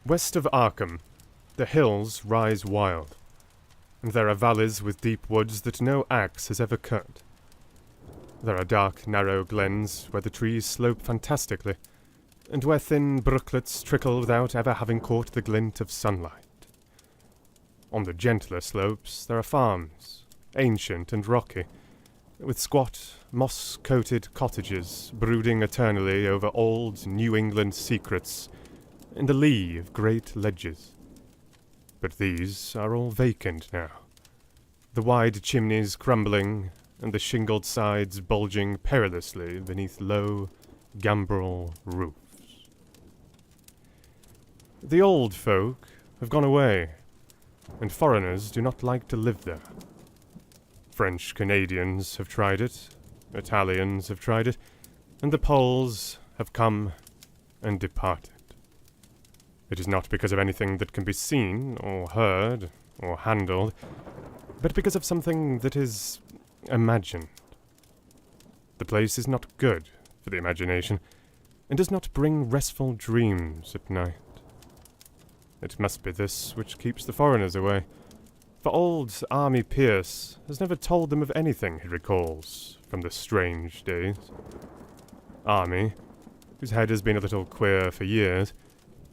West of Arkham, the hills rise wild, and there are valleys with deep woods that no axe has ever cut. There are dark, narrow glens where the trees slope fantastically, and where thin brooklets trickle without ever having caught the glint of sunlight. On the gentler slopes there are farms, ancient and rocky, with squat, moss-coated cottages brooding eternally over old New England secrets in the lee of great ledges. But these are all vacant now, the wide chimneys crumbling and the shingled sides bulging perilously beneath low, gambrel roofs. The old folk have gone away, and foreigners do not like to live there. French Canadians have tried it, Italians have tried it, and the Poles have come and departed. It is not because of anything that can be seen, or heard, or handled, but because of something that is imagined. The place is not good for the imagination, and does not bring restful dreams at night. It must be this which keeps the foreigners away, for old Army Pierce has never told them of anything he recalls from the strange days. Army, whose head has been a little queer for years,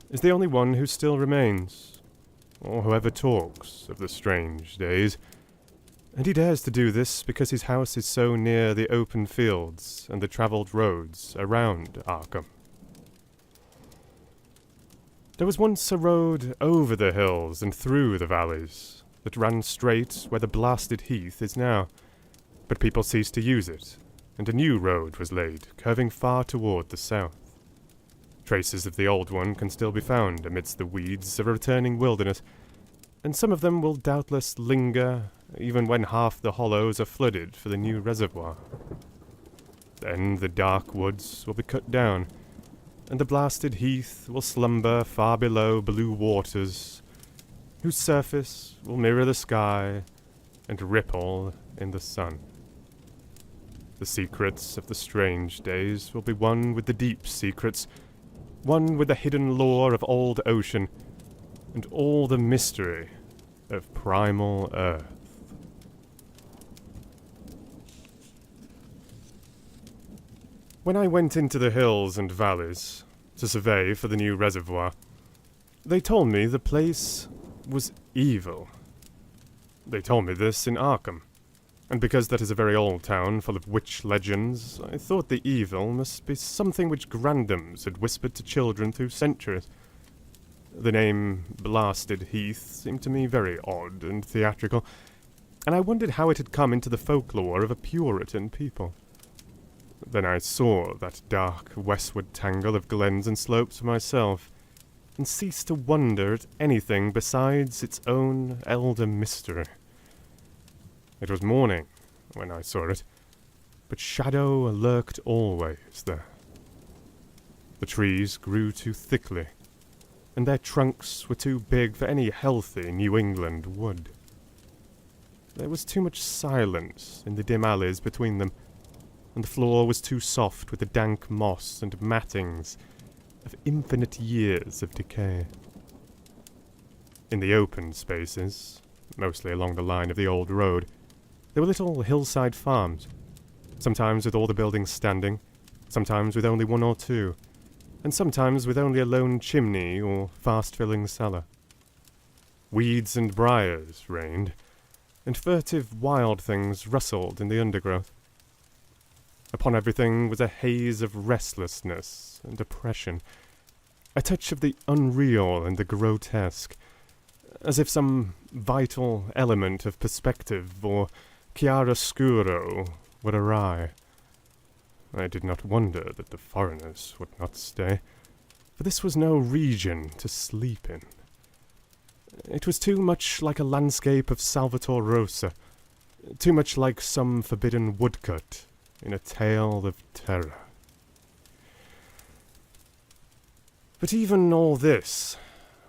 is the only one who still remains, or who ever talks of the strange days, and he dares to do this because his house is so near the open fields and the travelled roads around Arkham. There was once a road over the hills and through the valleys that ran straight where the blasted heath is now, but people ceased to use it, and a new road was laid, curving far toward the south. Traces of the old one can still be found amidst the weeds of a returning wilderness, and some of them will doubtless linger even when half the hollows are flooded for the new reservoir. Then the dark woods will be cut down, and the blasted heath will slumber far below blue waters, whose surface will mirror the sky and ripple in the sun. The secrets of the strange days will be one with the deep secrets, one with the hidden lore of old ocean, and all the mystery of primal earth. When I went into the hills and valleys to survey for the new reservoir, they told me the place was evil. They told me this in Arkham, and because that is a very old town full of witch legends, I thought the evil must be something which grandams had whispered to children through centuries. The name Blasted Heath seemed to me very odd and theatrical, and I wondered how it had come into the folklore of a Puritan people. Then I saw that dark westward tangle of glens and slopes for myself, and ceased to wonder at anything besides its own elder mystery. It was morning when I saw it, but shadow lurked always there. The trees grew too thickly, and their trunks were too big for any healthy New England wood. There was too much silence in the dim alleys between them, and the floor was too soft with the dank moss and mattings of infinite years of decay. In the open spaces, mostly along the line of the old road, there were little hillside farms, sometimes with all the buildings standing, sometimes with only one or two, and sometimes with only a lone chimney or fast-filling cellar. Weeds and briars reigned, and furtive wild things rustled in the undergrowth. Upon everything was a haze of restlessness and oppression, a touch of the unreal and the grotesque, as if some vital element of perspective or chiaroscuro were awry. I did not wonder that the foreigners would not stay, for this was no region to sleep in. It was too much like a landscape of Salvator Rosa, too much like some forbidden woodcut in a tale of terror. But even all this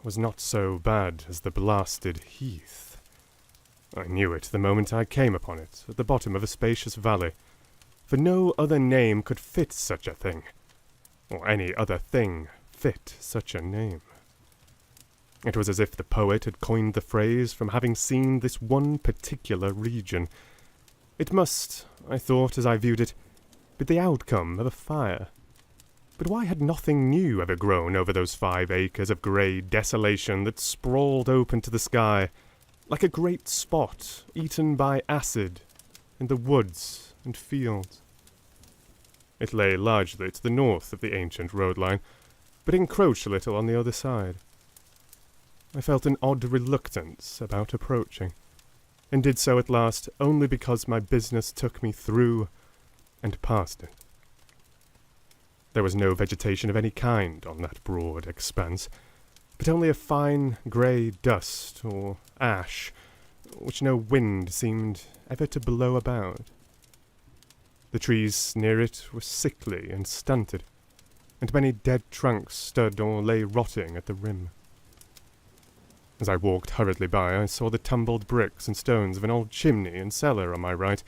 was not so bad as the blasted heath. I knew it the moment I came upon it, at the bottom of a spacious valley, for no other name could fit such a thing, or any other thing fit such a name. It was as if the poet had coined the phrase from having seen this one particular region. It must, I thought as I viewed it, be the outcome of a fire. But why had nothing new ever grown over those 5 acres of grey desolation that sprawled open to the sky, like a great spot eaten by acid in the woods and fields? It lay largely to the north of the ancient road line, but encroached a little on the other side. I felt an odd reluctance about approaching, and did so at last only because my business took me through and past it. There was no vegetation of any kind on that broad expanse, but only a fine grey dust or ash, which no wind seemed ever to blow about. The trees near it were sickly and stunted, and many dead trunks stood or lay rotting at the rim. As I walked hurriedly by, I saw the tumbled bricks and stones of an old chimney and cellar on my right,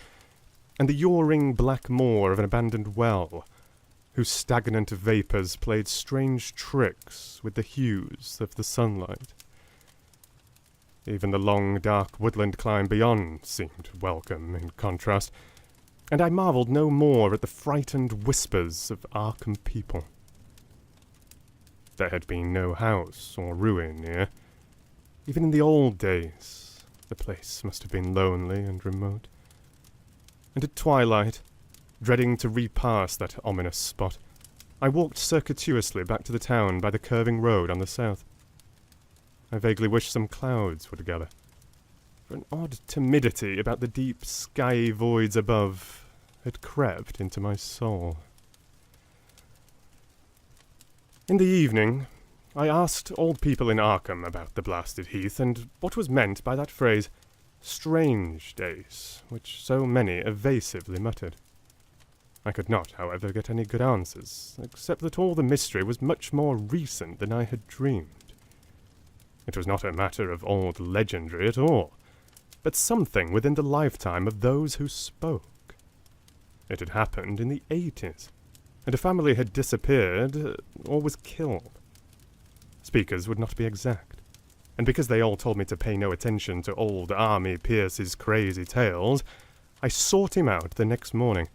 and the yawning black maw of an abandoned well, whose stagnant vapours played strange tricks with the hues of the sunlight. Even the long, dark woodland climb beyond seemed welcome in contrast, and I marvelled no more at the frightened whispers of Arkham people. There had been no house or ruin near. Even in the old days, the place must have been lonely and remote. And at twilight, dreading to repass that ominous spot, I walked circuitously back to the town by the curving road on the south. I vaguely wished some clouds would gather, for an odd timidity about the deep skyey voids above had crept into my soul. In the evening, I asked old people in Arkham about the blasted heath, and what was meant by that phrase, strange days, which so many evasively muttered. I could not, however, get any good answers, except that all the mystery was much more recent than I had dreamed. It was not a matter of old legendary at all, but something within the lifetime of those who spoke. It had happened in the 80s, and a family had disappeared or was killed. Speakers would not be exact, and because they all told me to pay no attention to old Army Pierce's crazy tales, I sought him out the next morning,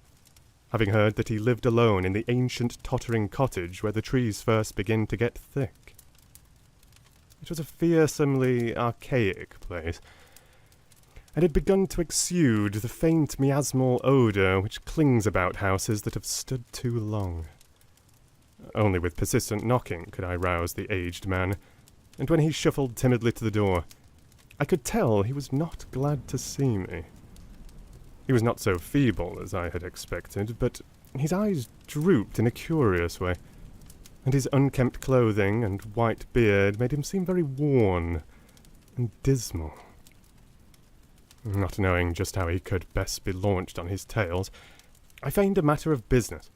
having heard that he lived alone in the ancient tottering cottage where the trees first begin to get thick. It was a fearsomely archaic place, and had begun to exude the faint miasmal odour which clings about houses that have stood too long. Only with persistent knocking could I rouse the aged man, and when he shuffled timidly to the door, I could tell he was not glad to see me. He was not so feeble as I had expected, but his eyes drooped in a curious way, and his unkempt clothing and white beard made him seem very worn and dismal. Not knowing just how he could best be launched on his tales, I feigned a matter of business,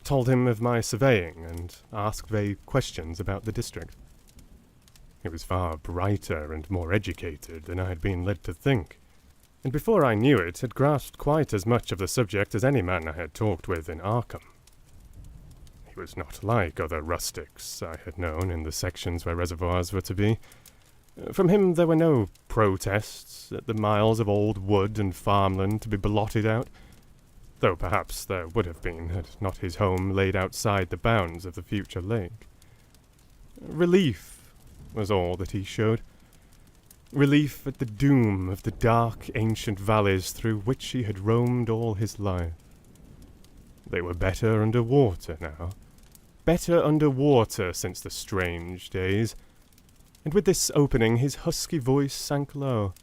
told him of my surveying, and asked vague questions about the district. He was far brighter and more educated than I had been led to think, and before I knew it had grasped quite as much of the subject as any man I had talked with in Arkham. He was not like other rustics I had known in the sections where reservoirs were to be. From him there were no protests at the miles of old wood and farmland to be blotted out, though perhaps there would have been had not his home laid outside the bounds of the future lake. Relief was all that he showed. Relief at the doom of the dark ancient valleys through which he had roamed all his life. They were better under water now. Better under water since the strange days. And with this opening his husky voice sank low,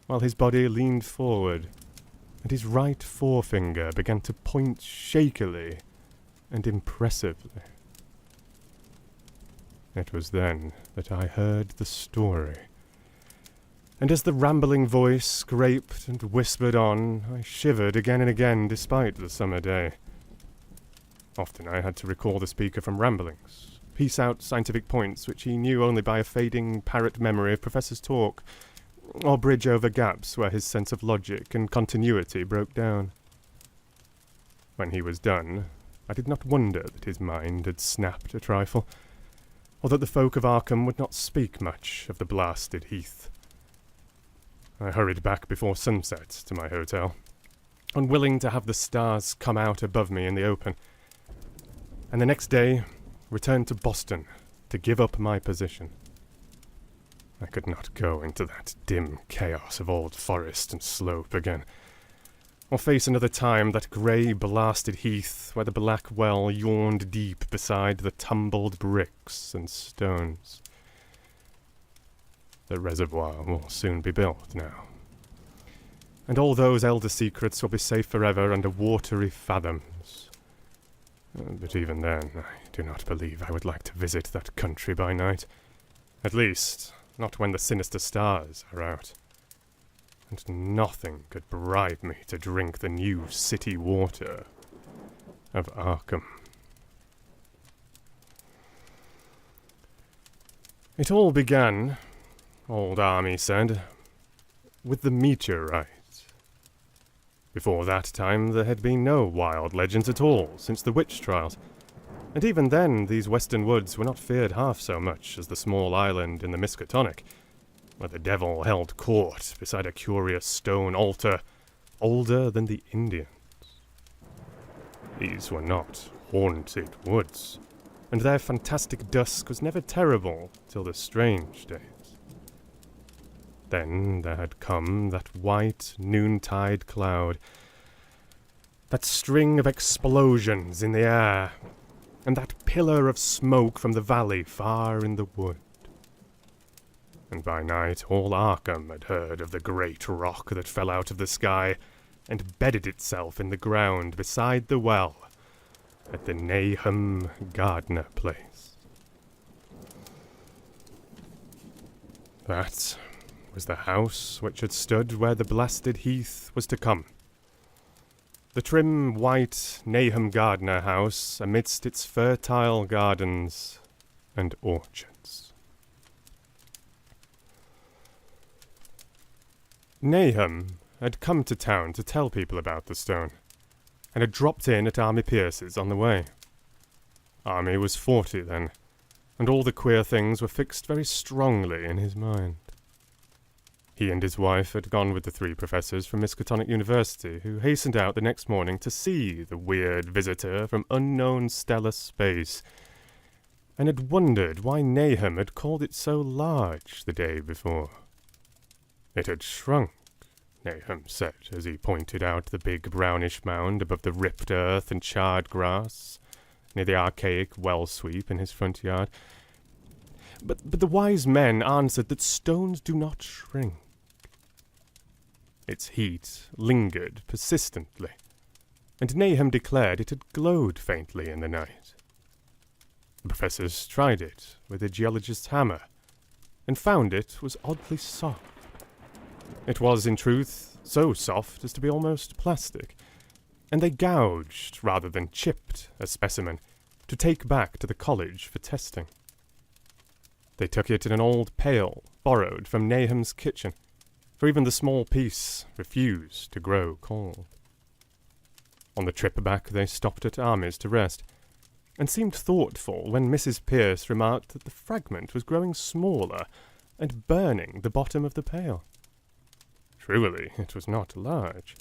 while his body leaned forward, and his right forefinger began to point shakily and impressively. It was then that I heard the story, and as the rambling voice scraped and whispered on, I shivered again and again despite the summer day. Often I had to recall the speaker from ramblings, piece out scientific points which he knew only by a fading parrot memory of Professor's talk, or bridge over gaps where his sense of logic and continuity broke down. When he was done, I did not wonder that his mind had snapped a trifle, or that the folk of Arkham would not speak much of the blasted heath. I hurried back before sunset to my hotel, unwilling to have the stars come out above me in the open, and the next day returned to Boston to give up my position. I could not go into that dim chaos of old forest and slope again, or face another time that grey blasted heath where the black well yawned deep beside the tumbled bricks and stones. The reservoir will soon be built now, and all those elder secrets will be safe forever under watery fathoms. But even then, I do not believe I would like to visit that country by night. At least, not when the sinister stars are out. And nothing could bribe me to drink the new city water of Arkham. It all began, old Army said, with the meteorite. Before that time there had been no wild legends at all since the witch trials, and even then these western woods were not feared half so much as the small island in the Miskatonic, where the devil held court beside a curious stone altar older than the Indians. These were not haunted woods, and their fantastic dusk was never terrible till the strange days. Then there had come that white noontide cloud, that string of explosions in the air, and that pillar of smoke from the valley far in the wood. And by night all Arkham had heard of the great rock that fell out of the sky and bedded itself in the ground beside the well at the Nahum Gardner place. That was the house which had stood where the blasted heath was to come. The trim white Nahum Gardner house amidst its fertile gardens and orchards. Nahum had come to town to tell people about the stone, and had dropped in at Army Pierce's on the way. Army was 40 then, and all the queer things were fixed very strongly in his mind. He and his wife had gone with the 3 professors from Miskatonic University, who hastened out the next morning to see the weird visitor from unknown stellar space, and had wondered why Nahum had called it so large the day before. It had shrunk, Nahum said, as he pointed out the big brownish mound above the ripped earth and charred grass, near the archaic well sweep in his front yard. But the wise men answered that stones do not shrink. Its heat lingered persistently, and Nahum declared it had glowed faintly in the night. The professors tried it with a geologist's hammer, and found it was oddly soft. It was, in truth, so soft as to be almost plastic, and they gouged rather than chipped a specimen to take back to the college for testing. They took it in an old pail borrowed from Nahum's kitchen, for even the small piece refused to grow cold. On the trip back they stopped at Army's to rest, and seemed thoughtful when Mrs. Pierce remarked that the fragment was growing smaller and burning the bottom of the pail. Truly, it was not large,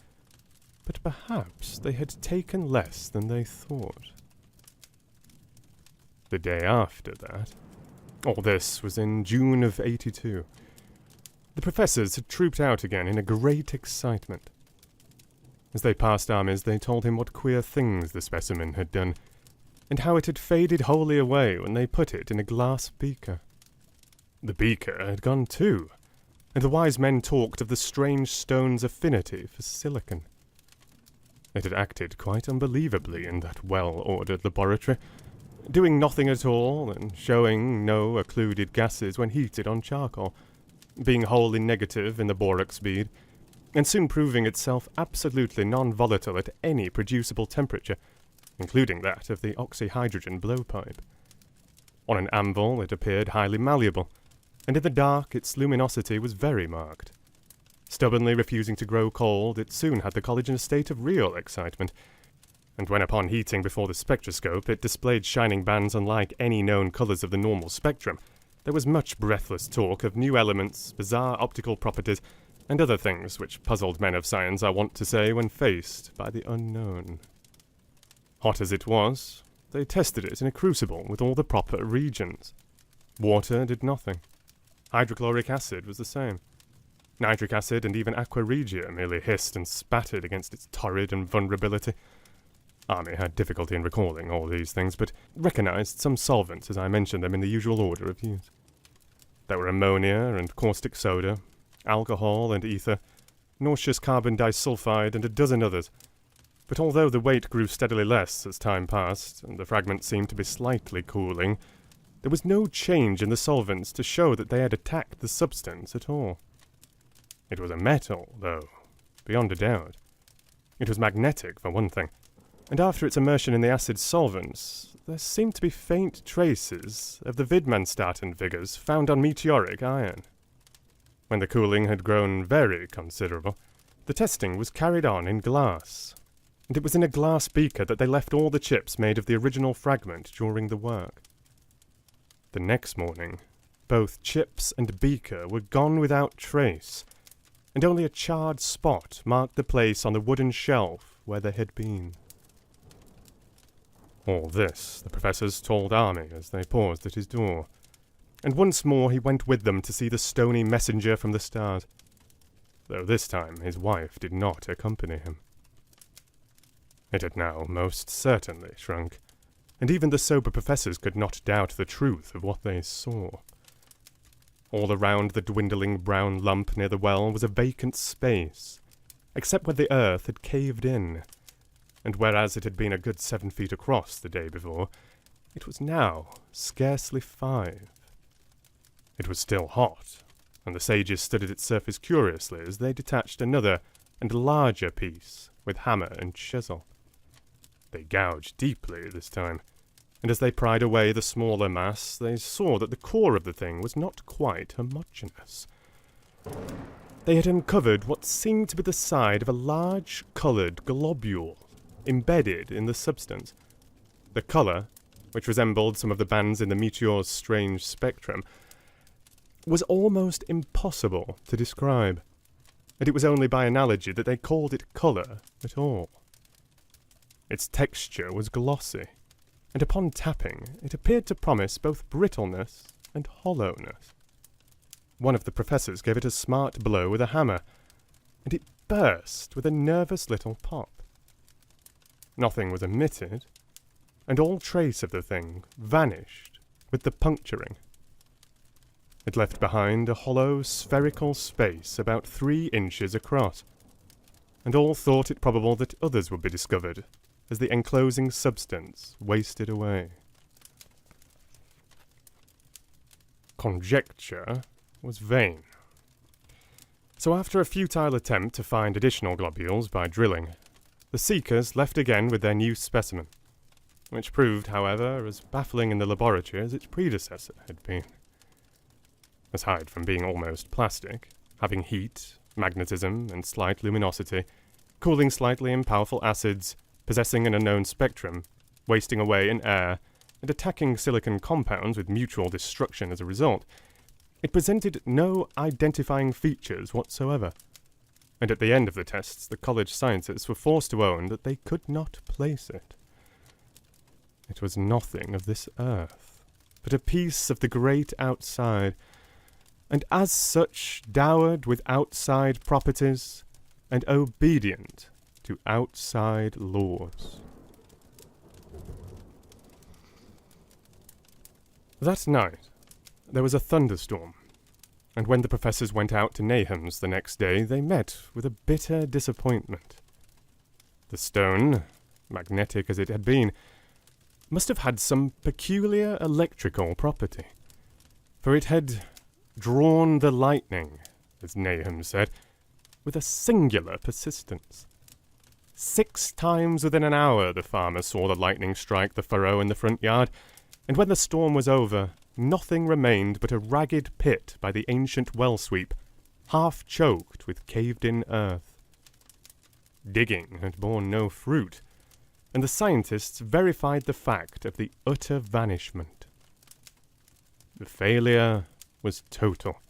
but perhaps they had taken less than they thought. The day after that, all this was in June of '82, the professors had trooped out again in a great excitement. As they passed Army's, they told him what queer things the specimen had done, and how it had faded wholly away when they put it in a glass beaker. The beaker had gone too, and the wise men talked of the strange stone's affinity for silicon. It had acted quite unbelievably in that well-ordered laboratory, doing nothing at all and showing no occluded gases when heated on charcoal, being wholly negative in the borax bead, and soon proving itself absolutely non-volatile at any producible temperature, including that of the oxyhydrogen blowpipe. On an anvil it appeared highly malleable, and in the dark its luminosity was very marked. Stubbornly refusing to grow cold, it soon had the college in a state of real excitement, and when upon heating before the spectroscope it displayed shining bands unlike any known colours of the normal spectrum, there was much breathless talk of new elements, bizarre optical properties, and other things which puzzled men of science, I want to say, when faced by the unknown. Hot as it was, they tested it in a crucible with all the proper reagents. Water did nothing. Hydrochloric acid was the same. Nitric acid and even aqua regia merely hissed and spattered against its torrid invulnerability. Army had difficulty in recalling all these things, but recognized some solvents as I mentioned them in the usual order of use. There were ammonia and caustic soda, alcohol and ether, nauseous carbon disulfide, and a dozen others. But although the weight grew steadily less as time passed, and the fragments seemed to be slightly cooling, there was no change in the solvents to show that they had attacked the substance at all. It was a metal, though, beyond a doubt. It was magnetic, for one thing, and after its immersion in the acid solvents, there seemed to be faint traces of the Widmanstatten figures found on meteoric iron. When the cooling had grown very considerable, the testing was carried on in glass, and it was in a glass beaker that they left all the chips made of the original fragment during the work. The next morning, both chips and beaker were gone without trace, and only a charred spot marked the place on the wooden shelf where they had been. All this the professors told Army as they paused at his door, and once more he went with them to see the stony messenger from the stars, though this time his wife did not accompany him. It had now most certainly shrunk, and even the sober professors could not doubt the truth of what they saw. All around the dwindling brown lump near the well was a vacant space, except where the earth had caved in, and whereas it had been a good 7 feet across the day before, it was now scarcely 5. It was still hot, and the sages studied its surface curiously as they detached another and larger piece with hammer and chisel. They gouged deeply this time, and as they pried away the smaller mass, they saw that the core of the thing was not quite homogeneous. They had uncovered what seemed to be the side of a large coloured globule embedded in the substance. The colour, which resembled some of the bands in the meteor's strange spectrum, was almost impossible to describe, and it was only by analogy that they called it colour at all. Its texture was glossy, and upon tapping it appeared to promise both brittleness and hollowness. One of the professors gave it a smart blow with a hammer, and it burst with a nervous little pop. Nothing was emitted, and all trace of the thing vanished with the puncturing. It left behind a hollow, spherical space about 3 inches across, and all thought it probable that others would be discovered as the enclosing substance wasted away. Conjecture was vain. So after a futile attempt to find additional globules by drilling, the seekers left again with their new specimen, which proved, however, as baffling in the laboratory as its predecessor had been. Aside from being almost plastic, having heat, magnetism, and slight luminosity, cooling slightly in powerful acids, possessing an unknown spectrum, wasting away in air, and attacking silicon compounds with mutual destruction as a result, it presented no identifying features whatsoever, and at the end of the tests the college scientists were forced to own that they could not place it. It was nothing of this earth, but a piece of the great outside, and as such dowered with outside properties, and obedient to outside laws. That night there was a thunderstorm, and when the professors went out to Nahum's the next day, they met with a bitter disappointment. The stone, magnetic as it had been, must have had some peculiar electrical property, for it had drawn the lightning, as Nahum said, with a singular persistence. 6 times within an hour the farmer saw the lightning strike the furrow in the front yard, and when the storm was over, nothing remained but a ragged pit by the ancient well-sweep, half choked with caved-in earth. Digging had borne no fruit, and the scientists verified the fact of the utter vanishment. The failure was total,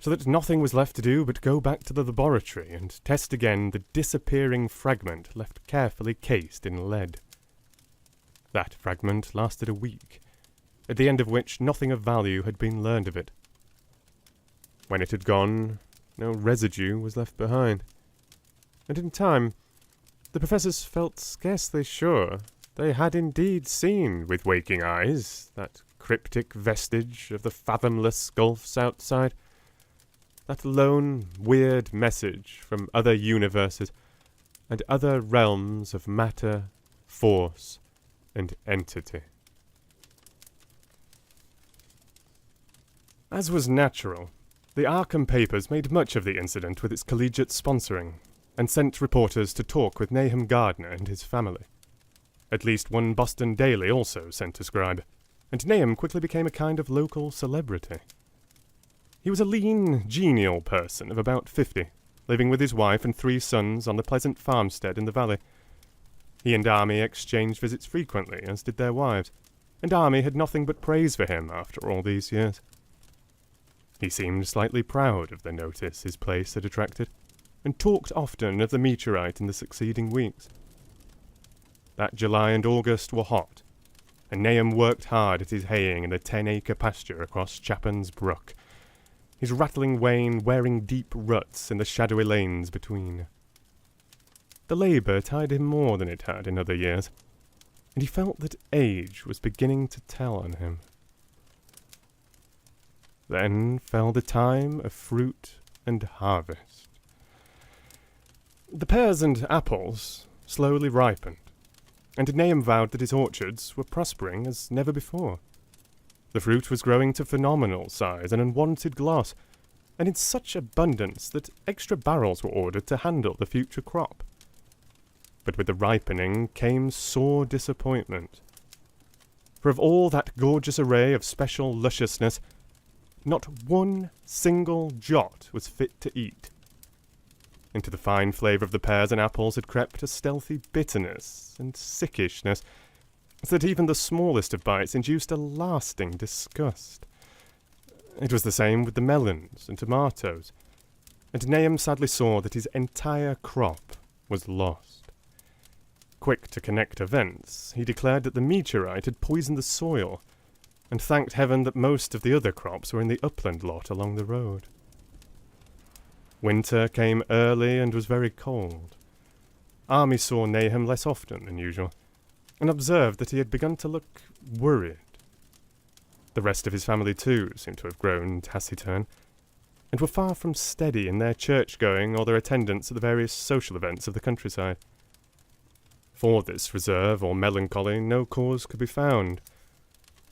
so that nothing was left to do but go back to the laboratory and test again the disappearing fragment left carefully cased in lead. That fragment lasted a week, at the end of which nothing of value had been learned of it. When it had gone, no residue was left behind, and in time, the professors felt scarcely sure they had indeed seen with waking eyes that cryptic vestige of the fathomless gulfs outside, that lone, weird message from other universes and other realms of matter, force, and entity. As was natural, the Arkham papers made much of the incident with its collegiate sponsoring, and sent reporters to talk with Nahum Gardner and his family. At least one Boston daily also sent a scribe, and Nahum quickly became a kind of local celebrity. He was a lean, genial person of about 50, living with his wife and 3 sons on the pleasant farmstead in the valley. He and Army exchanged visits frequently, as did their wives, and Army had nothing but praise for him after all these years. He seemed slightly proud of the notice his place had attracted, and talked often of the meteorite in the succeeding weeks. That July and August were hot, and Nahum worked hard at his haying in the 10-acre pasture across Chapin's Brook, his rattling wain wearing deep ruts in the shadowy lanes between. The labour tired him more than it had in other years, and he felt that age was beginning to tell on him. Then fell the time of fruit and harvest. The pears and apples slowly ripened, and Nahum vowed that his orchards were prospering as never before. The fruit was growing to phenomenal size and unwonted gloss, and in such abundance that extra barrels were ordered to handle the future crop. But with the ripening came sore disappointment. For of all that gorgeous array of special lusciousness, not one single jot was fit to eat. Into the fine flavour of the pears and apples had crept a stealthy bitterness and sickishness, so that even the smallest of bites induced a lasting disgust. It was the same with the melons and tomatoes, and Nahum sadly saw that his entire crop was lost. Quick to connect events, he declared that the meteorite had poisoned the soil, and thanked heaven that most of the other crops were in the upland lot along the road. Winter came early and was very cold. Army saw Nahum less often than usual, and observed that he had begun to look worried. The rest of his family, too, seemed to have grown taciturn, and were far from steady in their church-going or their attendance at the various social events of the countryside. For this reserve or melancholy no cause could be found,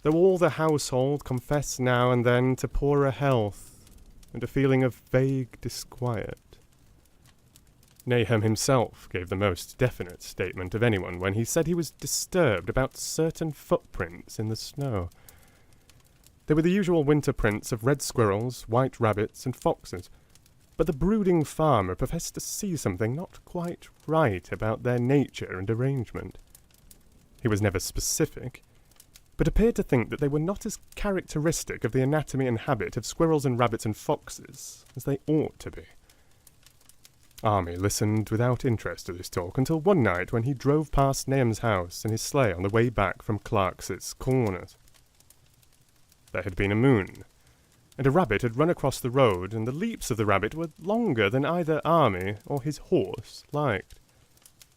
though all the household confessed now and then to poorer health and a feeling of vague disquiet. Nahum himself gave the most definite statement of anyone when he said he was disturbed about certain footprints in the snow. They were the usual winter prints of red squirrels, white rabbits, and foxes, but the brooding farmer professed to see something not quite right about their nature and arrangement. He was never specific, but appeared to think that they were not as characteristic of the anatomy and habit of squirrels and rabbits and foxes as they ought to be. Army listened without interest to this talk until one night when he drove past Nahum's house in his sleigh on the way back from Clark's Corners. There had been a moon, and a rabbit had run across the road, and the leaps of the rabbit were longer than either Army or his horse liked.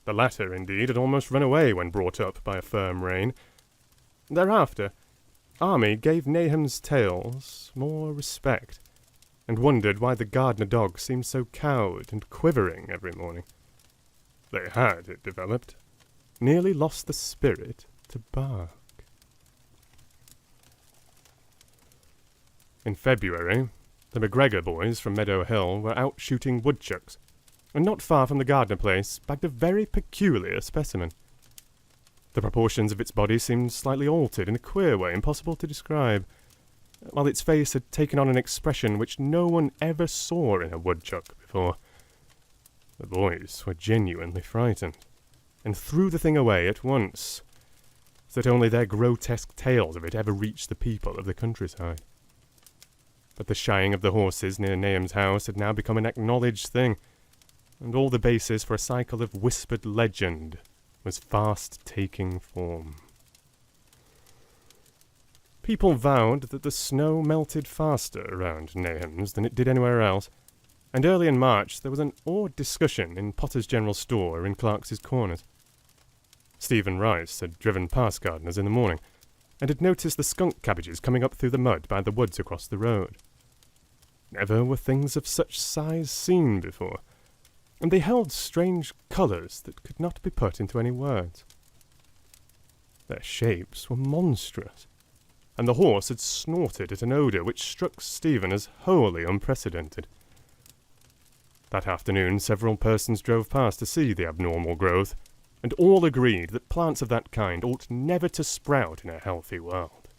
The latter, indeed, had almost run away when brought up by a firm rein. Thereafter, Army gave Nahum's tales more respect, and wondered why the Gardner dog seemed so cowed and quivering every morning. They had, it developed, nearly lost the spirit to bark. In February, the McGregor boys from Meadow Hill were out shooting woodchucks, and not far from the Gardner place bagged a very peculiar specimen. The proportions of its body seemed slightly altered in a queer way impossible to describe, while its face had taken on an expression which no one ever saw in a woodchuck before. The boys were genuinely frightened. and threw the thing away at once, so that only their grotesque tales of it ever reached the people of the countryside. But the shying of the horses near Nahum's house had now become an acknowledged thing, and all the basis for a cycle of whispered legend was fast taking form. People vowed that the snow melted faster around Nahum's than it did anywhere else, and early in March there was an awed discussion in Potter's General Store in Clark's Corners. Stephen Rice had driven past Gardener's in the morning, and had noticed the skunk cabbages coming up through the mud by the woods across the road. Never were things of such size seen before, and they held strange colours that could not be put into any words. Their shapes were monstrous, and the horse had snorted at an odour which struck Stephen as wholly unprecedented. That afternoon several persons drove past to see the abnormal growth, and all agreed that plants of that kind ought never to sprout in a healthy world.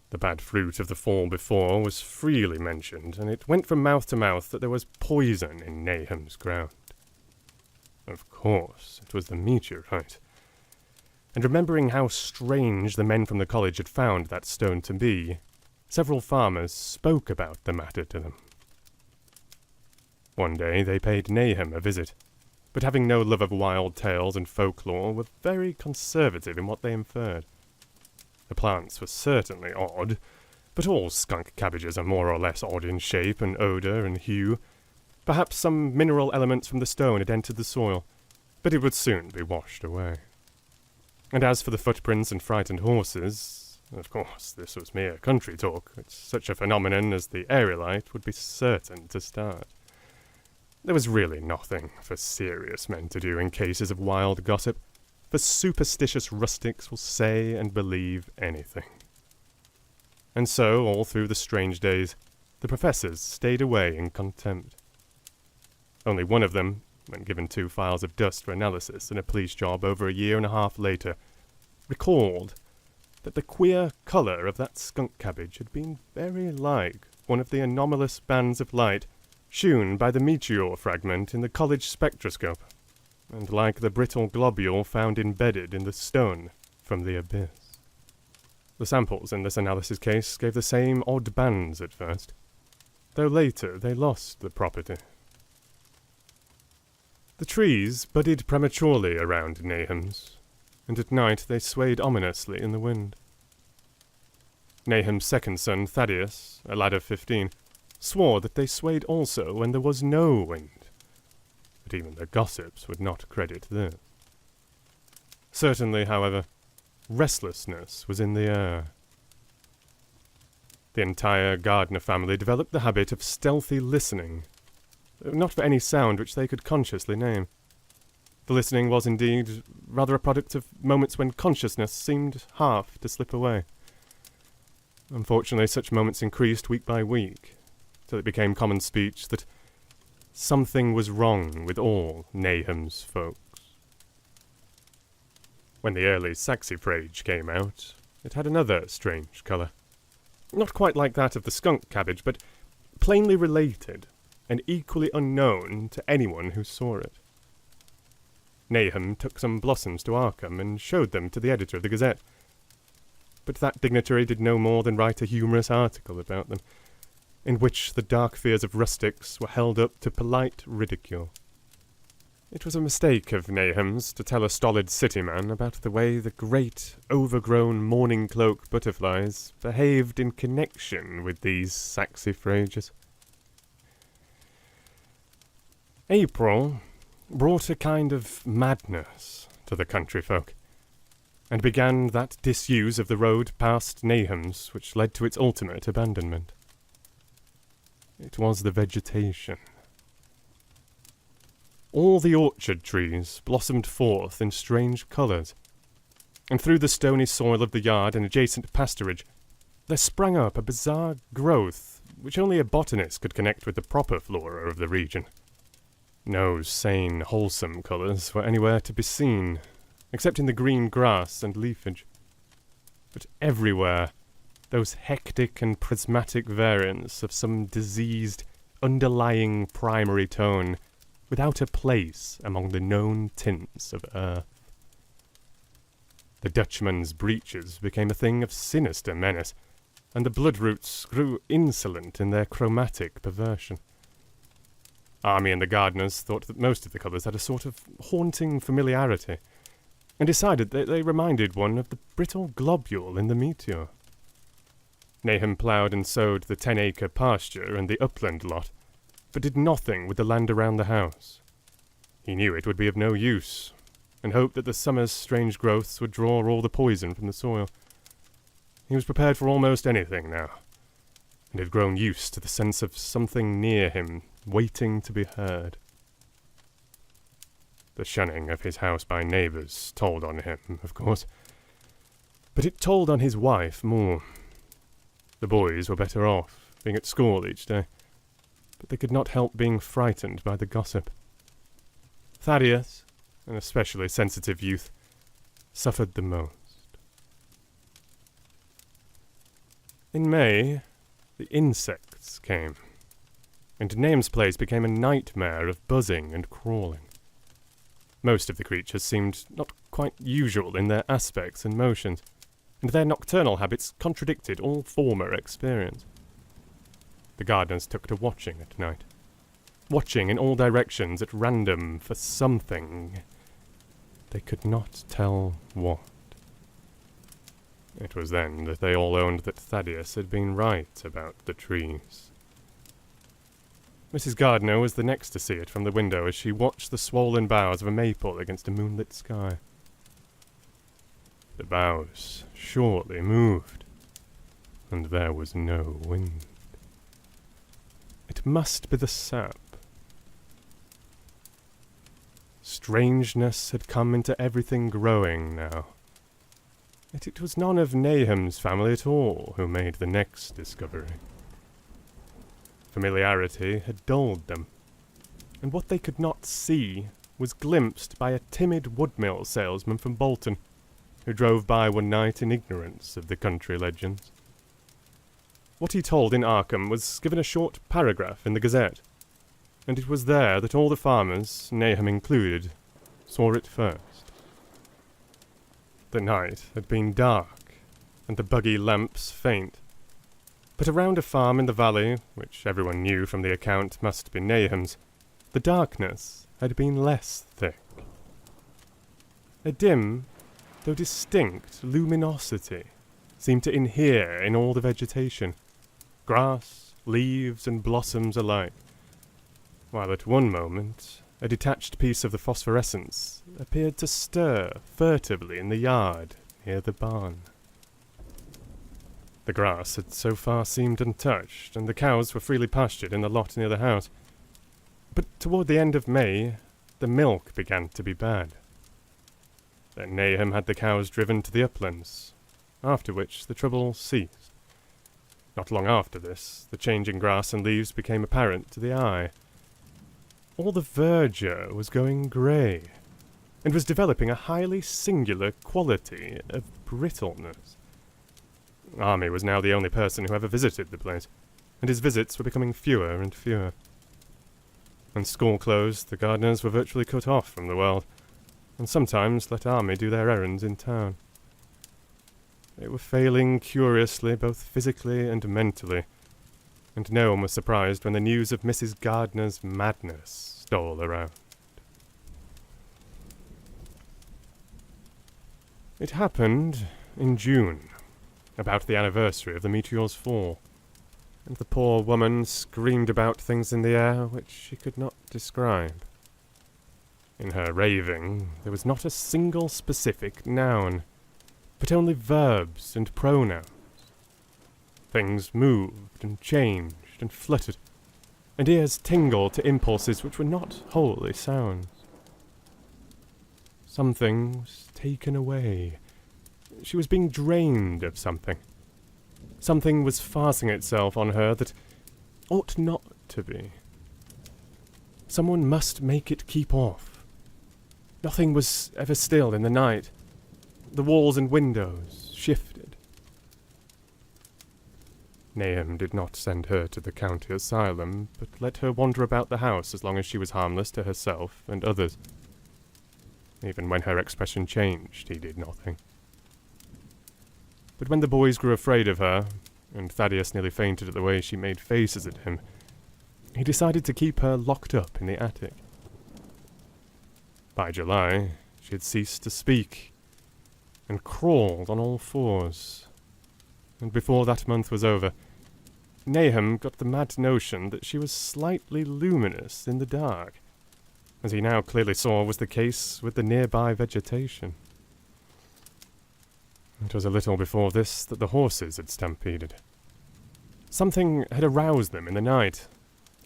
The bad fruit of the fall before was freely mentioned, and it went from mouth to mouth that there was poison in Nahum's ground. Of course, it was the meteorite. And remembering how strange the men from the college had found that stone to be, several farmers spoke about the matter to them. One day they paid Nahum a visit, but having no love of wild tales and folklore, were very conservative in what they inferred. The plants were certainly odd, but all skunk cabbages are more or less odd in shape and odour and hue. Perhaps some mineral elements from the stone had entered the soil, but it would soon be washed away. And as for the footprints and frightened horses, of course this was mere country talk, which such a phenomenon as the aerolite would be certain to start. There was really nothing for serious men to do in cases of wild gossip, for superstitious rustics will say and believe anything. And so, all through the strange days, the professors stayed away in contempt. Only one of them, when given 2 files of dust for analysis in a police job over a year and a half later, recalled that the queer colour of that skunk cabbage had been very like one of the anomalous bands of light shewn by the meteor fragment in the college spectroscope, and like the brittle globule found embedded in the stone from the abyss. The samples in this analysis case gave the same odd bands at first, though later they lost the property. The trees budded prematurely around Nahum's, and at night they swayed ominously in the wind. Nahum's second son, Thaddeus, a lad of 15, swore that they swayed also when there was no wind, but even the gossips would not credit this. Certainly, however, restlessness was in the air. The entire Gardner family developed the habit of stealthy listening, not for any sound which they could consciously name. The listening was indeed rather a product of moments when consciousness seemed half to slip away. Unfortunately, such moments increased week by week, till it became common speech that something was wrong with all Nahum's folks. When the early saxifrage came out, it had another strange colour. Not quite like that of the skunk cabbage, but plainly related, and equally unknown to anyone who saw it. Nahum took some blossoms to Arkham and showed them to the editor of the Gazette, but that dignitary did no more than write a humorous article about them, in which the dark fears of rustics were held up to polite ridicule. It was a mistake of Nahum's to tell a stolid city man about the way the great, overgrown morning cloak butterflies behaved in connection with these saxifrages. April brought a kind of madness to the country folk, and began that disuse of the road past Nahum's which led to its ultimate abandonment. It was the vegetation. All the orchard trees blossomed forth in strange colours, and through the stony soil of the yard and adjacent pasturage there sprang up a bizarre growth which only a botanist could connect with the proper flora of the region. No sane, wholesome colours were anywhere to be seen, except in the green grass and leafage. But everywhere those hectic and prismatic variants of some diseased, underlying primary tone without a place among the known tints of earth. The Dutchman's breeches became a thing of sinister menace, and the bloodroots grew insolent in their chromatic perversion. Army and the gardeners thought that most of the colours had a sort of haunting familiarity, and decided that they reminded one of the brittle globule in the meteor. Nahum ploughed and sowed the 10-acre pasture and the upland lot, but did nothing with the land around the house. He knew it would be of no use, and hoped that the summer's strange growths would draw all the poison from the soil. He was prepared for almost anything now, and had grown used to the sense of something near him, waiting to be heard. The shunning of his house by neighbours told on him, of course, but it told on his wife more. The boys were better off, being at school each day, but they could not help being frightened by the gossip. Thaddeus, an especially sensitive youth, suffered the most. In May, the insects came, and Nahum's place became a nightmare of buzzing and crawling. Most of the creatures seemed not quite usual in their aspects and motions, and their nocturnal habits contradicted all former experience. The gardeners took to watching at night, watching in all directions at random for something. They could not tell what. It was then that they all owned that Thaddeus had been right about the trees. Mrs. Gardner was the next to see it from the window as she watched the swollen boughs of a maple against a moonlit sky. The boughs surely moved, and there was no wind. It must be the sap. Strangeness had come into everything growing now. Yet it was none of Nahum's family at all who made the next discovery. Familiarity had dulled them, and what they could not see was glimpsed by a timid woodmill salesman from Bolton, who drove by one night in ignorance of the country legends. What he told in Arkham was given a short paragraph in the Gazette, and it was there that all the farmers, Nahum included, saw it first. The night had been dark, and the buggy lamps faint, but around a farm in the valley, which everyone knew from the account must be Nahum's, the darkness had been less thick. A dim, though distinct, luminosity seemed to inhere in all the vegetation, grass, leaves, and blossoms alike, while at one moment a detached piece of the phosphorescence appeared to stir furtively in the yard near the barn. The grass had so far seemed untouched, and the cows were freely pastured in the lot near the house. But toward the end of May, the milk began to be bad. Then Nahum had the cows driven to the uplands, after which the trouble ceased. Not long after this, the change in grass and leaves became apparent to the eye. All the verdure was going grey, and was developing a highly singular quality of brittleness. Army was now the only person who ever visited the place, and his visits were becoming fewer and fewer. When school closed, the gardeners were virtually cut off from the world, and sometimes let Army do their errands in town. They were failing curiously, both physically and mentally, and no one was surprised when the news of Mrs. Gardner's madness stole around. It happened in June, about the anniversary of the meteor's fall, and the poor woman screamed about things in the air which she could not describe. In her raving, there was not a single specific noun, but only verbs and pronouns. Things moved and changed and fluttered, and ears tingled to impulses which were not wholly sounds. Something was taken away. She was being drained of something. Something was fastening itself on her that ought not to be. Someone must make it keep off. Nothing was ever still in the night. The walls and windows shifted. Nahum did not send her to the county asylum, but let her wander about the house as long as she was harmless to herself and others. Even when her expression changed, he did nothing. But when the boys grew afraid of her, and Thaddeus nearly fainted at the way she made faces at him, he decided to keep her locked up in the attic. By July, she had ceased to speak, and crawled on all fours. And before that month was over, Nahum got the mad notion that she was slightly luminous in the dark, as he now clearly saw was the case with the nearby vegetation. It was a little before this that the horses had stampeded. Something had aroused them in the night,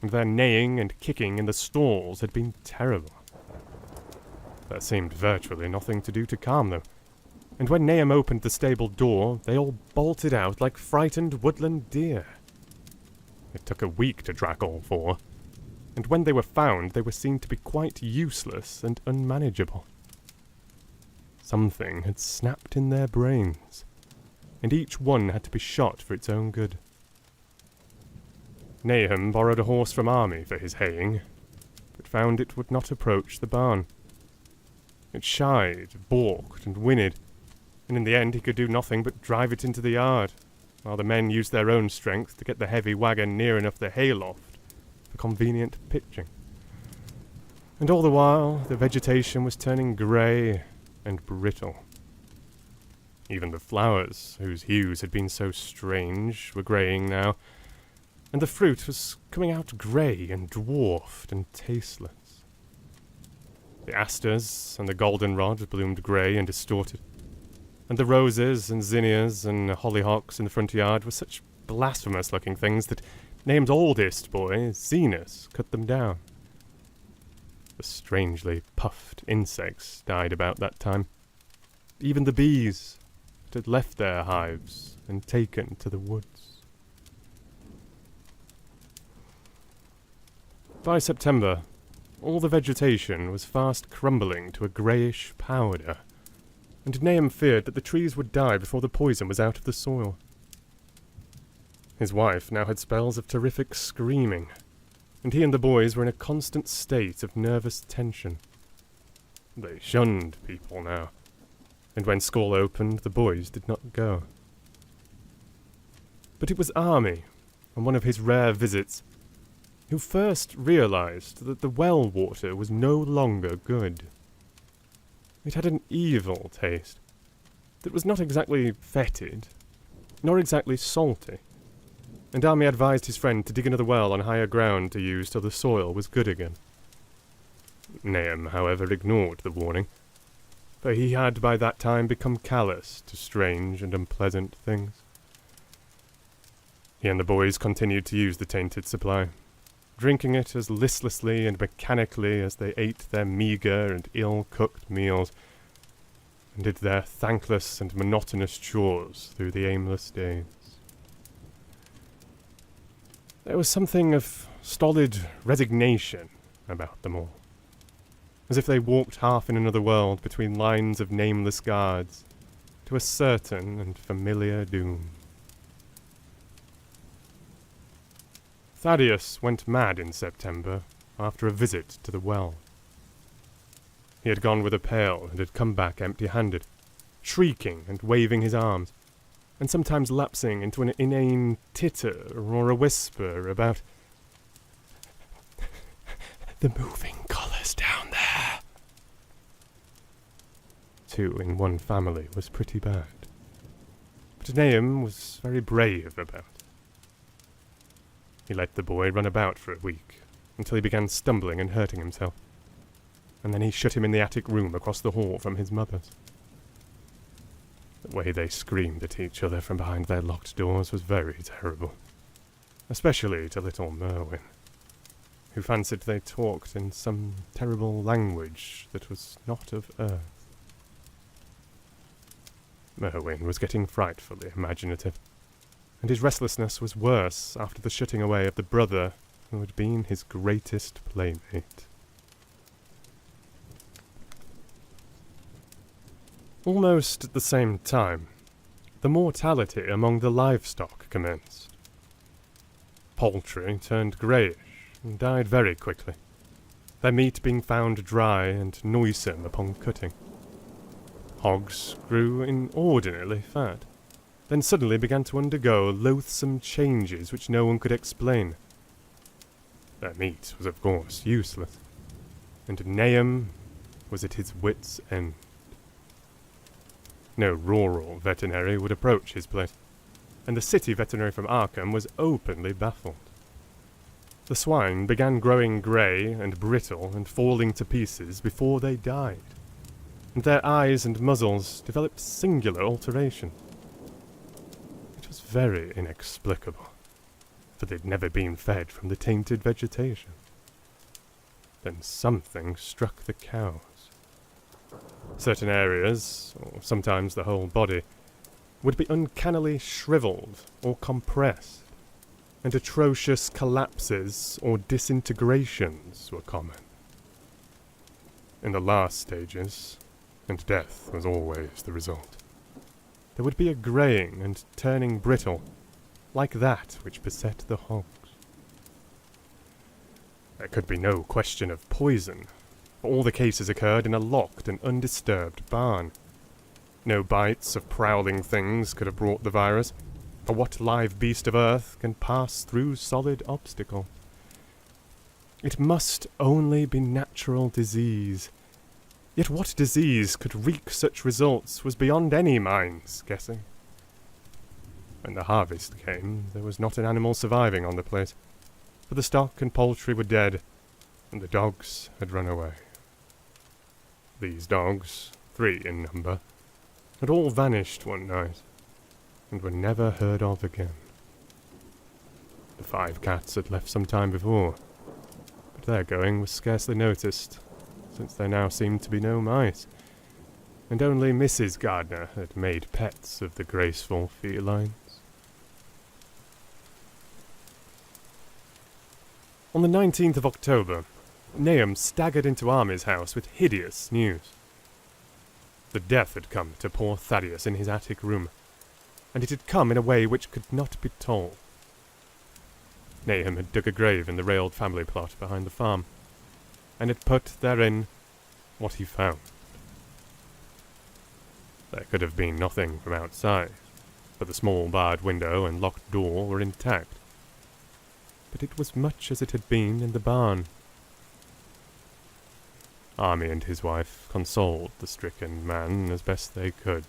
and their neighing and kicking in the stalls had been terrible. There seemed virtually nothing to do to calm them, and when Nahum opened the stable door, they all bolted out like frightened woodland deer. It took a week to track all four, and when they were found, they were seen to be quite useless and unmanageable. Something had snapped in their brains, and each one had to be shot for its own good. Nahum borrowed a horse from Army for his haying, but found it would not approach the barn. It shied, balked, and whinnied, and in the end he could do nothing but drive it into the yard, while the men used their own strength to get the heavy wagon near enough the hayloft for convenient pitching. And all the while, the vegetation was turning grey and brittle. Even the flowers, whose hues had been so strange, were greying now, and the fruit was coming out grey and dwarfed and tasteless. The asters and the goldenrod bloomed grey and distorted, and the roses and zinnias and hollyhocks in the front yard were such blasphemous-looking things that Nahum's oldest boy, Zenas, cut them down. The strangely puffed insects died about that time. Even the bees had left their hives and taken to the woods. By September, all the vegetation was fast crumbling to a greyish powder, and Nahum feared that the trees would die before the poison was out of the soil. His wife now had spells of terrific screaming, and he and the boys were in a constant state of nervous tension. They shunned people now, and when school opened, the boys did not go. But it was Army, on one of his rare visits, who first realized that the well water was no longer good. It had an evil taste that was not exactly fetid, nor exactly salty, and Army advised his friend to dig another well on higher ground to use till the soil was good again. Nahum, however, ignored the warning, for he had by that time become callous to strange and unpleasant things. He and the boys continued to use the tainted supply, drinking it as listlessly and mechanically as they ate their meagre and ill-cooked meals, and did their thankless and monotonous chores through the aimless days. There was something of stolid resignation about them all, as if they walked half in another world between lines of nameless guards, to a certain and familiar doom. Thaddeus went mad in September after a visit to the well. He had gone with a pail and had come back empty-handed, shrieking and waving his arms, and sometimes lapsing into an inane titter or a whisper about the moving colours down there. 2 in one family was pretty bad, but Nahum was very brave about it. He let the boy run about for a week, until he began stumbling and hurting himself, and then he shut him in the attic room across the hall from his mother's. The way they screamed at each other from behind their locked doors was very terrible, especially to little Merwin, who fancied they talked in some terrible language that was not of earth. Merwin was getting frightfully imaginative, and his restlessness was worse after the shutting away of the brother who had been his greatest playmate. Almost at the same time, the mortality among the livestock commenced. poultry turned greyish and died very quickly, their meat being found dry and noisome upon cutting. Hogs grew inordinately fat, then suddenly began to undergo loathsome changes which no one could explain. Their meat was of course useless, and Nahum was at his wits' end. No rural veterinary would approach his place, and the city veterinary from Arkham was openly baffled. The swine began growing grey and brittle and falling to pieces before they died, and their eyes and muzzles developed singular alteration. It was very inexplicable, for they'd never been fed from the tainted vegetation. Then something struck the cows. Certain areas, or sometimes the whole body, would be uncannily shriveled or compressed, and atrocious collapses or disintegrations were common. In the last stages, and death was always the result, there would be a greying and turning brittle, like that which beset the hogs. There could be no question of poison, for all the cases occurred in a locked and undisturbed barn. No bites of prowling things could have brought the virus, for what live beast of earth can pass through solid obstacle? It must only be natural disease. Yet what disease could wreak such results was beyond any mind's guessing. When the harvest came, there was not an animal surviving on the place, for the stock and poultry were dead, and the dogs had run away. These dogs, 3 in number, had all vanished one night, and were never heard of again. The 5 cats had left some time before, but their going was scarcely noticed, since there now seemed to be no mice, and only Mrs. Gardner had made pets of the graceful felines. On the 19th of October, Nahum staggered into Army's house with hideous news. The death had come to poor Thaddeus in his attic room, and it had come in a way which could not be told. Nahum had dug a grave in the railed family plot behind the farm, and had put therein what he found. There could have been nothing from outside, for the small barred window and locked door were intact, but it was much as it had been in the barn. Army and his wife consoled the stricken man as best they could,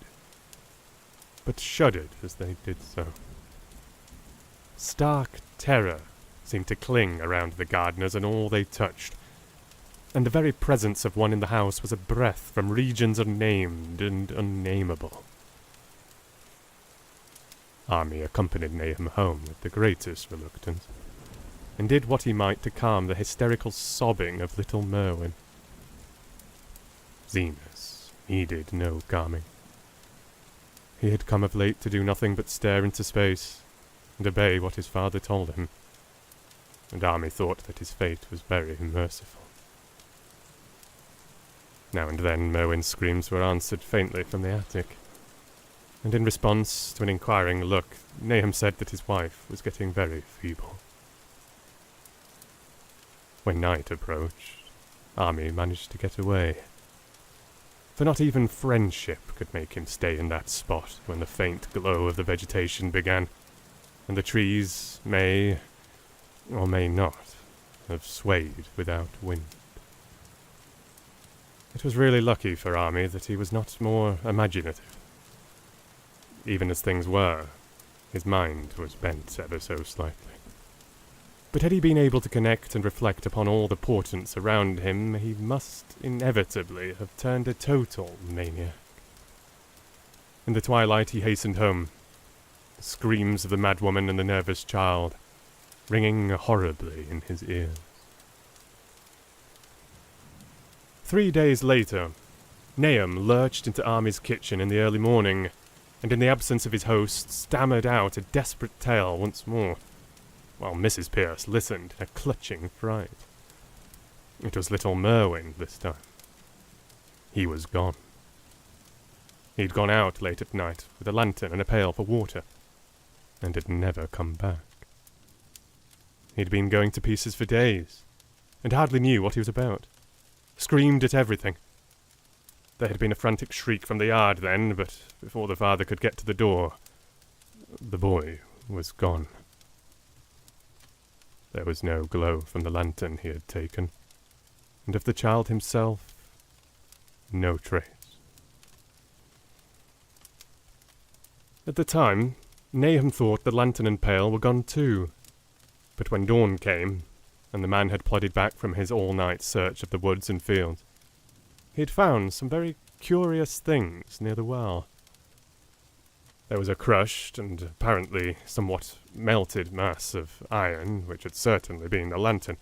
but shuddered as they did so. Stark terror seemed to cling around the Gardners and all they touched, and the very presence of one in the house was a breath from regions unnamed and unnameable. Army accompanied Nahum home with the greatest reluctance, and did what he might to calm the hysterical sobbing of little Merwin. Zenas needed no calming. He had come of late to do nothing but stare into space and obey what his father told him, and Army thought that his fate was very merciful. Now and then Merwin's screams were answered faintly from the attic, and in response to an inquiring look, Nahum said that his wife was getting very feeble. When night approached, Army managed to get away, for not even friendship could make him stay in that spot when the faint glow of the vegetation began, and the trees may, or may not, have swayed without wind. It was really lucky for Army that he was not more imaginative. Even as things were, his mind was bent ever so slightly. But had he been able to connect and reflect upon all the portents around him, he must inevitably have turned a total maniac. In the twilight he hastened home, the screams of the madwoman and the nervous child ringing horribly in his ears. 3 days later, Nahum lurched into Army's kitchen in the early morning, and in the absence of his host stammered out a desperate tale once more, while Mrs. Pierce listened in a clutching fright. It was little Merwin this time. He was gone. He'd gone out late at night with a lantern and a pail for water, and had never come back. He'd been going to pieces for days, and hardly knew what he was about. Screamed at everything. There had been a frantic shriek from the yard then, but before the father could get to the door, the boy was gone. There was no glow from the lantern he had taken, and of the child himself, no trace. At the time, Nahum thought the lantern and pail were gone too, but when dawn came, and the man had plodded back from his all-night search of the woods and fields, he had found some very curious things near the well. There was a crushed and apparently somewhat melted mass of iron, which had certainly been the lantern,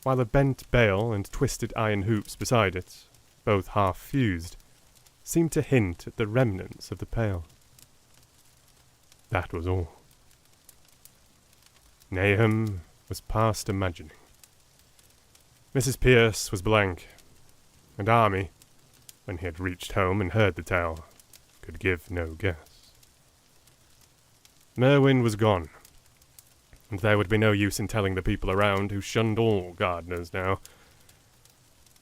while a bent bale and twisted iron hoops beside it, both half fused, seemed to hint at the remnants of the pail. That was all. Nahum was past imagining. Mrs. Pierce was blank, and Army, when he had reached home and heard the tale, could give no guess. Merwin was gone, and there would be no use in telling the people around who shunned all gardeners now.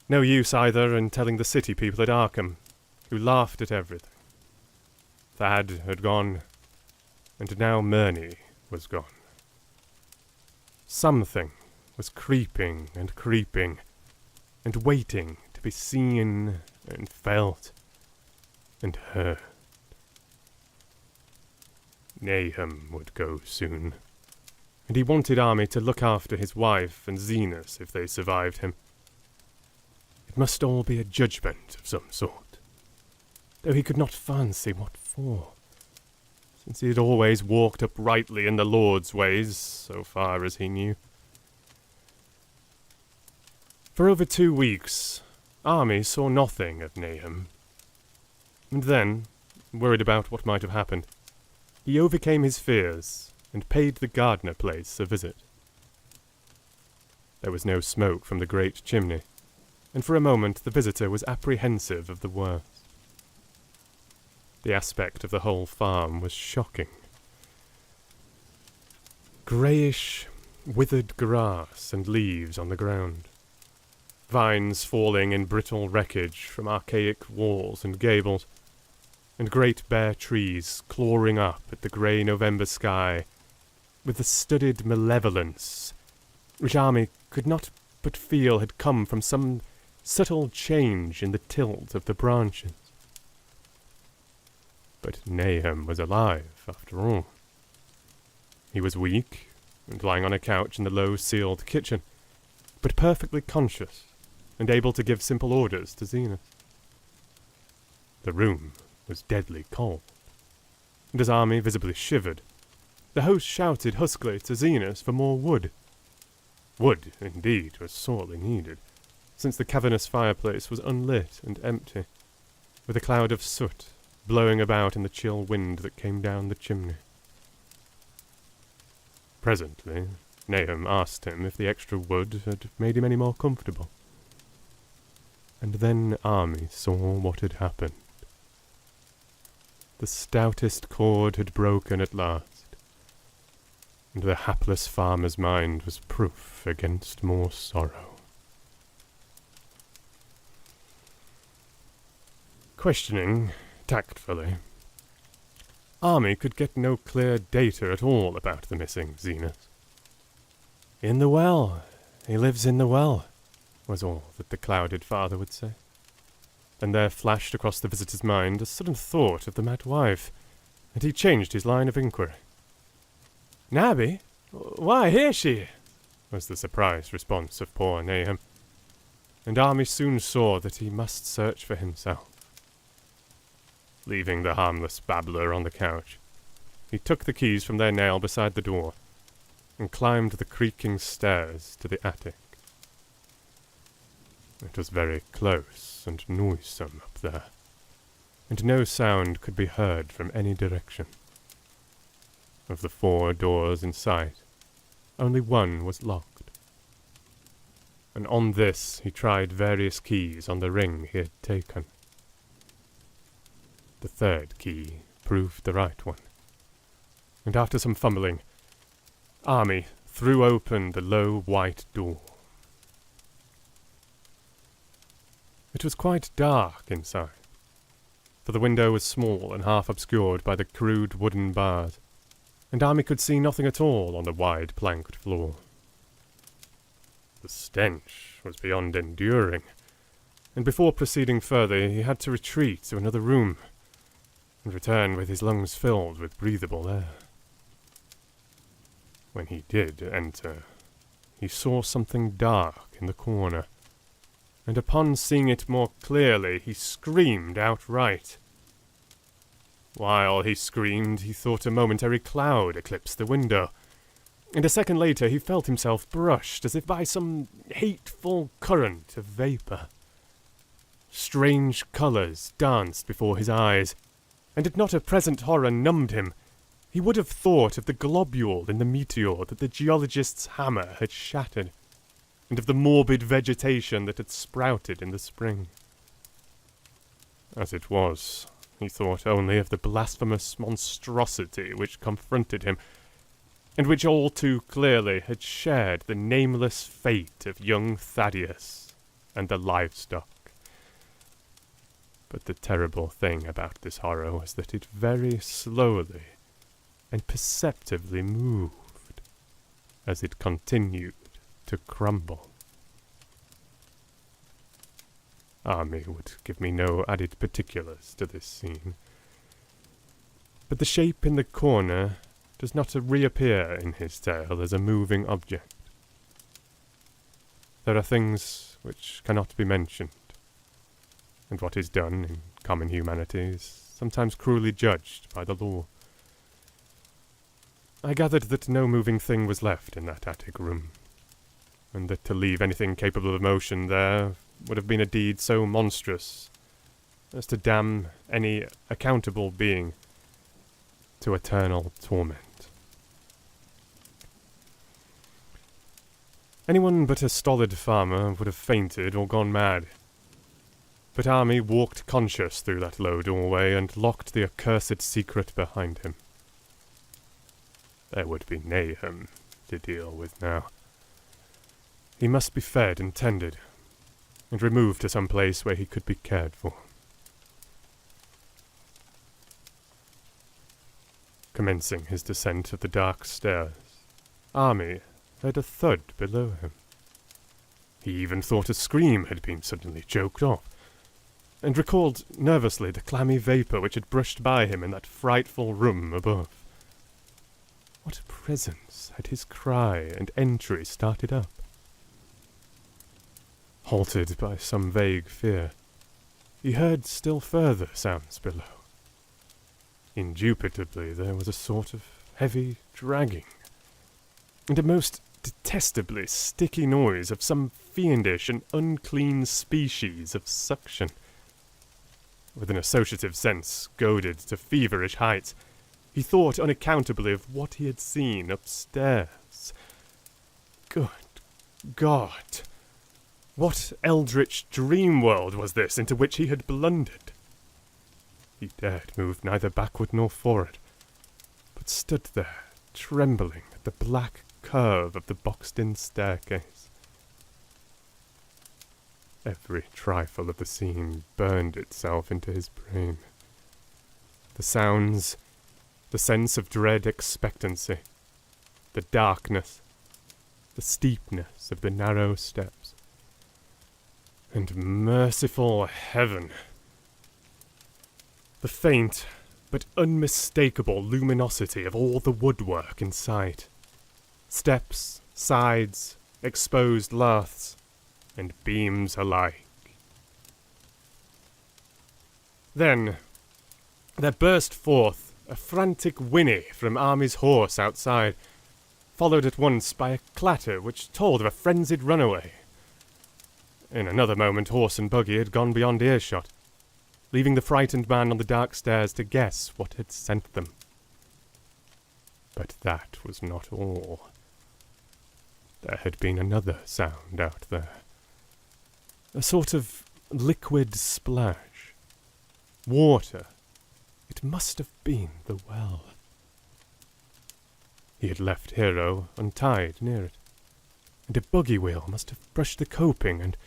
No use either in telling the city people at Arkham, who laughed at everything. Thad had gone, and now Murney was gone. Something was creeping, and waiting to be seen and felt and heard. Nahum would go soon, and he wanted Army to look after his wife and Zenas if they survived him. It must all be a judgment of some sort, though he could not fancy what for, since he had always walked uprightly in the Lord's ways, so far as he knew. For over 2 weeks, Army saw nothing of Nahum, and then, worried about what might have happened, he overcame his fears and paid the gardener place a visit. There was no smoke from the great chimney, and for a moment the visitor was apprehensive of the worst. The aspect of the whole farm was shocking. Greyish, withered grass and leaves on the ground, vines falling in brittle wreckage from archaic walls and gables, and great bare trees clawing up at the grey November sky with the studied malevolence which Army could not but feel had come from some subtle change in the tilt of the branches. But Nahum was alive, after all. He was weak, and lying on a couch in the low-ceiled kitchen, but perfectly conscious, and able to give simple orders to Zenas. The room was deadly cold, and as Army visibly shivered, the host shouted huskily to Zenas for more wood. Wood, indeed, was sorely needed, since the cavernous fireplace was unlit and empty, with a cloud of soot blowing about in the chill wind that came down the chimney. Presently, Nahum asked him if the extra wood had made him any more comfortable. And then Army saw what had happened. The stoutest cord had broken at last, and the hapless farmer's mind was proof against more sorrow. Questioning tactfully, Army could get no clear data at all about the missing Zenas. "In the well. He lives in the well," was all that the clouded father would say. And there flashed across the visitor's mind a sudden thought of the mad wife, and he changed his line of inquiry. "Nabby? Why, here she!" was the surprised response of poor Nahum, and Army soon saw that he must search for himself. Leaving the harmless babbler on the couch, he took the keys from their nail beside the door, and climbed the creaking stairs to the attic. It was very close and noisome up there, and no sound could be heard from any direction. Of the 4 doors in sight, only one was locked, and on this he tried various keys on the ring he had taken. The 3rd key proved the right one, and after some fumbling, Army threw open the low white door. It was quite dark inside, for the window was small and half obscured by the crude wooden bars, and Army could see nothing at all on the wide planked floor. The stench was beyond enduring, and before proceeding further he had to retreat to another room, and return with his lungs filled with breathable air. When he did enter, he saw something dark in the corner, and upon seeing it more clearly, he screamed outright. While he screamed, he thought a momentary cloud eclipsed the window, and a second later he felt himself brushed as if by some hateful current of vapour. Strange colours danced before his eyes, and had not a present horror numbed him, he would have thought of the globule in the meteor that the geologist's hammer had shattered, and of the morbid vegetation that had sprouted in the spring. As it was, he thought only of the blasphemous monstrosity which confronted him, and which all too clearly had shared the nameless fate of young Thaddeus and the livestock. But the terrible thing about this horror was that it very slowly and perceptibly moved as it continued to crumble. Army would give me no added particulars to this scene, but the shape in the corner does not reappear in his tale as a moving object. There are things which cannot be mentioned, and what is done in common humanity is sometimes cruelly judged by the law. I gathered that no moving thing was left in that attic room, and that to leave anything capable of motion there would have been a deed so monstrous as to damn any accountable being to eternal torment. Anyone but a stolid farmer would have fainted or gone mad, but Army walked conscious through that low doorway and locked the accursed secret behind him. There would be Nahum to deal with now. He must be fed and tended, and removed to some place where he could be cared for. Commencing his descent of the dark stairs, Army heard a thud below him. He even thought a scream had been suddenly choked off, and recalled nervously the clammy vapour which had brushed by him in that frightful room above. What presence had his cry and entry started up? Halted by some vague fear, he heard still further sounds below. Indubitably there was a sort of heavy dragging, and a most detestably sticky noise of some fiendish and unclean species of suction. With an associative sense goaded to feverish heights, he thought unaccountably of what he had seen upstairs. Good God! What eldritch dream world was this into which he had blundered? He dared move neither backward nor forward, but stood there, trembling at the black curve of the boxed-in staircase. Every trifle of the scene burned itself into his brain. The sounds, the sense of dread expectancy, the darkness, the steepness of the narrow steps, and merciful heaven, the faint but unmistakable luminosity of all the woodwork in sight. Steps, sides, exposed laths, and beams alike. Then there burst forth a frantic whinny from Army's horse outside, followed at once by a clatter which told of a frenzied runaway. In another moment horse and buggy had gone beyond earshot, leaving the frightened man on the dark stairs to guess what had sent them. But that was not all. There had been another sound out there. A sort of liquid splash. Water. It must have been the well. He had left Hero untied near it, and a buggy wheel must have brushed the coping and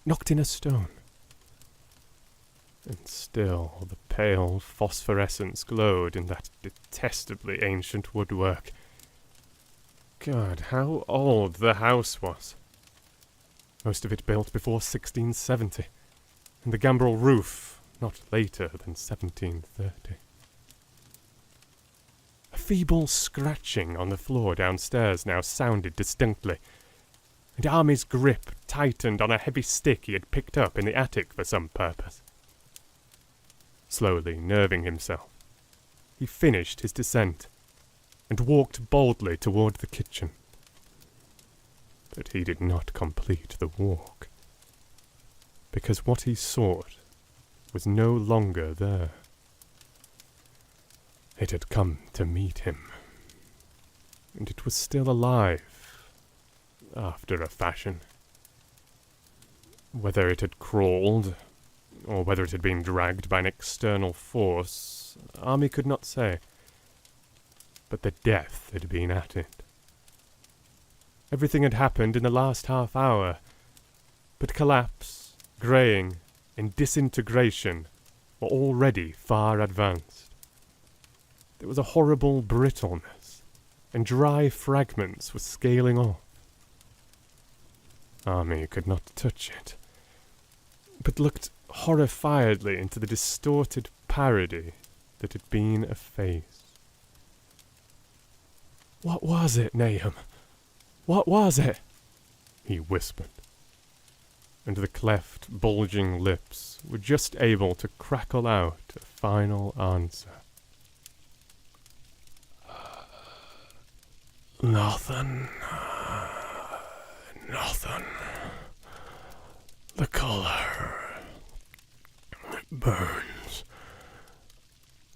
knocked in a stone. And still the pale phosphorescence glowed in that detestably ancient woodwork. God, how old the house was! Most of it built before 1670, and the gambrel roof not later than 1730. A feeble scratching on the floor downstairs now sounded distinctly, and Army's grip tightened on a heavy stick he had picked up in the attic for some purpose. Slowly nerving himself, he finished his descent and walked boldly toward the kitchen. But he did not complete the walk, because what he sought was no longer there. It had come to meet him, and it was still alive, after a fashion. Whether it had crawled, or whether it had been dragged by an external force, Army could not say. But the death had been at it. Everything had happened in the last half hour, but collapse, greying, and disintegration were already far advanced. There was a horrible brittleness, and dry fragments were scaling off. Army could not touch it, but looked horrifiedly into the distorted parody that had been a face. "What was it, Nahum? What was it?" he whispered, and the cleft, bulging lips were just able to crackle out a final answer. "Nothing. Nothing. The color. It burns.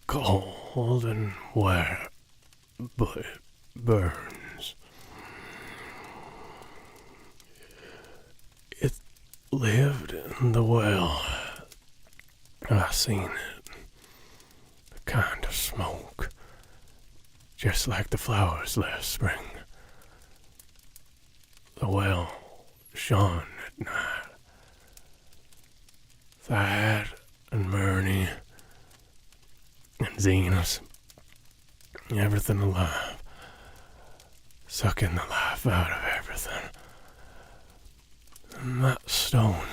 Cold and wet, but it burns. It lived in the well. I seen it. The kind of smoke. Just like the flowers last spring. The well shone at night. Thad and Murney and Zenas, everything alive, sucking the life out of everything. And that stone,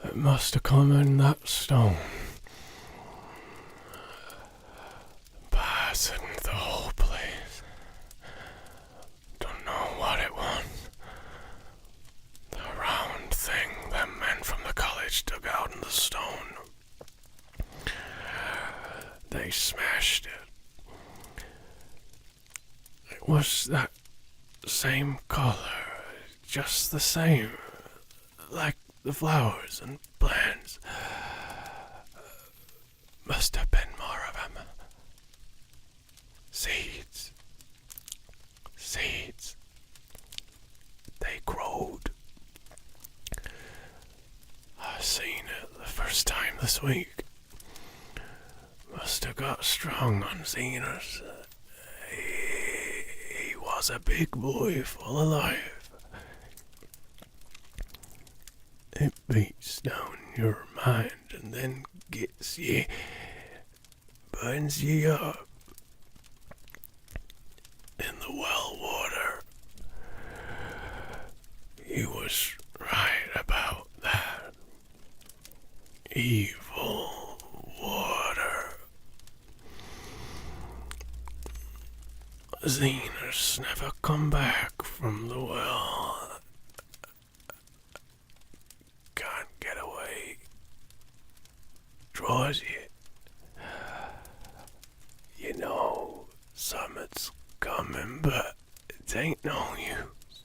it must have come in that stone. Poisoned the whole place. Don't know what it was. The round thing them men from the college dug out in the stone. They smashed it. It was that same color, just the same, like the flowers and plants. Must have been more of them. Seeds. Seeds. They growed. I seen it the first time this week. Must have got strong on Zenas. He was a big boy full of life. It beats down your mind and then gets ye, burns ye up. In the well water. He was right about that. Evil water. Zenas never come back from the well. Can't get away. Draws you. You know, summit's coming, but it ain't no use.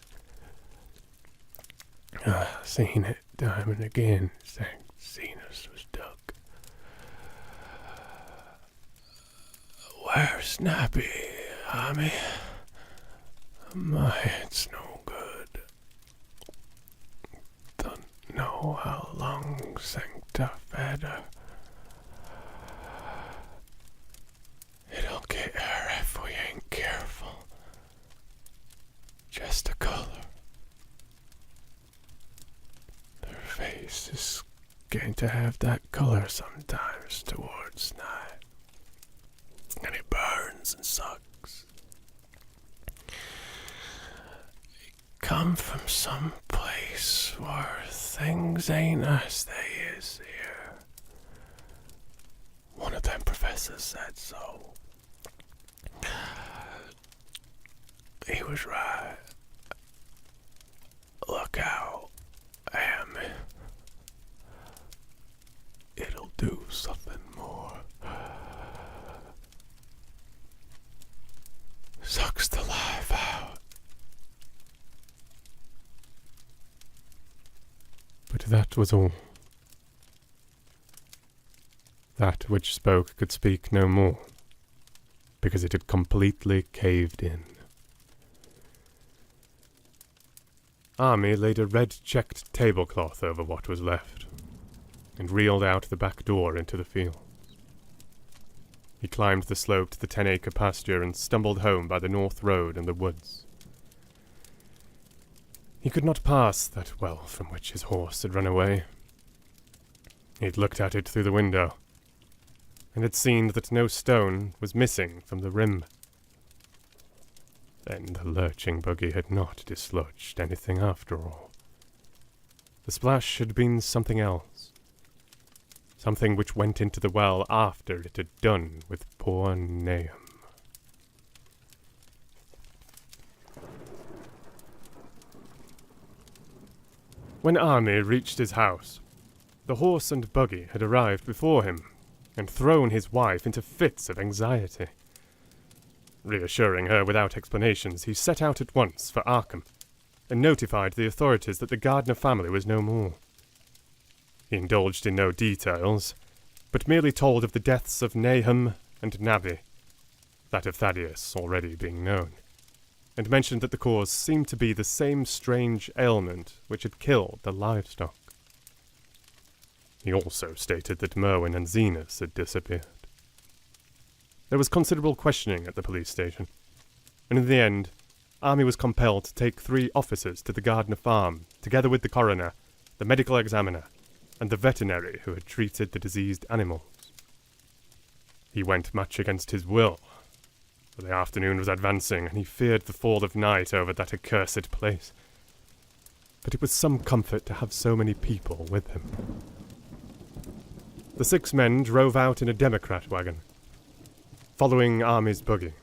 I've seen it time and again since Zenas was dug. Where's Snappy, Army? My head's no good. Don't know how long since I've had her. It'll get her if just a colour. Her face is going to have that colour sometimes towards night. And it burns and sucks. It come from some place where things ain't as they is here. One of them professors said so. He was right. Look out, Amy. It'll do something more. Sucks the life out. But that was all. That which spoke could speak no more, because it had completely caved in. Army laid a red-checked tablecloth over what was left, and reeled out the back door into the fields. He climbed the slope to the 10-acre pasture and stumbled home by the north road and the woods. He could not pass that well from which his horse had run away. He had looked at it through the window, and had seen that no stone was missing from the rim. Then the lurching buggy had not dislodged anything after all. The splash had been something else. Something which went into the well after it had done with poor Nahum. When Army reached his house, the horse and buggy had arrived before him, and thrown his wife into fits of anxiety. Reassuring her without explanations, he set out at once for Arkham, and notified the authorities that the Gardner family was no more. He indulged in no details, but merely told of the deaths of Nahum and Nabby, that of Thaddeus already being known, and mentioned that the cause seemed to be the same strange ailment which had killed the livestock. He also stated that Merwin and Zenas had disappeared. There was considerable questioning at the police station, and in the end, Army was compelled to take 3 officers to the Gardner farm, together with the coroner, the medical examiner, and the veterinary who had treated the diseased animals. He went much against his will, for the afternoon was advancing, and he feared the fall of night over that accursed place. But it was some comfort to have so many people with him. The 6 men drove out in a Democrat wagon, following Army's buggy,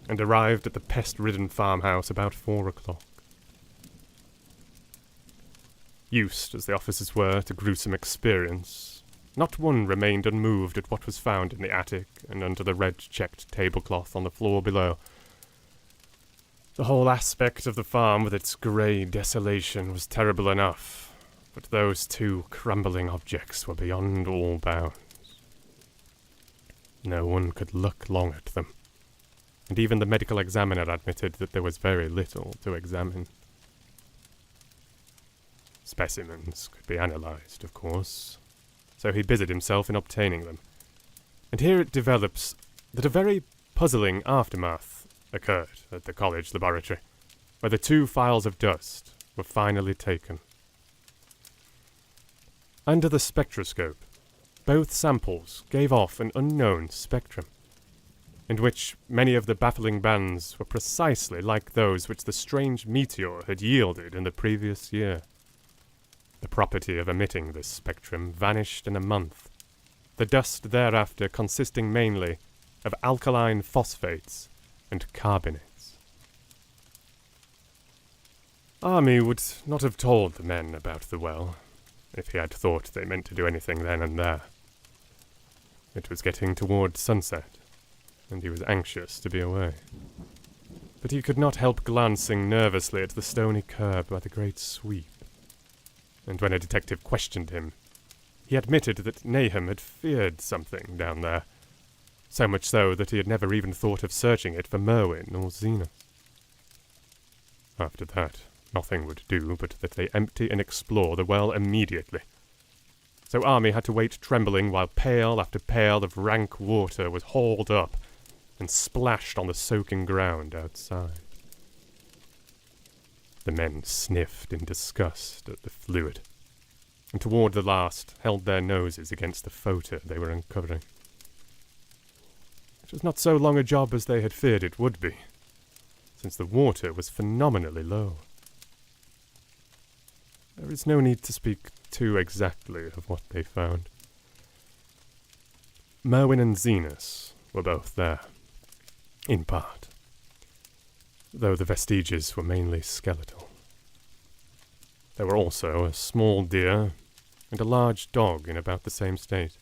and arrived at the pest-ridden farmhouse about 4 o'clock. Used as the officers were to gruesome experience, not one remained unmoved at what was found in the attic and under the red-checked tablecloth on the floor below. The whole aspect of the farm with its grey desolation was terrible enough, but those 2 crumbling objects were beyond all bounds. No one could look long at them, and even the medical examiner admitted that there was very little to examine. Specimens could be analysed, of course, so he busied himself in obtaining them. And here it develops that a very puzzling aftermath occurred at the college laboratory, where the 2 files of dust were finally taken. Under the spectroscope, both samples gave off an unknown spectrum, in which many of the baffling bands were precisely like those which the strange meteor had yielded in the previous year. The property of emitting this spectrum vanished in a month, the dust thereafter consisting mainly of alkaline phosphates and carbonates. Army would not have told the men about the well, if he had thought they meant to do anything then and there. It was getting toward sunset, and he was anxious to be away. But he could not help glancing nervously at the stony curb by the great sweep. And when a detective questioned him, he admitted that Nahum had feared something down there, so much so that he had never even thought of searching it for Merwin or Zenas. After that, nothing would do but that they empty and explore the well immediately. So Army had to wait trembling while pail after pail of rank water was hauled up and splashed on the soaking ground outside. The men sniffed in disgust at the fluid, and toward the last held their noses against the photo they were uncovering. It was not so long a job as they had feared it would be, since the water was phenomenally low. There is no need to speak too exactly of what they found. Merwin and Zenas were both there, in part, though the vestiges were mainly skeletal. There were also a small deer and a large dog in about the same state,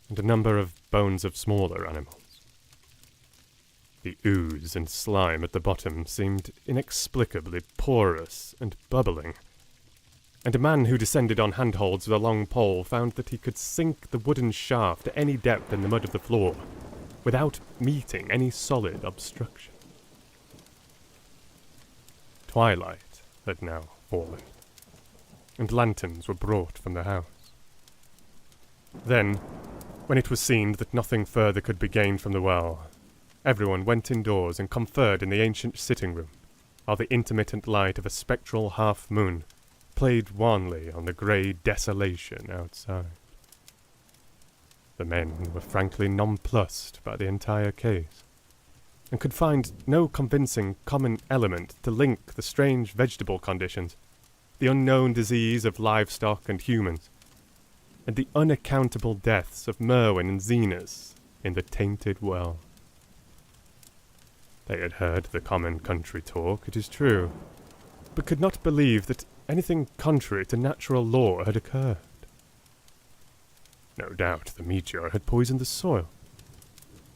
and a number of bones of smaller animals. The ooze and slime at the bottom seemed inexplicably porous and bubbling, and a man who descended on handholds with a long pole found that he could sink the wooden shaft to any depth in the mud of the floor without meeting any solid obstruction. Twilight had now fallen, and lanterns were brought from the house. Then, when it was seen that nothing further could be gained from the well, everyone went indoors and conferred in the ancient sitting room, while the intermittent light of a spectral half-moon played wanly on the grey desolation outside. The men were frankly nonplussed by the entire case, and could find no convincing common element to link the strange vegetable conditions, the unknown disease of livestock and humans, and the unaccountable deaths of Merwin and Zenas in the tainted well. They had heard the common country talk, it is true, but could not believe that anything contrary to natural law had occurred. No doubt the meteor had poisoned the soil,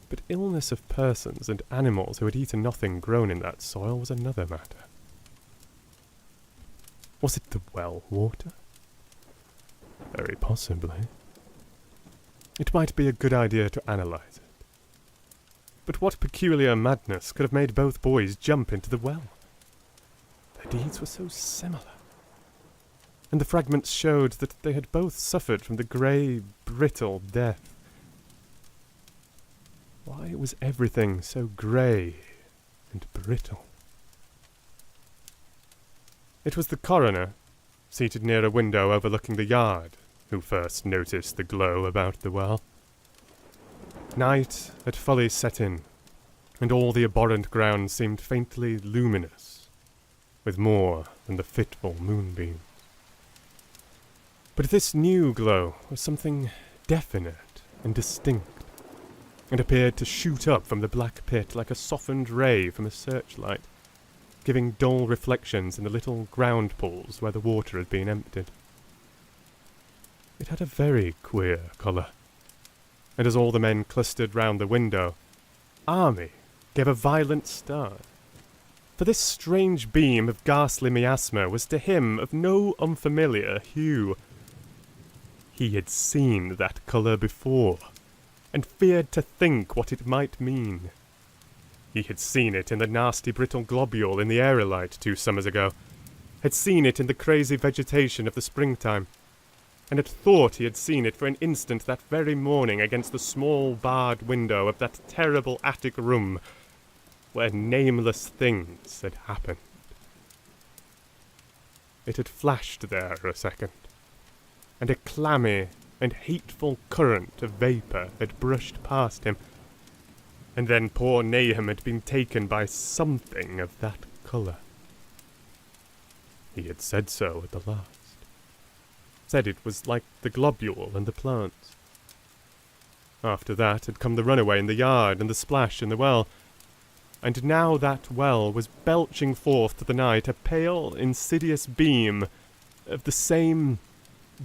but illness of persons and animals who had eaten nothing grown in that soil was another matter. Was it the well water? Very possibly. It might be a good idea to analyze it. But what peculiar madness could have made both boys jump into the well? Their deeds were so similar, and the fragments showed that they had both suffered from the grey, brittle death. Why was everything so grey and brittle? It was the coroner, seated near a window overlooking the yard, who first noticed the glow about the well. Night had fully set in, and all the abhorrent ground seemed faintly luminous, with more than the fitful moonbeams. But this new glow was something definite and distinct, and appeared to shoot up from the black pit like a softened ray from a searchlight, giving dull reflections in the little ground pools where the water had been emptied. It had a very queer colour, and as all the men clustered round the window, Army gave a violent start. For this strange beam of ghastly miasma was to him of no unfamiliar hue. He had seen that colour before, and feared to think what it might mean. He had seen it in the nasty brittle globule in the aerolite 2 summers ago, had seen it in the crazy vegetation of the springtime, and had thought he had seen it for an instant that very morning against the small barred window of that terrible attic room where nameless things had happened. It had flashed there a second, and a clammy and hateful current of vapour had brushed past him, and then poor Nahum had been taken by something of that colour. He had said so at the last. Said it was like the globule and the plants. After that had come the runaway in the yard and the splash in the well, and now that well was belching forth to the night a pale, insidious beam of the same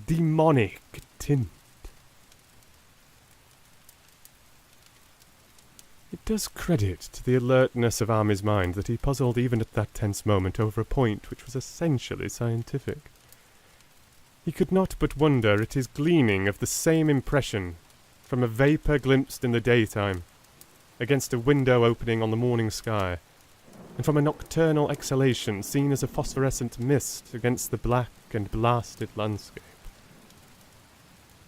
demonic tint. It does credit to the alertness of Army's mind that he puzzled even at that tense moment over a point which was essentially scientific. He could not but wonder at his gleaning of the same impression from a vapour glimpsed in the daytime, against a window opening on the morning sky, and from a nocturnal exhalation seen as a phosphorescent mist against the black and blasted landscape.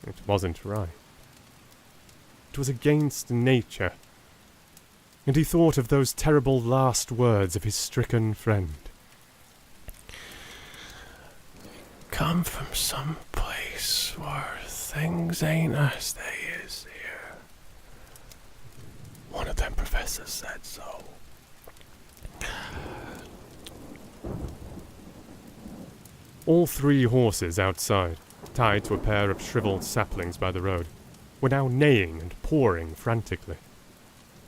It wasn't right. It was against nature, and he thought of those terrible last words of his stricken friend. come from some place where things ain't as they is here. One of them professors said so. All 3 horses outside, tied to a pair of shriveled saplings by the road, were now neighing and pawing frantically.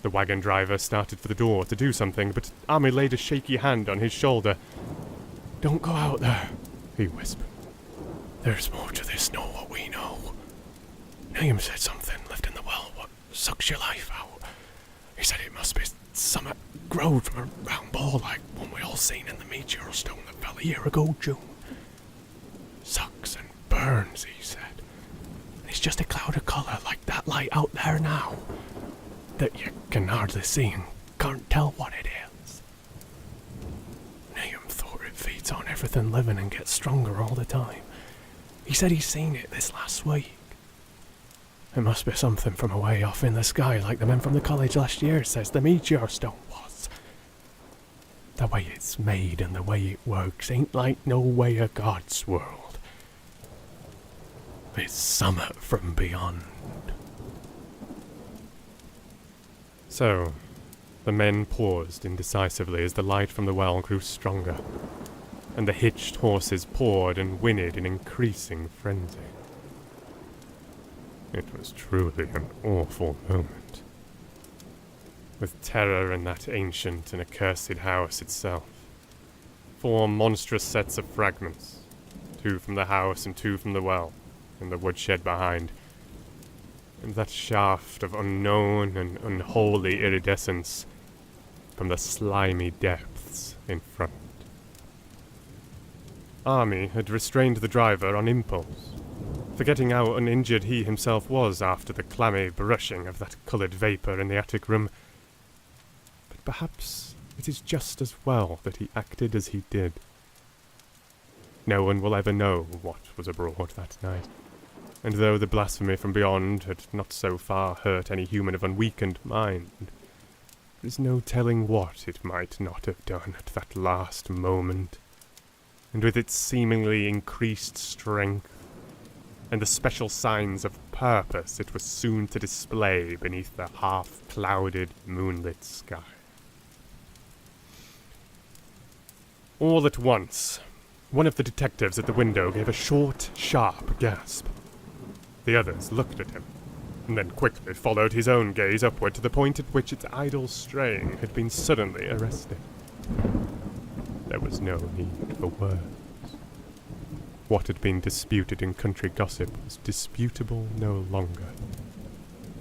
The wagon driver started for the door to do something, but Army laid a shaky hand on his shoulder. "Don't go out there," he whispered. "There's more to this nor what we know. Nahum said something left in the well what sucks your life out. He said it must be something growed from a round ball like one we all seen in the meteor stone that fell a year ago June. Sucks and burns, he said. And it's just a cloud of colour like that light out there now, that you can hardly see and can't tell what it is. Nahum thought it feeds on everything living and gets stronger all the time. He said he's seen it this last week. It must be something from away off in the sky, like the men from the college last year says the meteor stone was. The way it's made and the way it works ain't like no way of God's world. It's summit from beyond." So, the men paused indecisively as the light from the well grew stronger, and the hitched horses pawed and whinnied in increasing frenzy. It was truly an awful moment. With terror in that ancient and accursed house itself, 4 monstrous sets of fragments, 2 from the house and 2 from the well, in the woodshed behind, and that shaft of unknown and unholy iridescence from the slimy depths in front. Army had restrained the driver on impulse, forgetting how uninjured he himself was after the clammy brushing of that coloured vapour in the attic room. But perhaps it is just as well that he acted as he did. No one will ever know what was abroad that night, and though the blasphemy from beyond had not so far hurt any human of unweakened mind, there is no telling what it might not have done at that last moment, and with its seemingly increased strength, and the special signs of purpose it was soon to display beneath the half-clouded, moonlit sky. All at once, one of the detectives at the window gave a short, sharp gasp. The others looked at him, and then quickly followed his own gaze upward to the point at which its idle straying had been suddenly arrested. There was no need for words. What had been disputed in country gossip was disputable no longer.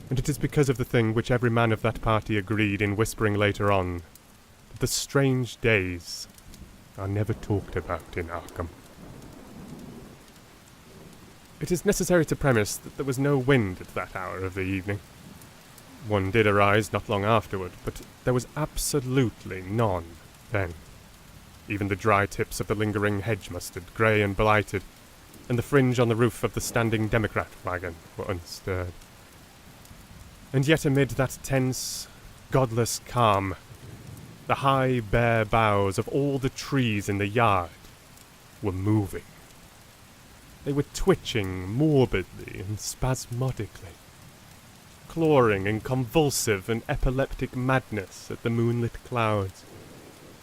And it is because of the thing which every man of that party agreed in whispering later on, that the strange days are never talked about in Arkham. It is necessary to premise that there was no wind at that hour of the evening. One did arise not long afterward, but there was absolutely none then. Even the dry tips of the lingering hedge mustard, grey and blighted, and the fringe on the roof of the standing Democrat wagon were unstirred. And yet amid that tense, godless calm, the high, bare boughs of all the trees in the yard were moving. They were twitching morbidly and spasmodically, clawing in convulsive and epileptic madness at the moonlit clouds,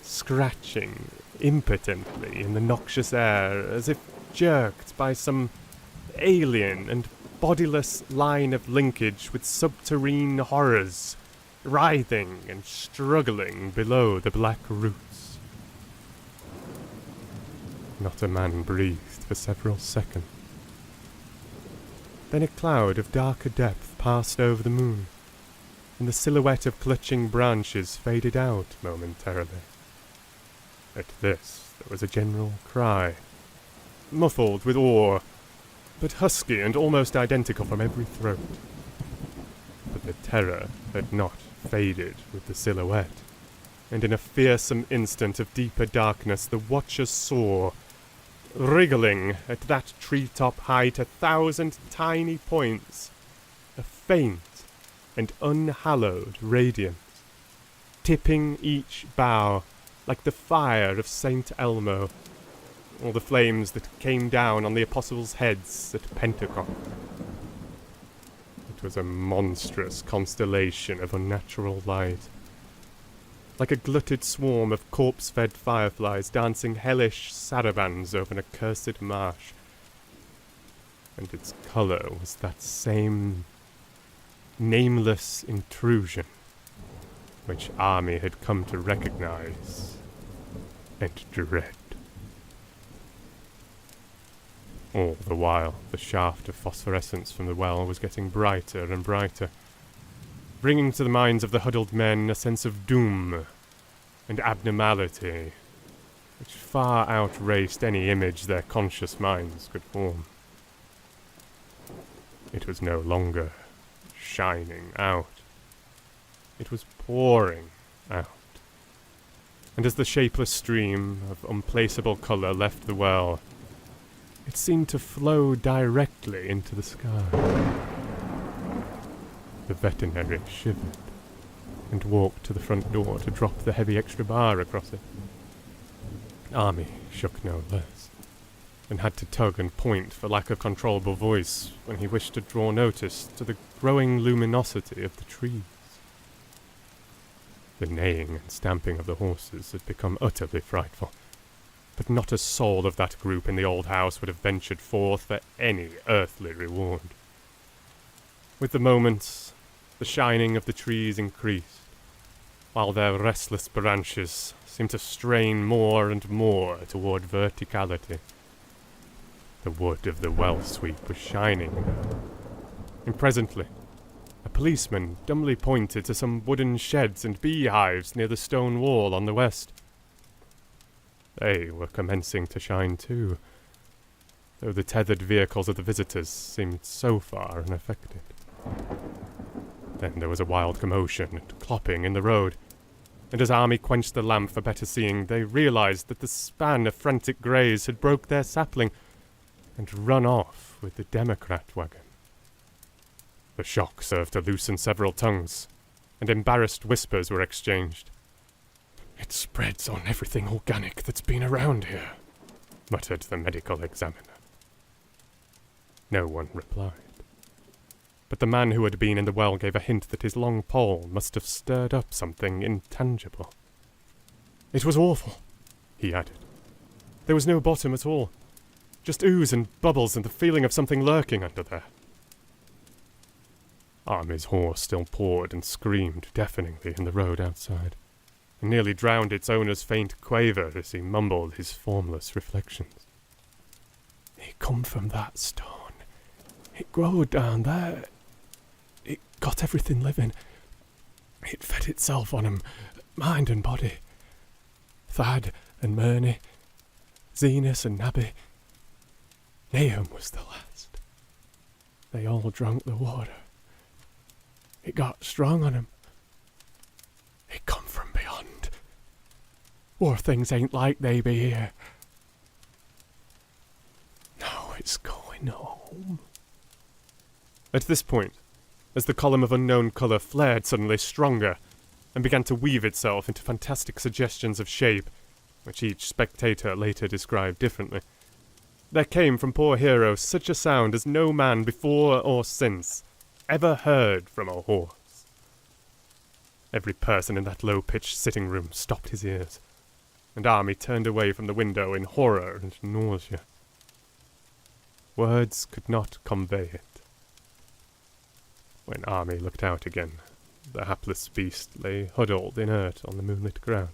scratching impotently in the noxious air as if jerked by some alien and bodiless line of linkage with subterrene horrors, writhing and struggling below the black roots. Not a man breathed for several seconds. Then a cloud of darker depth passed over the moon, and the silhouette of clutching branches faded out momentarily. At this there was a general cry, muffled with awe, but husky and almost identical from every throat. But the terror had not faded with the silhouette, and in a fearsome instant of deeper darkness the watchers saw, wriggling at that treetop height 1,000 tiny points, a faint and unhallowed radiance, tipping each bough like the fire of St. Elmo, all the flames that came down on the apostles' heads at Pentecost. It was a monstrous constellation of unnatural light, like a glutted swarm of corpse-fed fireflies dancing hellish sarabands over an accursed marsh. And its colour was that same nameless intrusion which Army had come to recognise and dread. All the while, the shaft of phosphorescence from the well was getting brighter and brighter, bringing to the minds of the huddled men a sense of doom and abnormality which far outraced any image their conscious minds could form. It was no longer shining out. It was pouring out. And as the shapeless stream of unplaceable colour left the well, it seemed to flow directly into the sky. The veterinary shivered and walked to the front door to drop the heavy extra bar across it. Army shook no less, and had to tug and point for lack of controllable voice when he wished to draw notice to the growing luminosity of the trees. The neighing and stamping of the horses had become utterly frightful, but not a soul of that group in the old house would have ventured forth for any earthly reward. With the moments, the shining of the trees increased, while their restless branches seemed to strain more and more toward verticality. The wood of the well sweep was shining now, and presently a policeman dumbly pointed to some wooden sheds and beehives near the stone wall on the west. They were commencing to shine too, though the tethered vehicles of the visitors seemed so far unaffected. Then there was a wild commotion and clopping in the road, and as Army quenched the lamp for better seeing, they realized that the span of frantic greys had broke their sapling and run off with the Democrat wagon. The shock served to loosen several tongues, and embarrassed whispers were exchanged. "It spreads on everything organic that's been around here," muttered the medical examiner. No one replied, but the man who had been in the well gave a hint that his long pole must have stirred up something intangible. "It was awful," he added. "There was no bottom at all, just ooze and bubbles and the feeling of something lurking under there." Army's horse still pawed and screamed deafeningly in the road outside, and nearly drowned its owner's faint quaver as he mumbled his formless reflections. "It come from that stone. It growed down there. It got everything living. It fed itself on 'em, mind and body. Thad and Murney, Zenas and Nabby. Nahum was the last. They all drunk the water. It got strong on 'em. It come from beyond. War things ain't like they be here. Now it's going home." At this point, as the column of unknown colour flared suddenly stronger and began to weave itself into fantastic suggestions of shape, which each spectator later described differently, there came from poor Hero such a sound as no man before or since ever heard from a horse. Every person in that low-pitched sitting room stopped his ears, and Army turned away from the window in horror and nausea. Words could not convey it. When Army looked out again, the hapless beast lay huddled inert on the moonlit ground,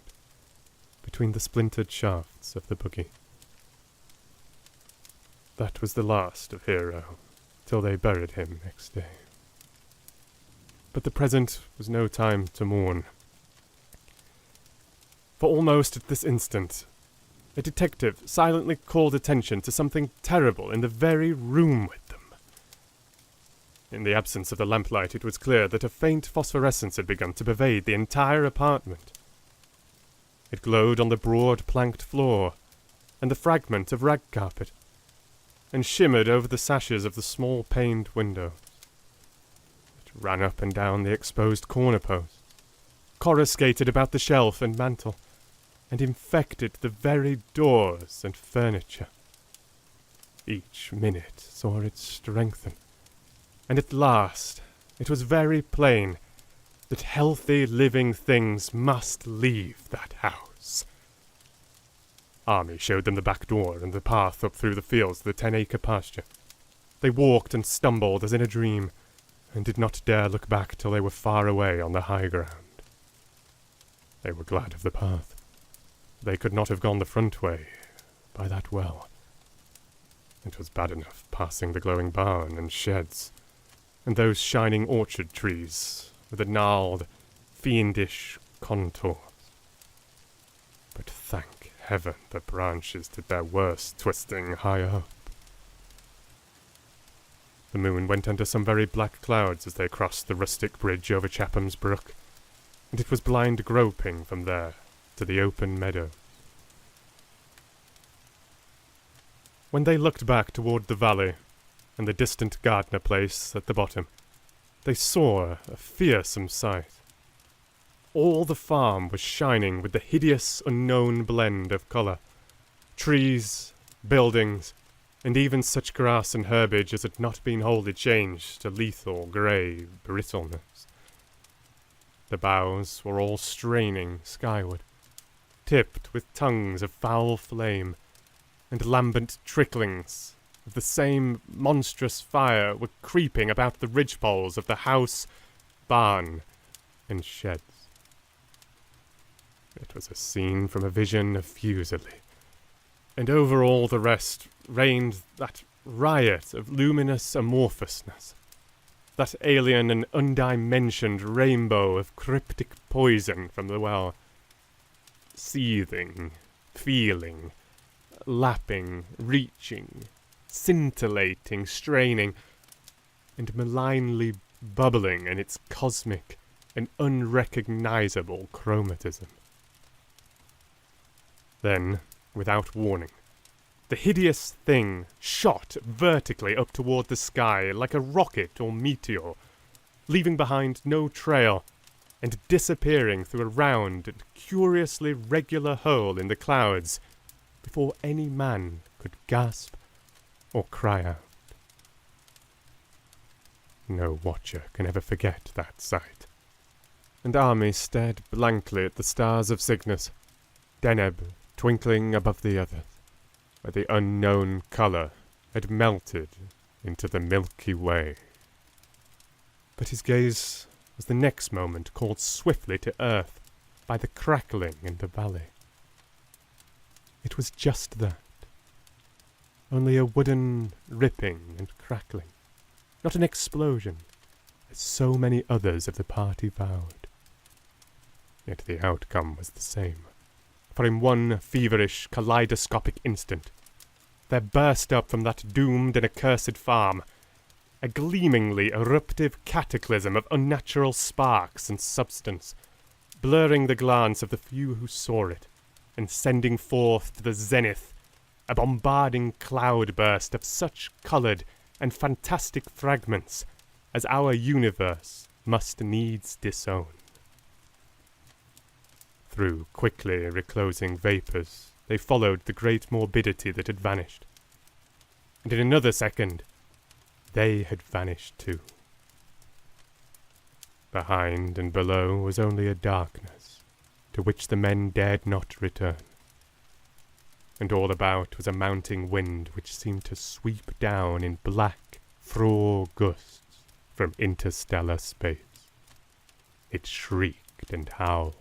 between the splintered shafts of the buggy. That was the last of Hero, till they buried him next day. But the present was no time to mourn. For almost at this instant, a detective silently called attention to something terrible in the very room with them. In the absence of the lamplight, it was clear that a faint phosphorescence had begun to pervade the entire apartment. It glowed on the broad planked floor and the fragment of rag carpet, and shimmered over the sashes of the small paned windows. It ran up and down the exposed corner posts, coruscated about the shelf and mantel, and infected the very doors and furniture. Each minute saw it strengthen, and at last it was very plain that healthy living things must leave that house. Army showed them the back door and the path up through the fields to the 10-acre pasture. They walked and stumbled as in a dream, and did not dare look back till they were far away on the high ground. They were glad of the path. They could not have gone the front way, by that well. It was bad enough passing the glowing barn and sheds, and those shining orchard trees with the gnarled, fiendish contours. But thank heaven the branches did their worst twisting high up. The moon went under some very black clouds as they crossed the rustic bridge over Chapham's Brook, and it was blind groping from there to the open meadow. When they looked back toward the valley and the distant Gardner place at the bottom, they saw a fearsome sight. All the farm was shining with the hideous unknown blend of colour. Trees, buildings, and even such grass and herbage as had not been wholly changed to lethal grey brittleness. The boughs were all straining skyward, tipped with tongues of foul flame, and lambent tricklings of the same monstrous fire were creeping about the ridgepoles of the house, barn, and sheds. It was a scene from a vision of Fuseli, and over all the rest reigned that riot of luminous amorphousness, that alien and undimensioned rainbow of cryptic poison from the well, seething, feeling, lapping, reaching, scintillating, straining, and malignly bubbling in its cosmic and unrecognizable chromatism. Then, without warning, the hideous thing shot vertically up toward the sky like a rocket or meteor, leaving behind no trail, and disappearing through a round and curiously regular hole in the clouds before any man could gasp or cry out. No watcher can ever forget that sight, and Army stared blankly at the stars of Cygnus, Deneb twinkling above the others, where the unknown colour had melted into the Milky Way. But his gaze was the next moment called swiftly to earth by the crackling in the valley. It was just that. Only a wooden ripping and crackling, not an explosion, as so many others of the party vowed. Yet the outcome was the same, for in one feverish, kaleidoscopic instant, there burst up from that doomed and accursed farm a gleamingly eruptive cataclysm of unnatural sparks and substance, blurring the glance of the few who saw it, and sending forth to the zenith a bombarding cloudburst of such coloured and fantastic fragments as our universe must needs disown. Through quickly reclosing vapours, they followed the great morbidity that had vanished. And in another second, they had vanished too. Behind and below was only a darkness, to which the men dared not return. And all about was a mounting wind which seemed to sweep down in black, frore gusts from interstellar space. It shrieked and howled,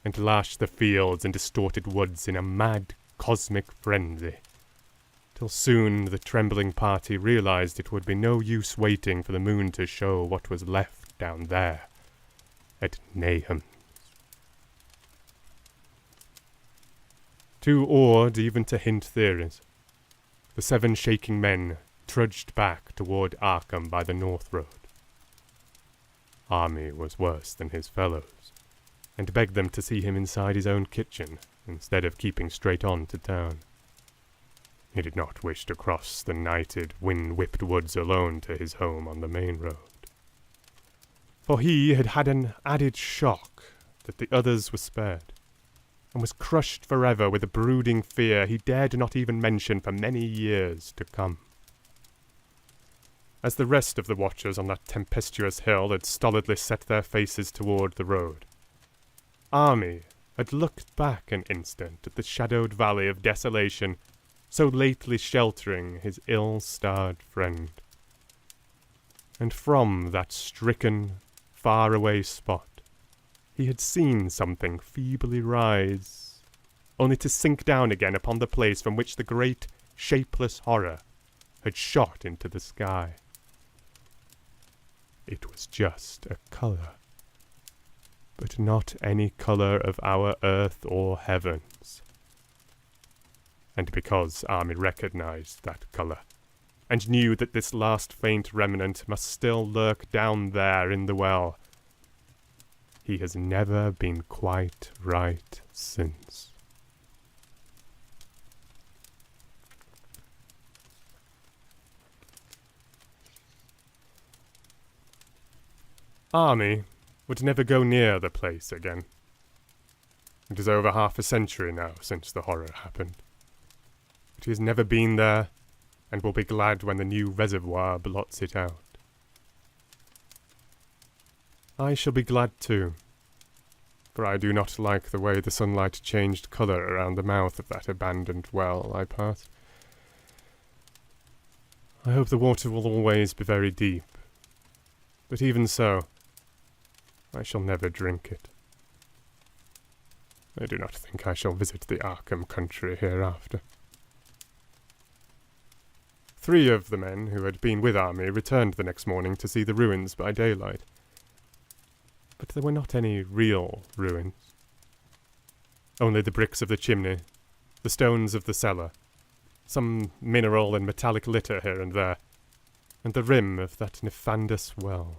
and lashed the fields and distorted woods in a mad cosmic frenzy, till soon the trembling party realized it would be no use waiting for the moon to show what was left down there at Nahum's. Too awed even to hint theories, the 7 shaking men trudged back toward Arkham by the north road. Army was worse than his fellows, and begged them to see him inside his own kitchen, instead of keeping straight on to town. He did not wish to cross the nighted, wind-whipped woods alone to his home on the main road. For he had had an added shock that the others were spared. and was crushed forever with a brooding fear he dared not even mention for many years to come. As the rest of the watchers on that tempestuous hill had stolidly set their faces toward the road, Army had looked back an instant at the shadowed valley of desolation so lately sheltering his ill-starred friend. And from that stricken, far-away spot, he had seen something feebly rise, only to sink down again upon the place from which the great, shapeless horror had shot into the sky. It was just a colour, but not any colour of our earth or heavens. And because Army recognized that colour, and knew that this last faint remnant must still lurk down there in the well, he has never been quite right since. Army would never go near the place again. It is over half a century now since the horror happened. But he has never been there, and will be glad when the new reservoir blots it out. I shall be glad too, for I do not like the way the sunlight changed colour around the mouth of that abandoned well I passed. I hope the water will always be very deep, but even so, I shall never drink it. I do not think I shall visit the Arkham country hereafter. 3 of the men who had been with Army returned the next morning to see the ruins by daylight. But there were not any real ruins. Only the bricks of the chimney, the stones of the cellar, some mineral and metallic litter here and there, and the rim of that nefandous well.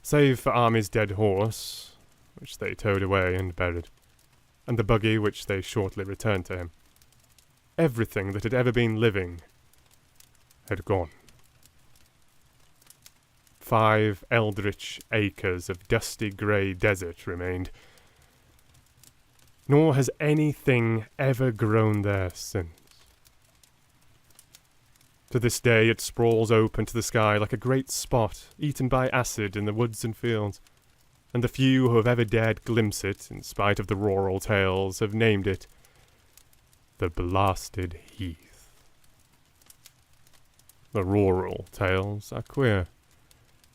Save for Army's dead horse, which they towed away and buried, and the buggy which they shortly returned to him, everything that had ever been living had gone. 5 eldritch acres of dusty grey desert remained, nor has anything ever grown there since. To this day it sprawls open to the sky like a great spot eaten by acid in the woods and fields, and the few who have ever dared glimpse it, in spite of the rural tales, have named it the Blasted Heath. The rural tales are queer.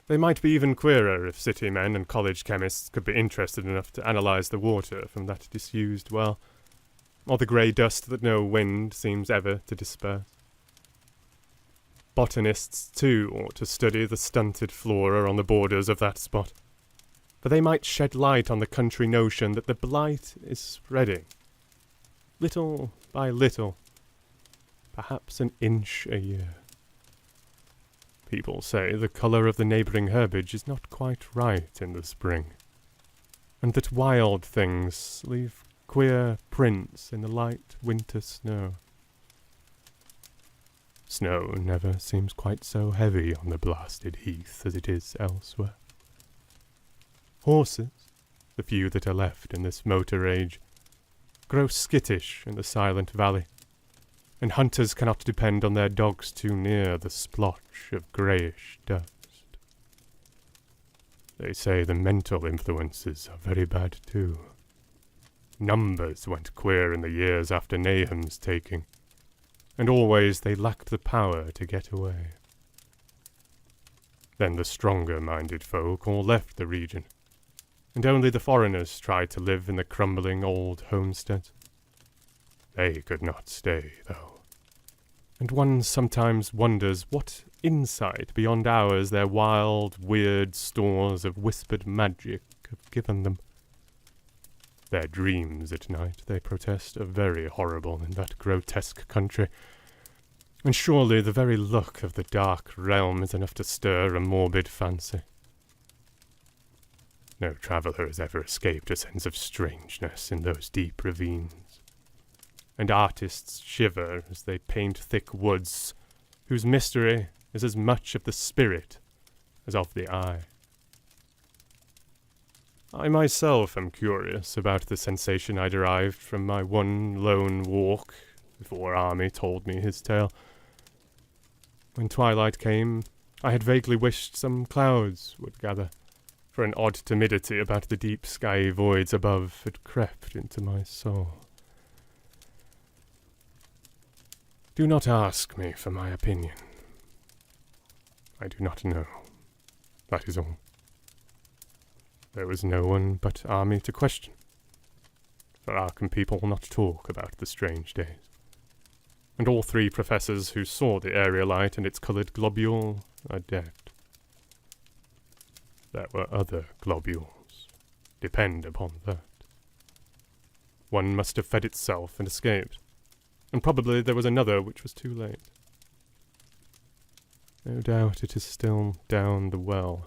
They might be even queerer if city men and college chemists could be interested enough to analyse the water from that disused well, or the grey dust that no wind seems ever to disperse. Botanists, too, ought to study the stunted flora on the borders of that spot, for they might shed light on the country notion that the blight is spreading, little by little, perhaps an inch a year. People say the colour of the neighbouring herbage is not quite right in the spring, and that wild things leave queer prints in the light winter snow. Snow never seems quite so heavy on the Blasted Heath as it is elsewhere. Horses, the few that are left in this motor age, grow skittish in the silent valley, and hunters cannot depend on their dogs too near the splotch of greyish dust. They say the mental influences are very bad too. Numbers went queer in the years after Nahum's taking, and always they lacked the power to get away. Then the stronger-minded folk all left the region, and only the foreigners tried to live in the crumbling old homesteads. They could not stay, though, and one sometimes wonders what insight beyond ours their wild, weird stores of whispered magic have given them. Their dreams at night, they protest, are very horrible in that grotesque country, and surely the very look of the dark realm is enough to stir a morbid fancy. No traveller has ever escaped a sense of strangeness in those deep ravines, and artists shiver as they paint thick woods whose mystery is as much of the spirit as of the eye. I myself am curious about the sensation I derived from my one lone walk before Army told me his tale. When twilight came, I had vaguely wished some clouds would gather, for an odd timidity about the deep sky voids above had crept into my soul. Do not ask me for my opinion. I do not know. That is all. There was no one but Army to question, for Arkham people will not talk about the strange days. And all three professors who saw the aerialite and its coloured globule are dead. There were other globules. Depend upon that. One must have fed itself and escaped, and probably there was another which was too late. No doubt it is still down the well.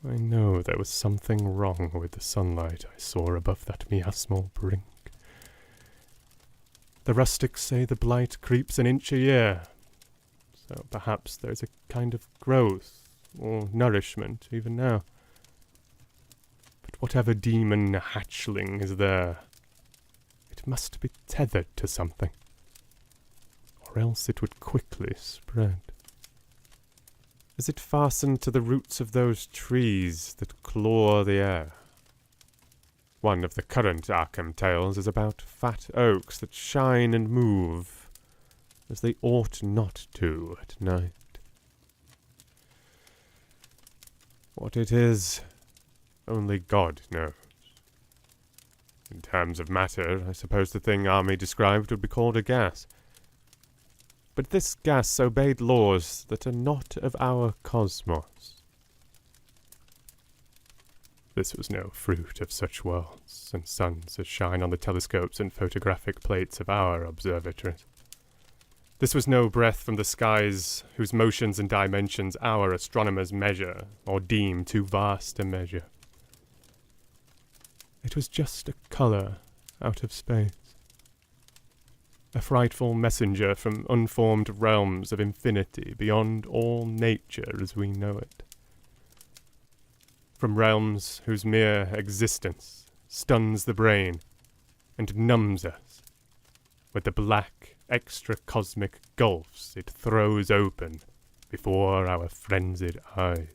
I know there was something wrong with the sunlight I saw above that miasmal brink. The rustics say the blight creeps an inch a year, so perhaps there's a kind of growth or nourishment even now. But whatever demon hatchling is there, it must be tethered to something, or else it would quickly spread. Is it fastened to the roots of those trees that claw the air? One of the current Arkham tales is about fat oaks that shine and move, as they ought not to at night. What it is, only God knows. In terms of matter, I suppose the thing Army described would be called a gas. But this gas obeyed laws that are not of our cosmos. This was no fruit of such worlds and suns as shine on the telescopes and photographic plates of our observatories. This was no breath from the skies whose motions and dimensions our astronomers measure, or deem too vast to measure. It was just a colour out of space. A frightful messenger from unformed realms of infinity beyond all nature as we know it. From realms whose mere existence stuns the brain and numbs us with the black extra-cosmic gulfs it throws open before our frenzied eyes.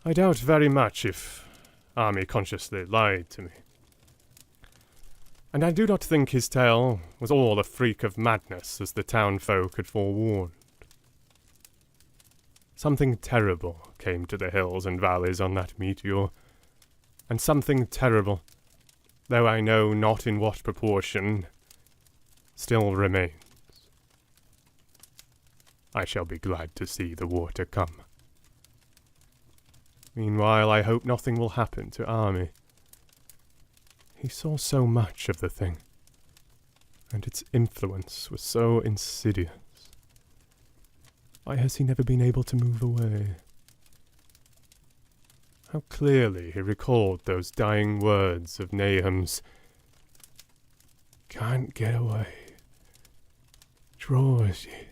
I doubt very much if Army consciously lied to me. And I do not think his tale was all a freak of madness, as the townfolk had forewarned. Something terrible came to the hills and valleys on that meteor, and something terrible, though I know not in what proportion, still remains. I shall be glad to see the water come. Meanwhile, I hope nothing will happen to Army. He saw so much of the thing, and its influence was so insidious. Why has he never been able to move away? How clearly he recalled those dying words of Nahum's. Can't get away. Draws ye.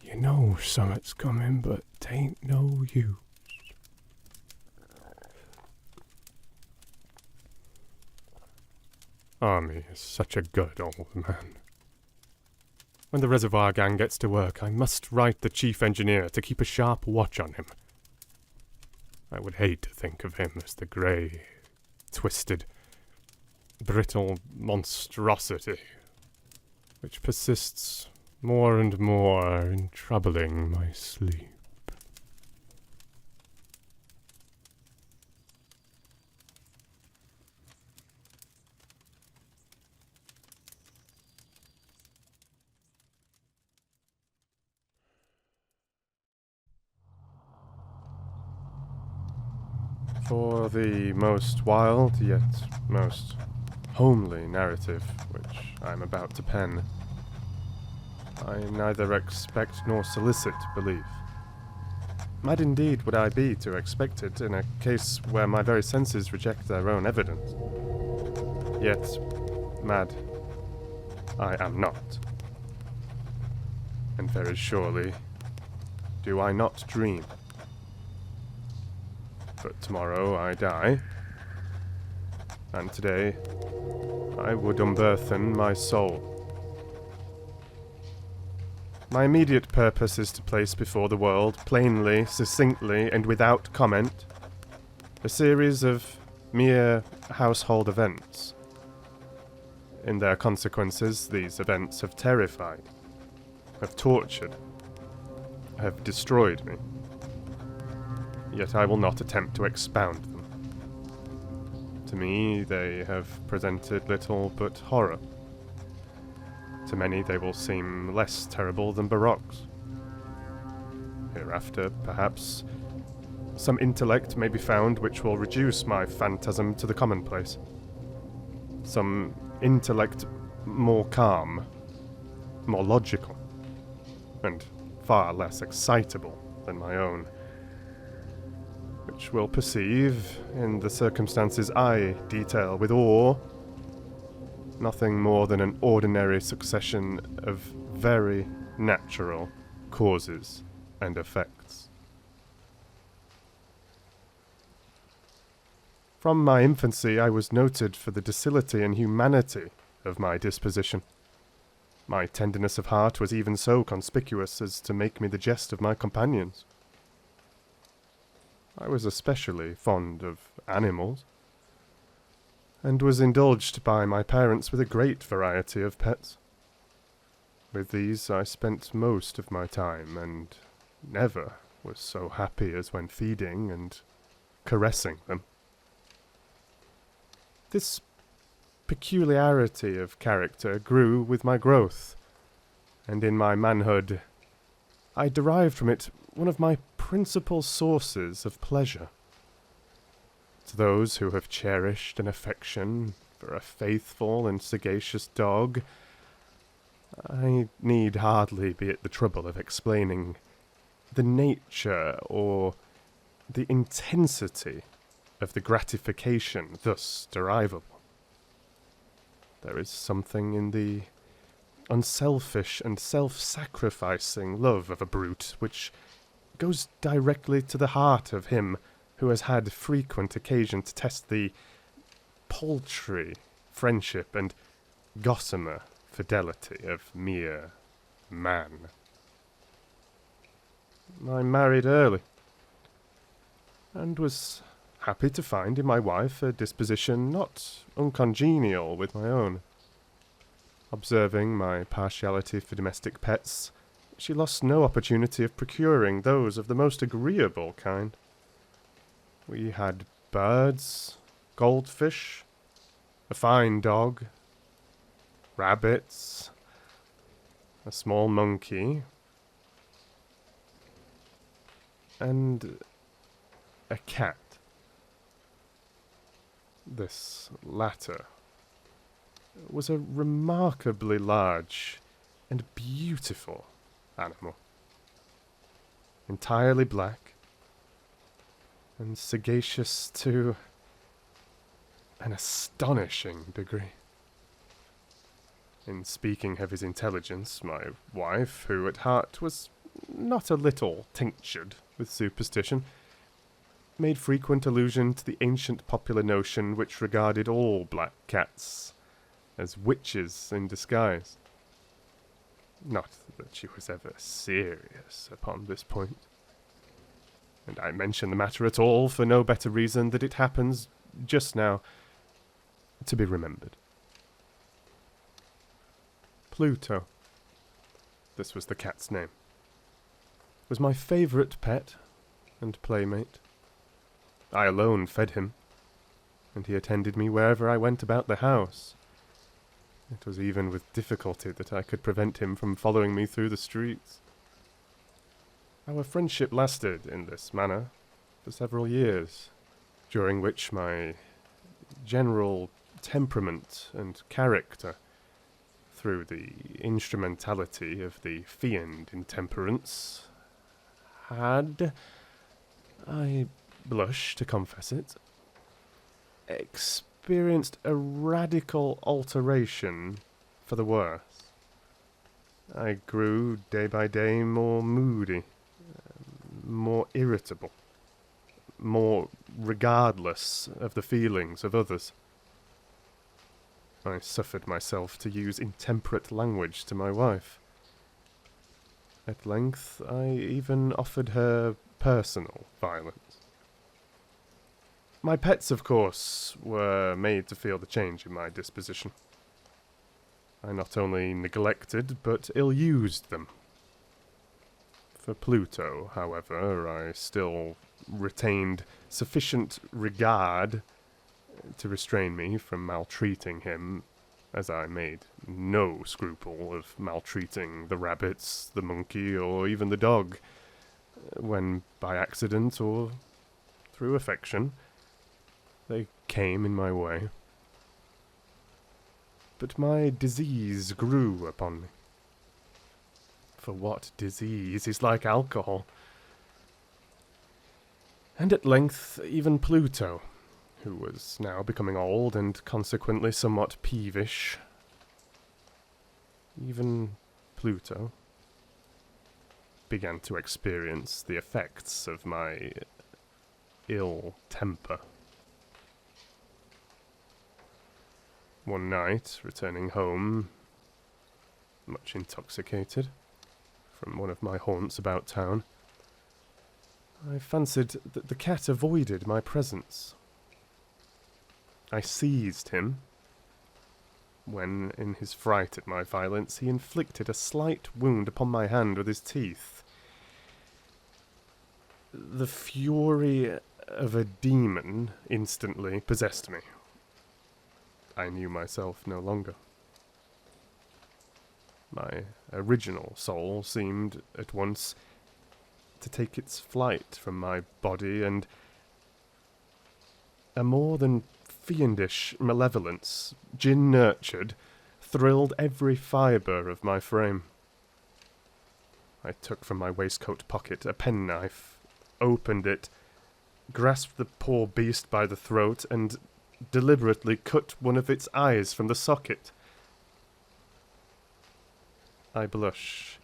You know summat's coming, but 'tain't no use. Army is such a good old man. When the reservoir gang gets to work, I must write the chief engineer to keep a sharp watch on him. I would hate to think of him as the grey, twisted, brittle monstrosity which persists more and more in troubling my sleep. For the most wild yet most homely narrative which I am about to pen, I neither expect nor solicit belief. Mad indeed would I be to expect it in a case where my very senses reject their own evidence. Yet, mad I am not. And very surely, do I not dream? But tomorrow I die, and today I would unburthen my soul. My immediate purpose is to place before the world, plainly, succinctly, and without comment, a series of mere household events. In their consequences, these events have terrified, have tortured, have destroyed me. Yet I will not attempt to expound them. To me, they have presented little but horror. To many, they will seem less terrible than barocks. Hereafter, perhaps, some intellect may be found which will reduce my phantasm to the commonplace. Some intellect more calm, more logical, and far less excitable than my own, which will perceive, in the circumstances I detail with awe, nothing more than an ordinary succession of very natural causes and effects. From my infancy I was noted for the docility and humanity of my disposition. My tenderness of heart was even so conspicuous as to make me the jest of my companions. I was especially fond of animals, and was indulged by my parents with a great variety of pets. With these I spent most of my time, and never was so happy as when feeding and caressing them. This peculiarity of character grew with my growth, and in my manhood I derived from it one of my principal sources of pleasure. To those who have cherished an affection for a faithful and sagacious dog, I need hardly be at the trouble of explaining the nature or the intensity of the gratification thus derivable. There is something in the unselfish and self-sacrificing love of a brute which goes directly to the heart of him who has had frequent occasion to test the paltry friendship and gossamer fidelity of mere man. I married early, and was happy to find in my wife a disposition not uncongenial with my own. Observing my partiality for domestic pets, she lost no opportunity of procuring those of the most agreeable kind. We had birds, goldfish, a fine dog, rabbits, a small monkey, and a cat. This latter was a remarkably large and beautiful animal, entirely black, and sagacious to an astonishing degree. In speaking of his intelligence, my wife, who at heart was not a little tinctured with superstition, made frequent allusion to the ancient popular notion which regarded all black cats as witches in disguise. Not that she was ever serious upon this point. And I mention the matter at all for no better reason that it happens, just now, to be remembered. Pluto, this was the cat's name, was my favourite pet and playmate. I alone fed him, and he attended me wherever I went about the house. It was even with difficulty that I could prevent him from following me through the streets. Our friendship lasted in this manner for several years, during which my general temperament and character, through the instrumentality of the fiend intemperance, had, I blush to confess it, experienced a radical alteration for the worse. I grew day by day more moody, more irritable, more regardless of the feelings of others. I suffered myself to use intemperate language to my wife. At length, I even offered her personal violence. My pets, of course, were made to feel the change in my disposition. I not only neglected, but ill-used them. For Pluto, however, I still retained sufficient regard to restrain me from maltreating him, as I made no scruple of maltreating the rabbits, the monkey, or even the dog, when by accident or through affection they came in my way. But my disease grew upon me. For what disease is like alcohol? And at length even Pluto, who was now becoming old and consequently somewhat peevish, even Pluto began to experience the effects of my ill temper. One night, returning home, much intoxicated, from one of my haunts about town, I fancied that the cat avoided my presence. I seized him, when, in his fright at my violence, he inflicted a slight wound upon my hand with his teeth. The fury of a demon instantly possessed me. I knew myself no longer. My original soul seemed at once to take its flight from my body, and a more than fiendish malevolence, gin-nurtured, thrilled every fibre of my frame. I took from my waistcoat pocket a penknife, opened it, grasped the poor beast by the throat, and deliberately cut one of its eyes from the socket. I blush,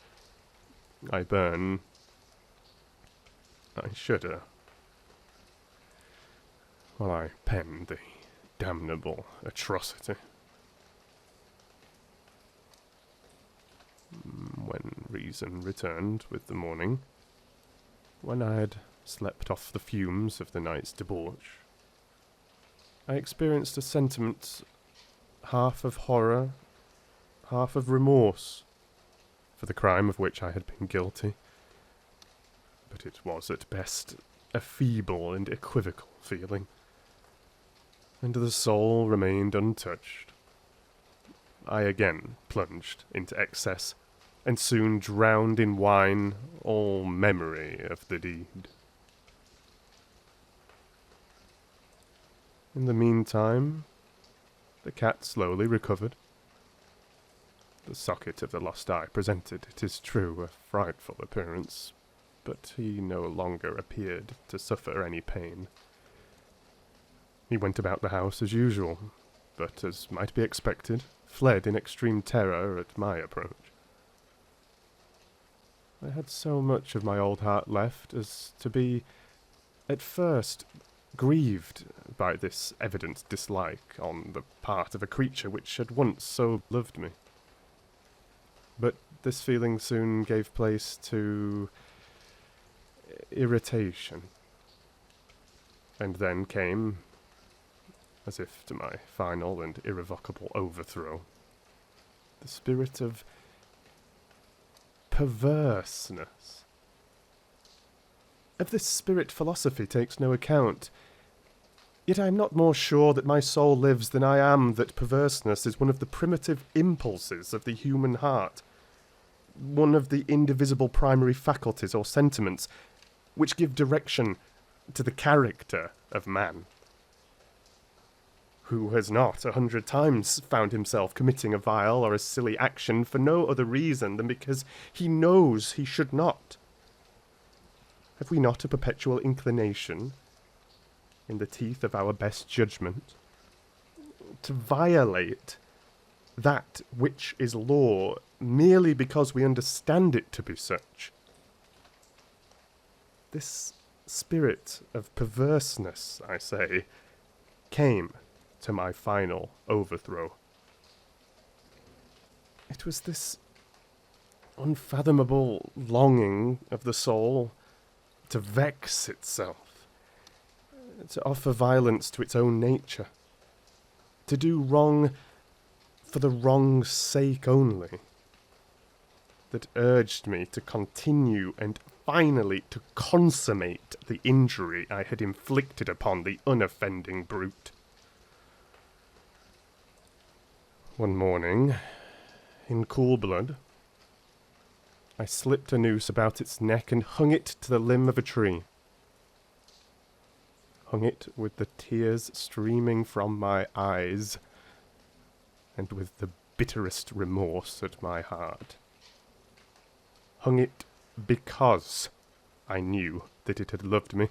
I burn, I shudder, while I pen the damnable atrocity. When reason returned with the morning, when I had slept off the fumes of the night's debauch, I experienced a sentiment half of horror, half of remorse, for the crime of which I had been guilty. But it was at best a feeble and equivocal feeling, and the soul remained untouched. I again plunged into excess, and soon drowned in wine all memory of the deed. In the meantime, the cat slowly recovered. The socket of the lost eye presented, it is true, a frightful appearance, but he no longer appeared to suffer any pain. He went about the house as usual, but, as might be expected, fled in extreme terror at my approach. I had so much of my old heart left as to be, at first, grieved by this evident dislike on the part of a creature which had once so loved me. But this feeling soon gave place to irritation, and then came, as if to my final and irrevocable overthrow, the spirit of perverseness. Of this spirit philosophy takes no account, yet I am not more sure that my soul lives than I am that perverseness is one of the primitive impulses of the human heart, one of the indivisible primary faculties or sentiments which give direction to the character of man. Who has not 100 times found himself committing a vile or a silly action for no other reason than because he knows he should not? Have we not a perpetual inclination, in the teeth of our best judgment, to violate that which is law merely because we understand it to be such? This spirit of perverseness, I say, came to my final overthrow. It was this unfathomable longing of the soul to vex itself, to offer violence to its own nature, to do wrong for the wrong's sake only, that urged me to continue and finally to consummate the injury I had inflicted upon the unoffending brute. One morning, in cool blood, I slipped a noose about its neck and hung it to the limb of a tree. Hung it with the tears streaming from my eyes, and with the bitterest remorse at my heart. Hung it because I knew that it had loved me,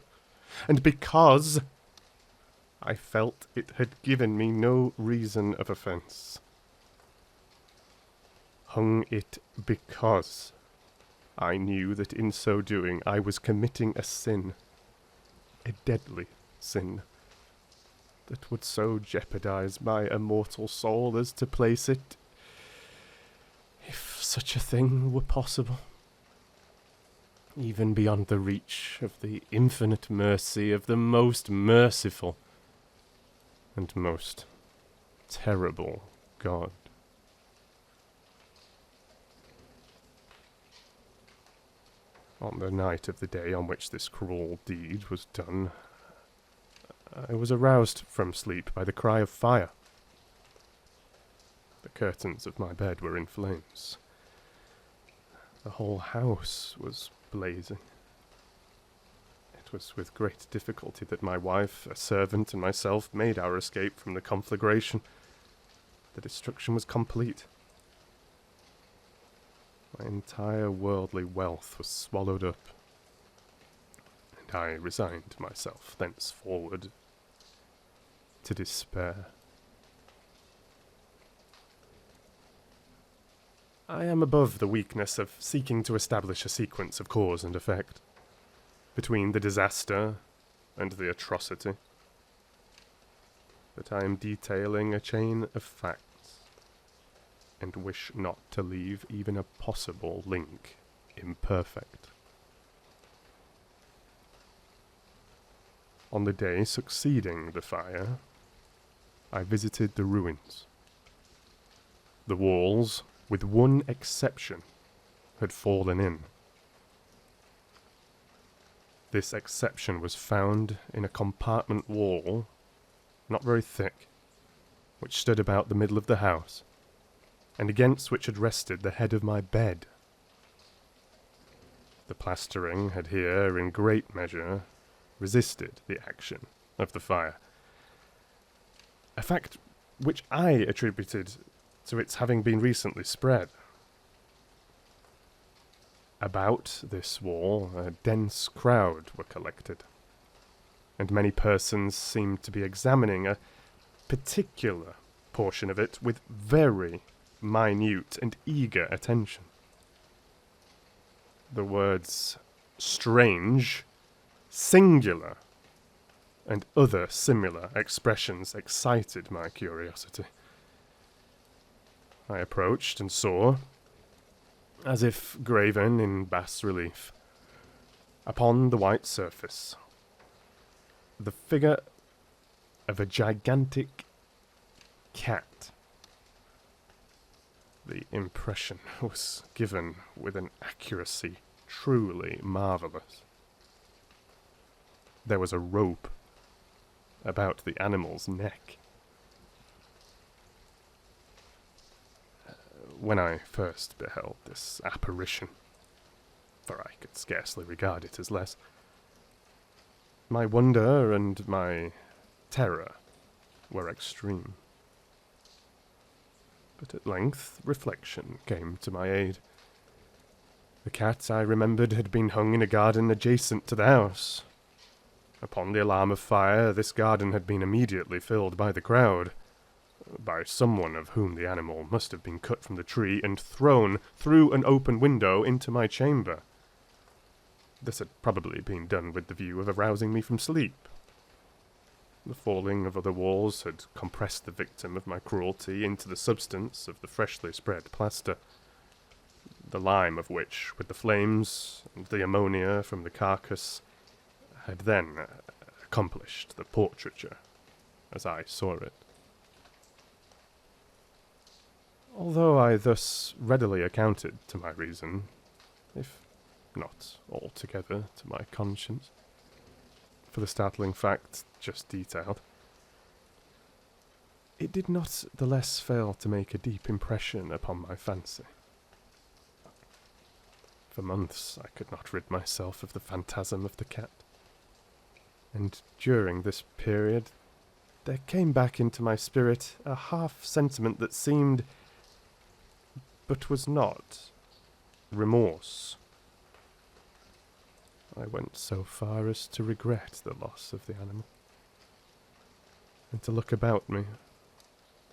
and because I felt it had given me no reason of offence. Hung it because I knew that in so doing I was committing a sin, a deadly sin, that would so jeopardize my immortal soul as to place it, if such a thing were possible, even beyond the reach of the infinite mercy of the most merciful and most terrible God. On the night of the day on which this cruel deed was done, I was aroused from sleep by the cry of fire. The curtains of my bed were in flames. The whole house was blazing. It was with great difficulty that my wife, a servant, and myself made our escape from the conflagration. The destruction was complete. My entire worldly wealth was swallowed up, and I resigned myself thenceforward to despair. I am above the weakness of seeking to establish a sequence of cause and effect between the disaster and the atrocity, but I am detailing a chain of facts, and wish not to leave even a possible link imperfect. On the day succeeding the fire, I visited the ruins. The walls, with one exception, had fallen in. This exception was found in a compartment wall, not very thick, which stood about the middle of the house, and against which had rested the head of my bed. The plastering had here, in great measure, resisted the action of the fire, a fact which I attributed to its having been recently spread. About this wall a dense crowd were collected, and many persons seemed to be examining a particular portion of it with very minute and eager attention. The words strange, singular, and other similar expressions excited my curiosity. I approached and saw, as if graven in bas relief, upon the white surface, the figure of a gigantic cat. The impression was given with an accuracy truly marvellous. There was a rope about the animal's neck. When I first beheld this apparition, for I could scarcely regard it as less, my wonder and my terror were extreme. But at length reflection came to my aid. The cat, I remembered, had been hung in a garden adjacent to the house. Upon the alarm of fire, this garden had been immediately filled by the crowd, by someone of whom the animal must have been cut from the tree and thrown through an open window into my chamber. This had probably been done with the view of arousing me from sleep. The falling of other walls had compressed the victim of my cruelty into the substance of the freshly spread plaster, the lime of which, with the flames and the ammonia from the carcass, had then accomplished the portraiture as I saw it. Although I thus readily accounted to my reason, if not altogether to my conscience, for the startling fact just detailed, it did not the less fail to make a deep impression upon my fancy. For months I could not rid myself of the phantasm of the cat, and during this period there came back into my spirit a half-sentiment that seemed, but was not, remorse. I went so far as to regret the loss of the animal, and to look about me,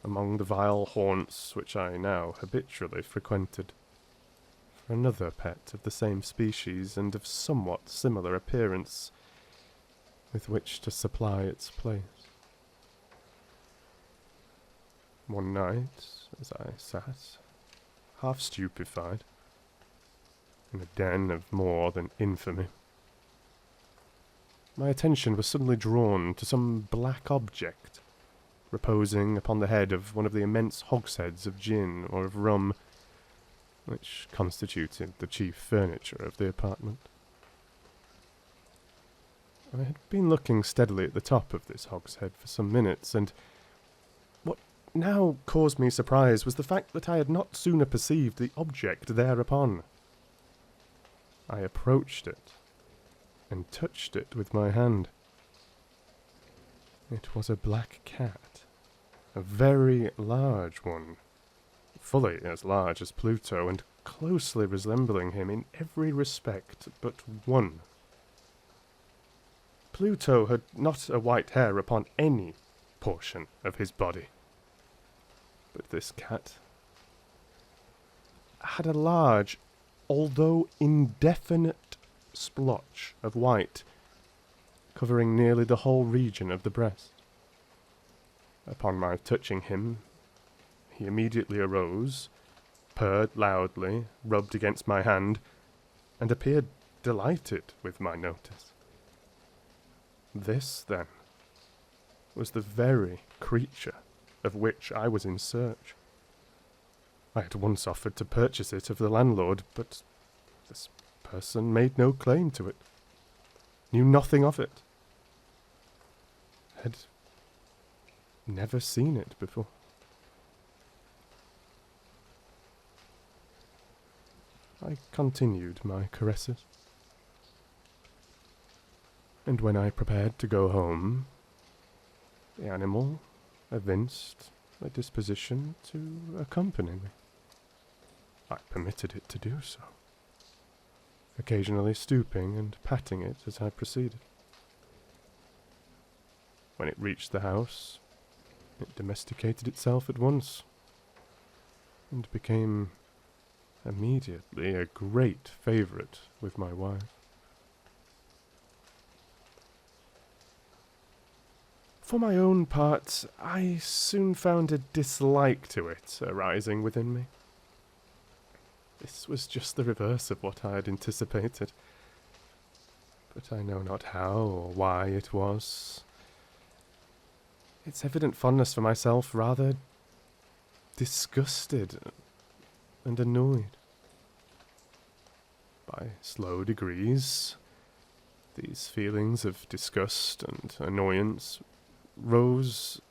among the vile haunts which I now habitually frequented, for another pet of the same species and of somewhat similar appearance, with which to supply its place. One night, as I sat, half stupefied, in a den of more than infamy, my attention was suddenly drawn to some black object, reposing upon the head of one of the immense hogsheads of gin or of rum, which constituted the chief furniture of the apartment. I had been looking steadily at the top of this hogshead for some minutes, and what now caused me surprise was the fact that I had not sooner perceived the object thereupon. I approached it, and touched it with my hand. It was a black cat, a very large one, fully as large as Pluto, and closely resembling him in every respect but one. Pluto had not a white hair upon any portion of his body, but this cat had a large, although indefinite, splotch of white, covering nearly the whole region of the breast. Upon my touching him, he immediately arose, purred loudly, rubbed against my hand, and appeared delighted with my notice. This, then, was the very creature of which I was in search. I had once offered to purchase it of the landlord, but this person made no claim to it, knew nothing of it, had never seen it before. I continued my caresses, and when I prepared to go home, the animal evinced a disposition to accompany me. I permitted it to do so, occasionally stooping and patting it as I proceeded. When it reached the house, it domesticated itself at once, and became immediately a great favourite with my wife. For my own part, I soon found a dislike to it arising within me. This was just the reverse of what I had anticipated, but I know not how or why it was. Its evident fondness for myself rather disgusted and annoyed. By slow degrees, these feelings of disgust and annoyance rose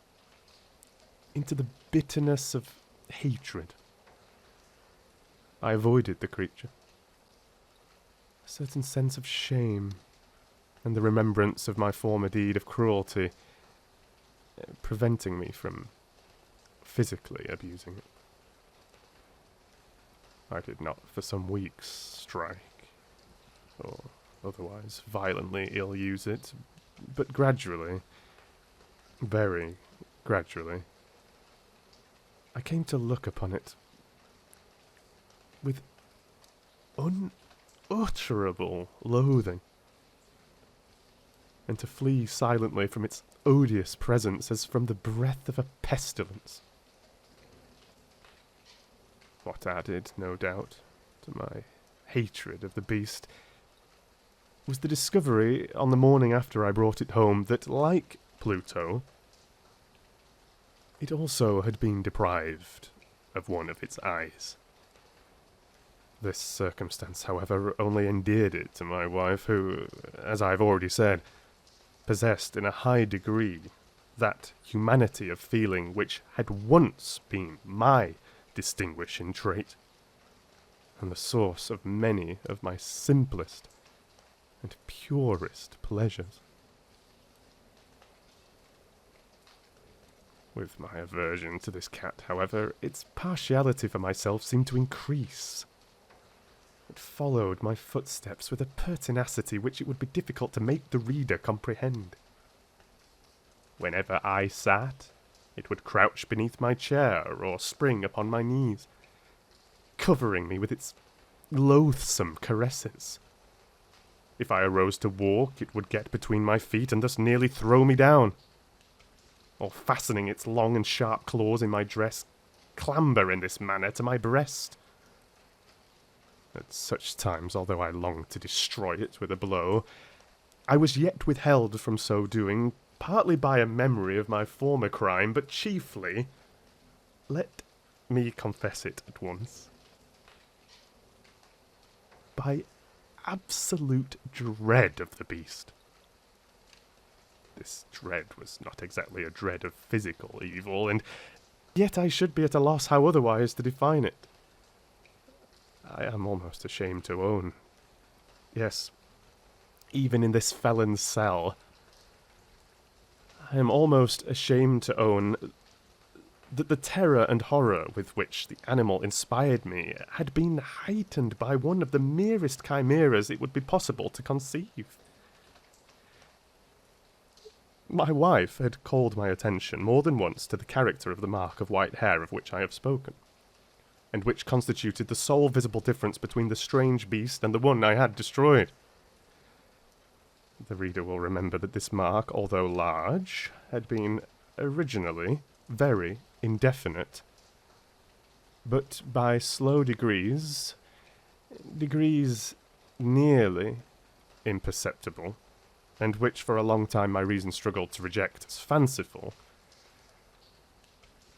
into the bitterness of hatred. I avoided the creature. A certain sense of shame and the remembrance of my former deed of cruelty preventing me from physically abusing it. I did not for some weeks strike or otherwise violently ill-use it, but gradually, very gradually, I came to look upon it with unutterable loathing, and to flee silently from its odious presence as from the breath of a pestilence. What added, no doubt, to my hatred of the beast was the discovery, on the morning after I brought it home, that, like Pluto, it also had been deprived of one of its eyes. This circumstance, however, only endeared it to my wife, who, as I have already said, possessed in a high degree that humanity of feeling which had once been my distinguishing trait, and the source of many of my simplest and purest pleasures. With my aversion to this cat, however, its partiality for myself seemed to increase. It followed my footsteps with a pertinacity which it would be difficult to make the reader comprehend. Whenever I sat, it would crouch beneath my chair or spring upon my knees, covering me with its loathsome caresses. If I arose to walk, it would get between my feet and thus nearly throw me down, or fastening its long and sharp claws in my dress, clamber in this manner to my breast. At such times, although I longed to destroy it with a blow, I was yet withheld from so doing, partly by a memory of my former crime, but chiefly, let me confess it at once, by absolute dread of the beast. This dread was not exactly a dread of physical evil, and yet I should be at a loss how otherwise to define it. I am almost ashamed to own, yes, even in this felon's cell, I am almost ashamed to own that the terror and horror with which the animal inspired me had been heightened by one of the merest chimeras it would be possible to conceive. My wife had called my attention more than once to the character of the mark of white hair of which I have spoken, and which constituted the sole visible difference between the strange beast and the one I had destroyed. The reader will remember that this mark, although large, had been originally very indefinite, but by slow degrees nearly imperceptible, and which for a long time my reason struggled to reject as fanciful,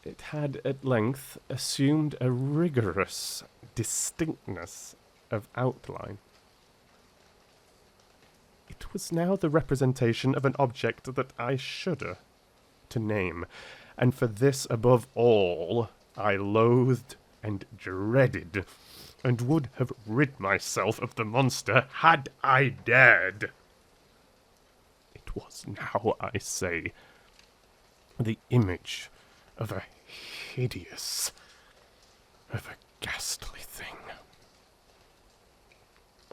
it had at length assumed a rigorous distinctness of outline. It was now the representation of an object that I shudder to name, and for this above all I loathed and dreaded, and would have rid myself of the monster had I dared. It was now, I say, the image of a hideous, of a ghastly thing,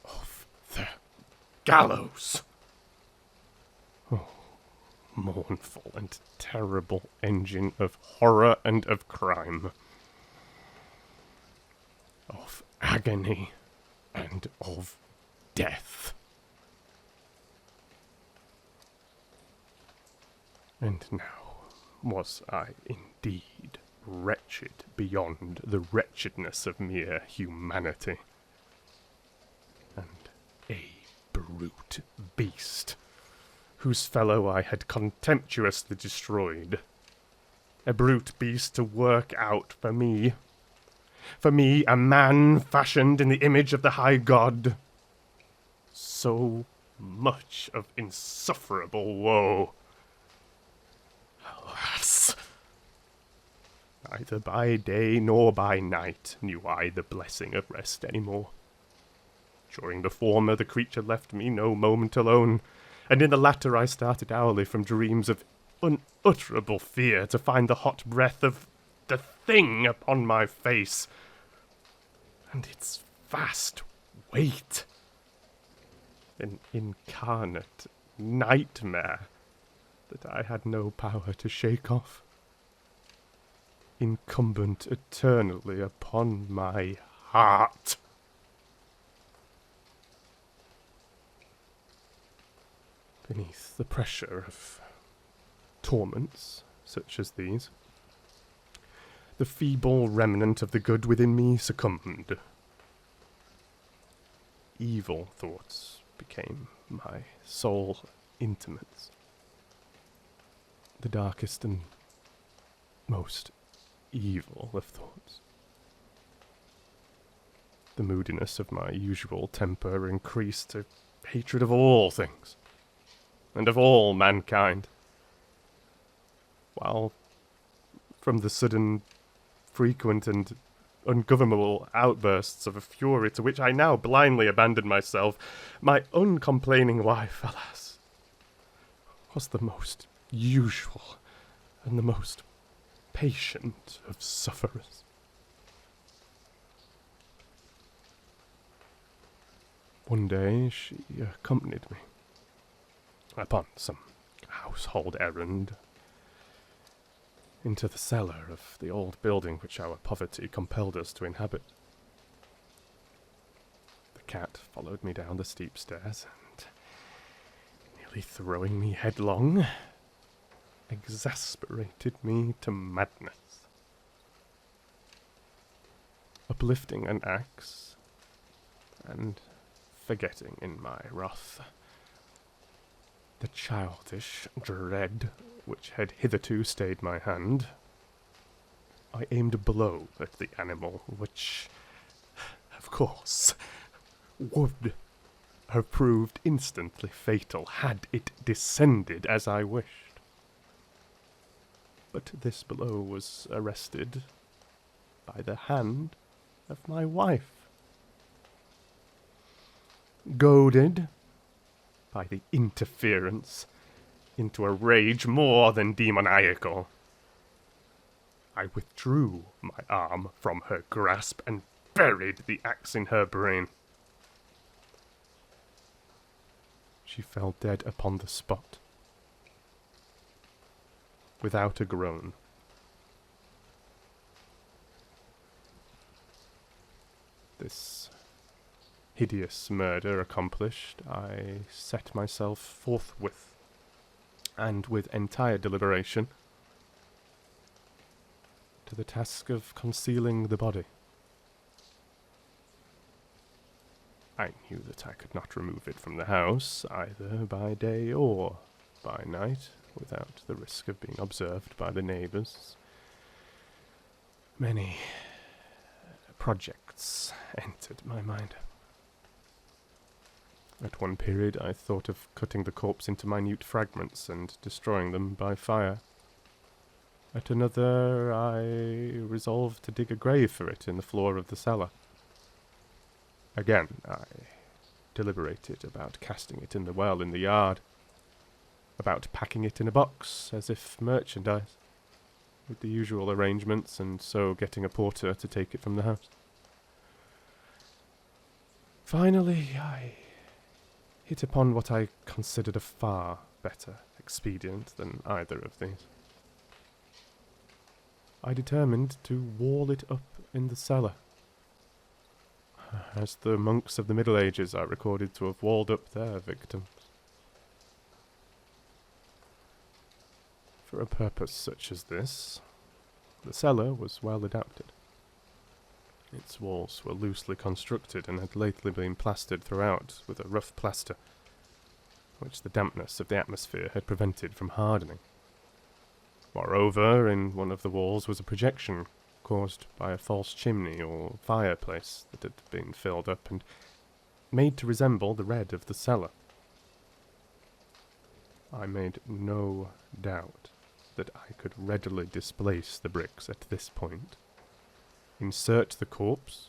of the gallows. Oh, mournful and terrible engine of horror and of crime, of agony and of death. And now was I indeed wretched beyond the wretchedness of mere humanity, and a brute beast, whose fellow I had contemptuously destroyed. A brute beast to work out for me, a man fashioned in the image of the high God. So much of insufferable woe. Alas! Neither by day nor by night knew I the blessing of rest any more. During the former, the creature left me no moment alone, and in the latter I started hourly from dreams of unutterable fear to find the hot breath of the thing upon my face, and its vast weight. An incarnate nightmare that I had no power to shake off, incumbent eternally upon my heart. Beneath the pressure of torments such as these, the feeble remnant of the good within me succumbed. Evil thoughts became my sole intimates. The darkest and most evil of thoughts. The moodiness of my usual temper increased to hatred of all things, and of all mankind, while from the sudden, frequent and ungovernable outbursts of a fury to which I now blindly abandoned myself, my uncomplaining wife, alas, was the most usual and the most patient of sufferers. One day she accompanied me upon some household errand into the cellar of the old building which our poverty compelled us to inhabit. The cat followed me down the steep stairs and, nearly throwing me headlong, exasperated me to madness. Uplifting an axe, and forgetting in my wrath the childish dread which had hitherto stayed my hand, I aimed a blow at the animal which, of course, would have proved instantly fatal had it descended as I wished. But this blow was arrested by the hand of my wife. Goaded by the interference into a rage more than demoniacal, I withdrew my arm from her grasp and buried the axe in her brain. She fell dead upon the spot, without a groan. This hideous murder accomplished, I set myself forthwith, and with entire deliberation, to the task of concealing the body. I knew that I could not remove it from the house, either by day or by night, without the risk of being observed by the neighbours. Many projects entered my mind. At one period I thought of cutting the corpse into minute fragments and destroying them by fire. At another I resolved to dig a grave for it in the floor of the cellar. Again I deliberated about casting it in the well in the yard, about packing it in a box as if merchandise, with the usual arrangements, and so getting a porter to take it from the house. Finally I hit upon what I considered a far better expedient than either of these. I determined to wall it up in the cellar, as the monks of the Middle Ages are recorded to have walled up their victims. For a purpose such as this, the cellar was well adapted. Its walls were loosely constructed and had lately been plastered throughout with a rough plaster, which the dampness of the atmosphere had prevented from hardening. Moreover, in one of the walls was a projection caused by a false chimney or fireplace that had been filled up and made to resemble the red of the cellar. I made no doubt that I could readily displace the bricks at this point, insert the corpse,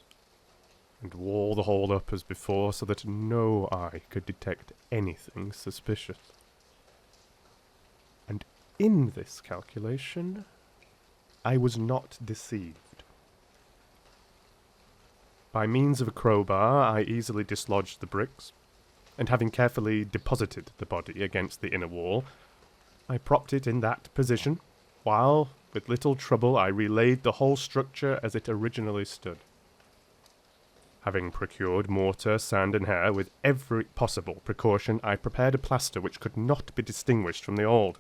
and wall the hole up as before so that no eye could detect anything suspicious. And in this calculation, I was not deceived. By means of a crowbar, I easily dislodged the bricks, and having carefully deposited the body against the inner wall, I propped it in that position, while, with little trouble, I relaid the whole structure as it originally stood. Having procured mortar, sand, and hair with every possible precaution, I prepared a plaster which could not be distinguished from the old.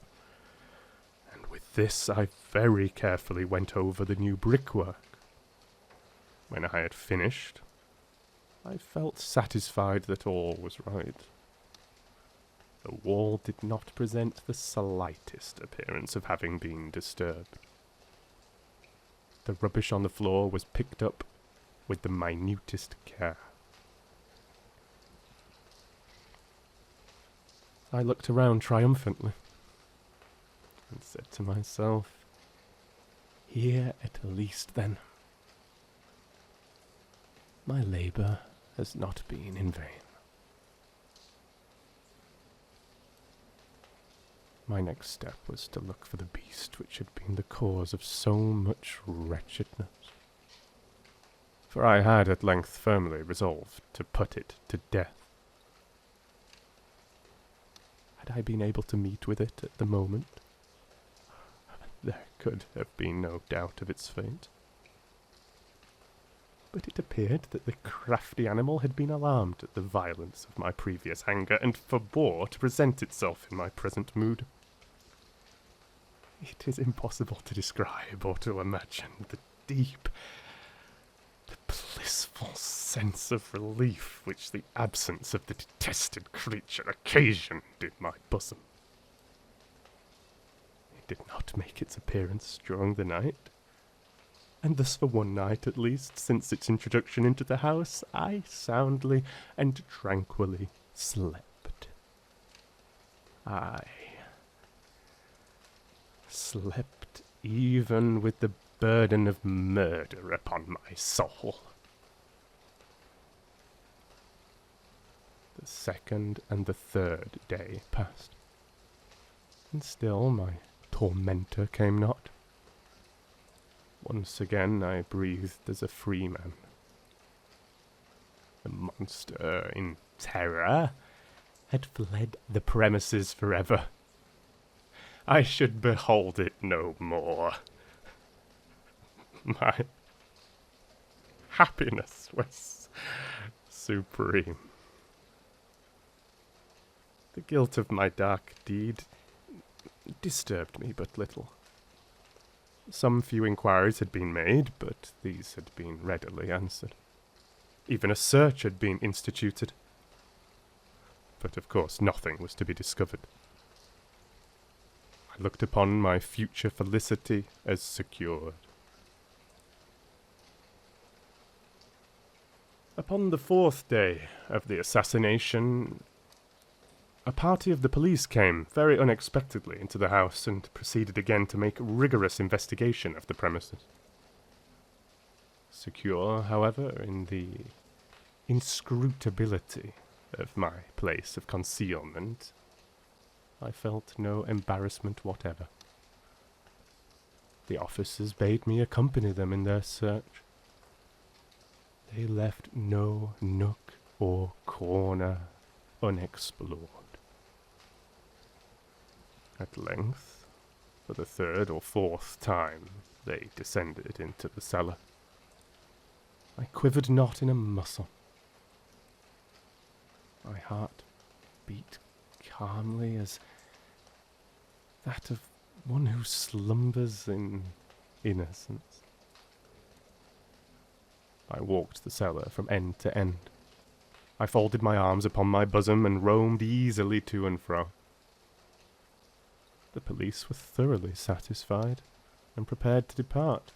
And with this I very carefully went over the new brickwork. When I had finished, I felt satisfied that all was right. The wall did not present the slightest appearance of having been disturbed. The rubbish on the floor was picked up with the minutest care. I looked around triumphantly and said to myself, "Here at least, then, my labour has not been in vain." My next step was to look for the beast which had been the cause of so much wretchedness. For I had at length firmly resolved to put it to death. Had I been able to meet with it at the moment, there could have been no doubt of its fate. But it appeared that the crafty animal had been alarmed at the violence of my previous anger, and forbore to present itself in my present mood. It is impossible to describe or to imagine the deep, the blissful sense of relief which the absence of the detested creature occasioned in my bosom. It did not make its appearance during the night, and thus for one night at least, since its introduction into the house, I soundly and tranquilly slept. I slept even with the burden of murder upon my soul. The second and the third day passed, and still my tormentor came not. Once again I breathed as a free man. The monster, in terror, had fled the premises forever. I should behold it no more. My happiness was supreme. The guilt of my dark deed disturbed me but little. Some few inquiries had been made, but these had been readily answered. Even a search had been instituted, but of course nothing was to be discovered. I looked upon my future felicity as secured. Upon the fourth day of the assassination, a party of the police came very unexpectedly into the house and proceeded again to make rigorous investigation of the premises. Secure, however, in the inscrutability of my place of concealment, I felt no embarrassment whatever. The officers bade me accompany them in their search. They left no nook or corner unexplored. At length, for the third or fourth time, they descended into the cellar. I quivered not in a muscle. My heart beat calmly as that of one who slumbers in innocence. I walked the cellar from end to end. I folded my arms upon my bosom and roamed easily to and fro. The police were thoroughly satisfied and prepared to depart.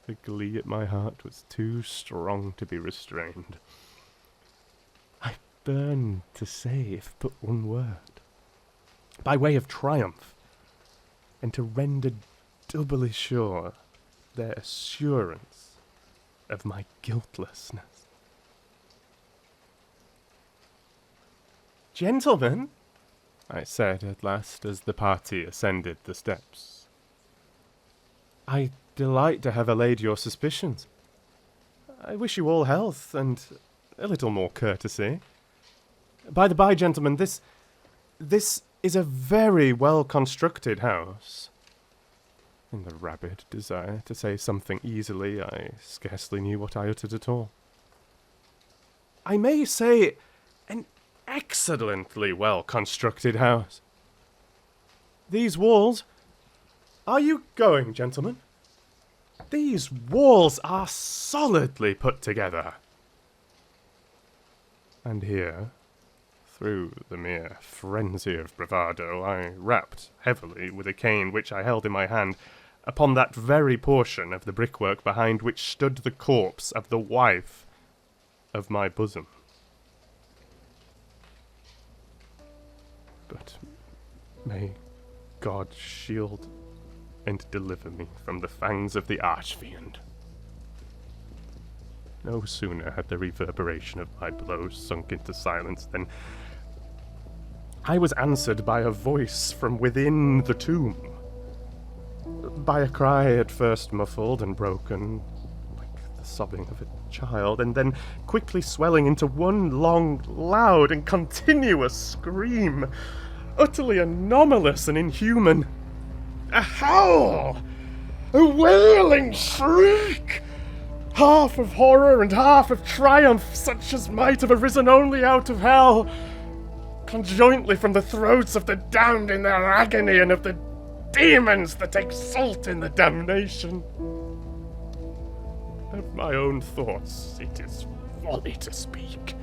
The glee at my heart was too strong to be restrained. I burned to say if but one word, by way of triumph, and to render doubly sure their assurance of my guiltlessness. "Gentlemen," I said at last as the party ascended the steps, "I delight to have allayed your suspicions. I wish you all health and a little more courtesy. By the by, gentlemen, this is a very well-constructed house." In the rabid desire to say something easily, I scarcely knew what I uttered at all. I may say, an excellently well-constructed house. These walls... Are you going, gentlemen? These walls are solidly put together. And here, through the mere frenzy of bravado, I rapped heavily with a cane which I held in my hand upon that very portion of the brickwork behind which stood the corpse of the wife of my bosom. But may God shield and deliver me from the fangs of the Archfiend. No sooner had the reverberation of my blows sunk into silence than I was answered by a voice from within the tomb. By a cry at first muffled and broken, like the sobbing of a child, and then quickly swelling into one long, loud, and continuous scream, utterly anomalous and inhuman. A howl! A wailing shriek! Half of horror and half of triumph, such as might have arisen only out of hell, conjointly from the throats of the damned in their agony and of the demons that exult in the damnation. Of my own thoughts, it is folly to speak.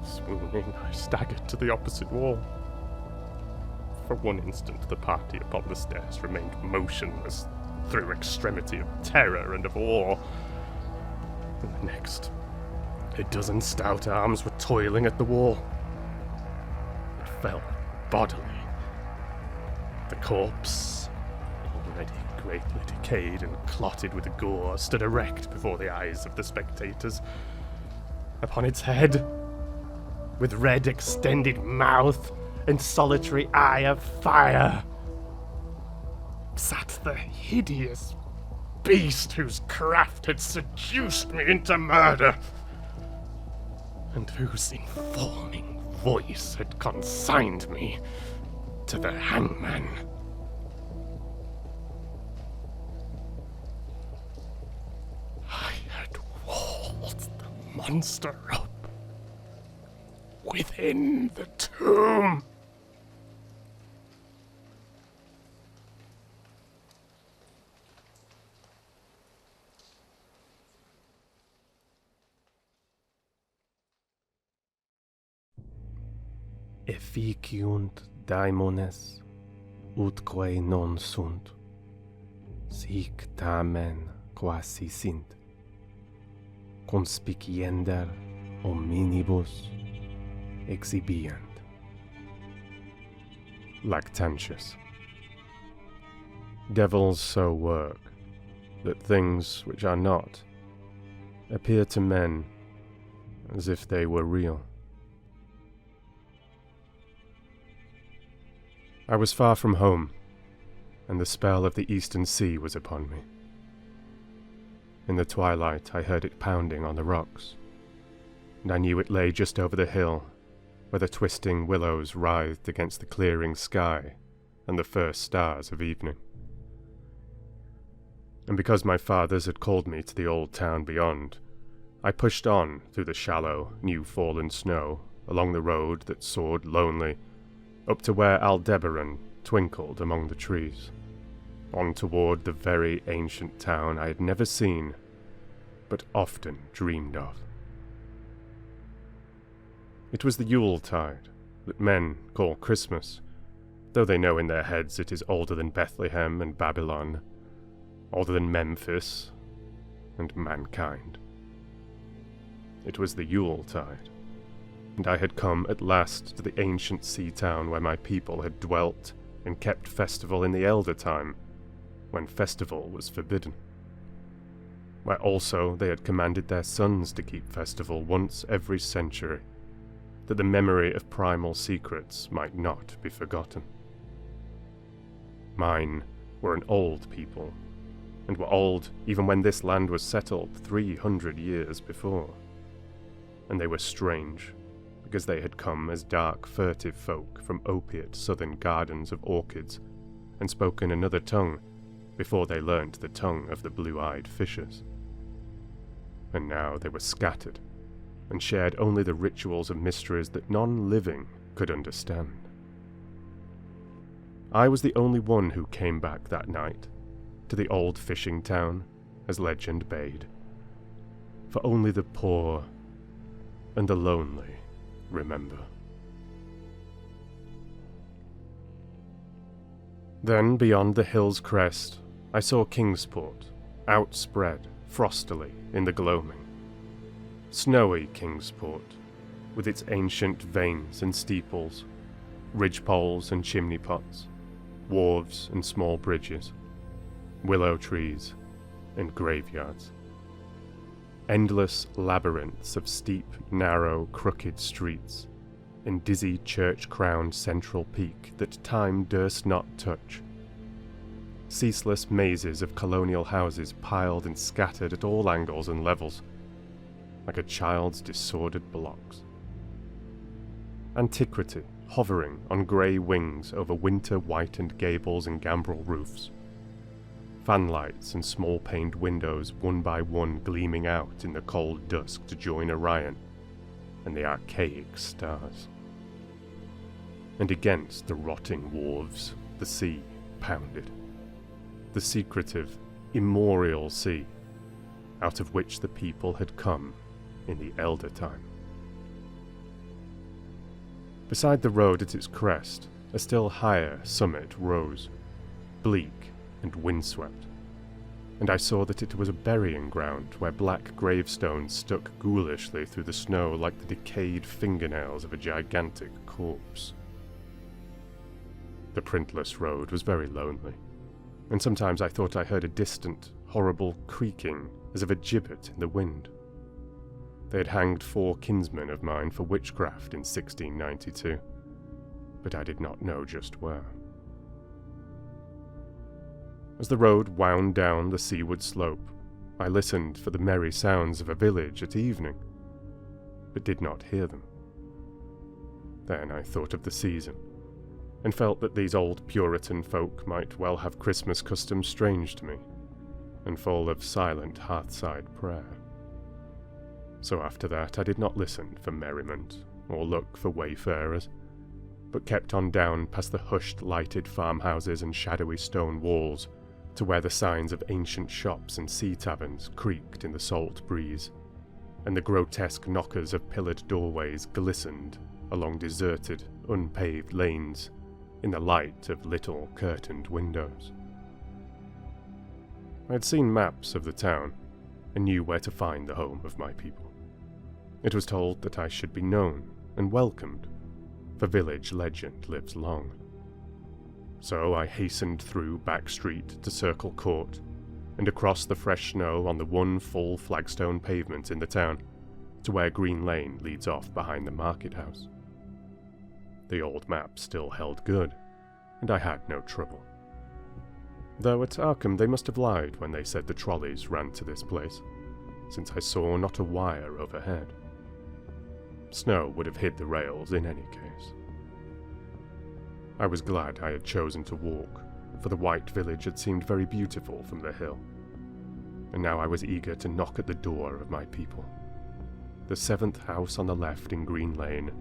Swooning, I staggered to the opposite wall. For one instant, the party upon the stairs remained motionless through extremity of terror and of awe. And the next, a dozen stout arms were toiling at the wall. It fell bodily. The corpse, already greatly decayed and clotted with gore, stood erect before the eyes of the spectators. Upon its head, with red extended mouth and solitary eye of fire, sat the hideous beast whose craft had seduced me into murder, and whose informing voice had consigned me to the hangman. I had walled the monster up within the tomb. Efficiunt daimones, utque non sunt, sic tamen quasi sint, conspiciender omnibus exhibiant. Lactantius. Devils so work that things which are not appear to men as if they were real. I was far from home, and the spell of the eastern sea was upon me. In the twilight I heard it pounding on the rocks, and I knew it lay just over the hill, where the twisting willows writhed against the clearing sky and the first stars of evening. And because my fathers had called me to the old town beyond, I pushed on through the shallow, new-fallen snow, along the road that soared lonely, up to where Aldebaran twinkled among the trees, on toward the very ancient town I had never seen, but often dreamed of. It was the Yuletide, that men call Christmas, though they know in their heads it is older than Bethlehem and Babylon, older than Memphis and mankind. It was the Yuletide, and I had come at last to the ancient sea town where my people had dwelt and kept festival in the elder time, when festival was forbidden, where also they had commanded their sons to keep festival once every century, that the memory of primal secrets might not be forgotten. Mine were an old people, and were old even when this land was settled 300 years before, and they were strange, because they had come as dark, furtive folk from opiate southern gardens of orchids, and spoken another tongue before they learnt the tongue of the blue-eyed fishes. And now they were scattered, and shared only the rituals and mysteries that none living could understand. I was the only one who came back that night to the old fishing town, as legend bade, for only the poor and the lonely remember. Then, beyond the hill's crest, I saw Kingsport, outspread frostily in the gloaming. Snowy Kingsport, with its ancient vanes and steeples, ridgepoles and chimney pots, wharves and small bridges, willow trees and graveyards. Endless labyrinths of steep, narrow, crooked streets, and dizzy church-crowned central peak that time durst not touch. Ceaseless mazes of colonial houses piled and scattered at all angles and levels, like a child's disordered blocks. Antiquity hovering on grey wings over winter-whitened gables and gambrel roofs. Fanlights and small-paned windows one by one gleaming out in the cold dusk to join Orion and the archaic stars. And against the rotting wharves, the sea pounded. The secretive, immemorial sea, out of which the people had come in the elder time. Beside the road at its crest, a still higher summit rose, bleak and windswept, and I saw that it was a burying ground where black gravestones stuck ghoulishly through the snow like the decayed fingernails of a gigantic corpse. The printless road was very lonely, and sometimes I thought I heard a distant, horrible creaking as of a gibbet in the wind. They had hanged 4 kinsmen of mine for witchcraft in 1692, but I did not know just where. As the road wound down the seaward slope, I listened for the merry sounds of a village at evening, but did not hear them. Then I thought of the season, and felt that these old Puritan folk might well have Christmas customs strange to me, and full of silent hearthside prayer. So after that I did not listen for merriment, or look for wayfarers, but kept on down past the hushed lighted farmhouses and shadowy stone walls, to where the signs of ancient shops and sea taverns creaked in the salt breeze, and the grotesque knockers of pillared doorways glistened along deserted, unpaved lanes in the light of little curtained windows. I had seen maps of the town, and knew where to find the home of my people. It was told that I should be known and welcomed, for village legend lives long. So I hastened through back street to Circle Court, and across the fresh snow on the one full flagstone pavement in the town, to where Green Lane leads off behind the market house. The old map still held good, and I had no trouble. Though at Arkham they must have lied when they said the trolleys ran to this place, since I saw not a wire overhead. Snow would have hid the rails in any case. I was glad I had chosen to walk, for the white village had seemed very beautiful from the hill, and now I was eager to knock at the door of my people. The 7th house on the left in Green Lane,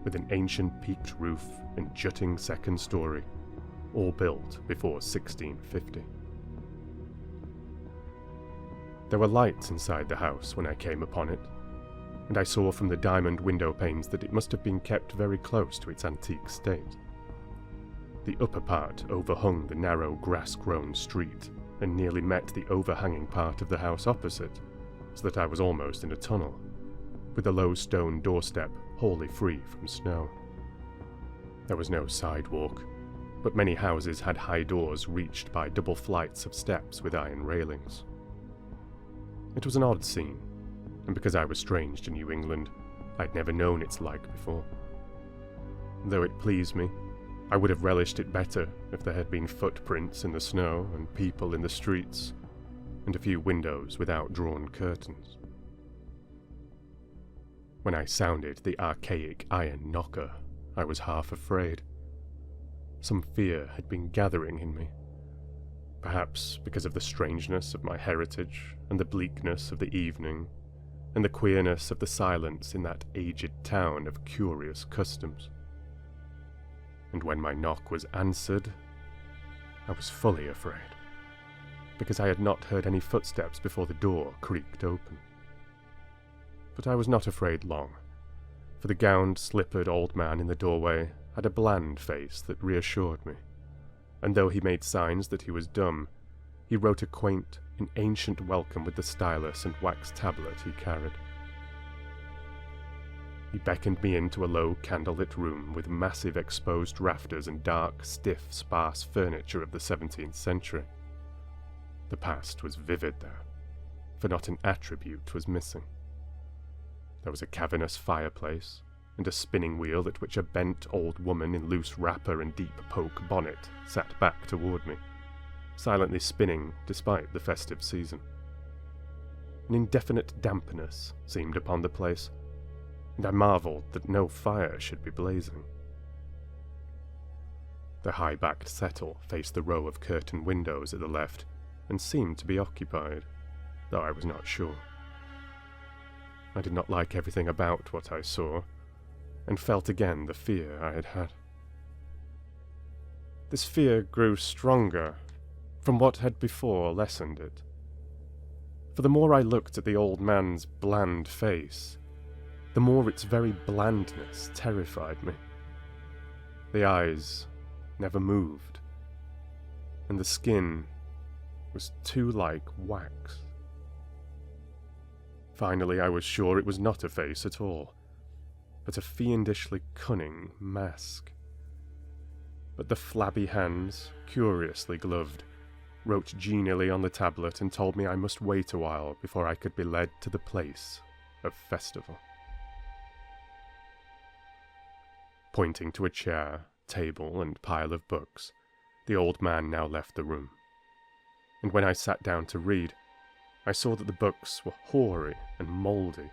with an ancient peaked roof and jutting second story, all built before 1650. There were lights inside the house when I came upon it, and I saw from the diamond window panes that it must have been kept very close to its antique state. The upper part overhung the narrow grass-grown street, and nearly met the overhanging part of the house opposite, so that I was almost in a tunnel, with a low stone doorstep wholly free from snow. There was no sidewalk, but many houses had high doors reached by double flights of steps with iron railings. It was an odd scene, and because I was strange to New England, I'd never known its like before. Though it pleased me, I would have relished it better if there had been footprints in the snow and people in the streets, and a few windows without drawn curtains. When I sounded the archaic iron knocker, I was half afraid. Some fear had been gathering in me, perhaps because of the strangeness of my heritage and the bleakness of the evening, and the queerness of the silence in that aged town of curious customs. And when my knock was answered, I was fully afraid, because I had not heard any footsteps before the door creaked open. But I was not afraid long, for the gowned, slippered old man in the doorway had a bland face that reassured me, and though he made signs that he was dumb, he wrote a quaint and ancient welcome with the stylus and wax tablet he carried. He beckoned me into a low candlelit room with massive exposed rafters and dark, stiff, sparse furniture of the 17th century. The past was vivid there, for not an attribute was missing. There was a cavernous fireplace, and a spinning wheel at which a bent old woman in loose wrapper and deep poke bonnet sat back toward me, silently spinning despite the festive season. An indefinite dampness seemed upon the place, and I marvelled that no fire should be blazing. The high-backed settle faced the row of curtained windows at the left, and seemed to be occupied, though I was not sure. I did not like everything about what I saw, and felt again the fear I had had. This fear grew stronger from what had before lessened it, for the more I looked at the old man's bland face, the more its very blandness terrified me. The eyes never moved, and the skin was too like wax. Finally, I was sure it was not a face at all, but a fiendishly cunning mask. But the flabby hands, curiously gloved, wrote genially on the tablet and told me I must wait a while before I could be led to the place of festival. Pointing to a chair, table, and pile of books, the old man now left the room. And when I sat down to read, I saw that the books were hoary and mouldy,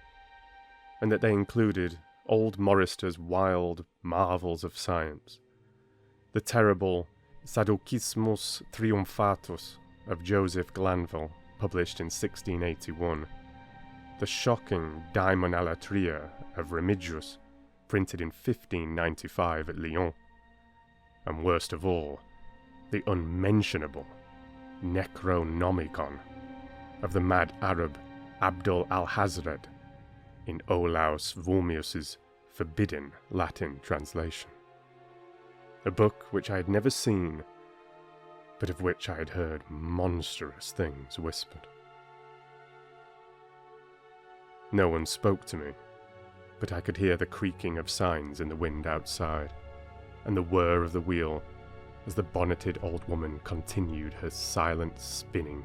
and that they included old Morrister's wild marvels of science, the terrible Sadducismus Triumphatus of Joseph Glanville, published in 1681, the shocking Daimonalatria of Remigius, printed in 1595 at Lyon, and worst of all, the unmentionable Necronomicon of the mad Arab Abdul al-Hazred in Olaus Wormius's forbidden Latin translation. A book which I had never seen, but of which I had heard monstrous things whispered. No one spoke to me, but I could hear the creaking of signs in the wind outside, and the whir of the wheel as the bonneted old woman continued her silent spinning.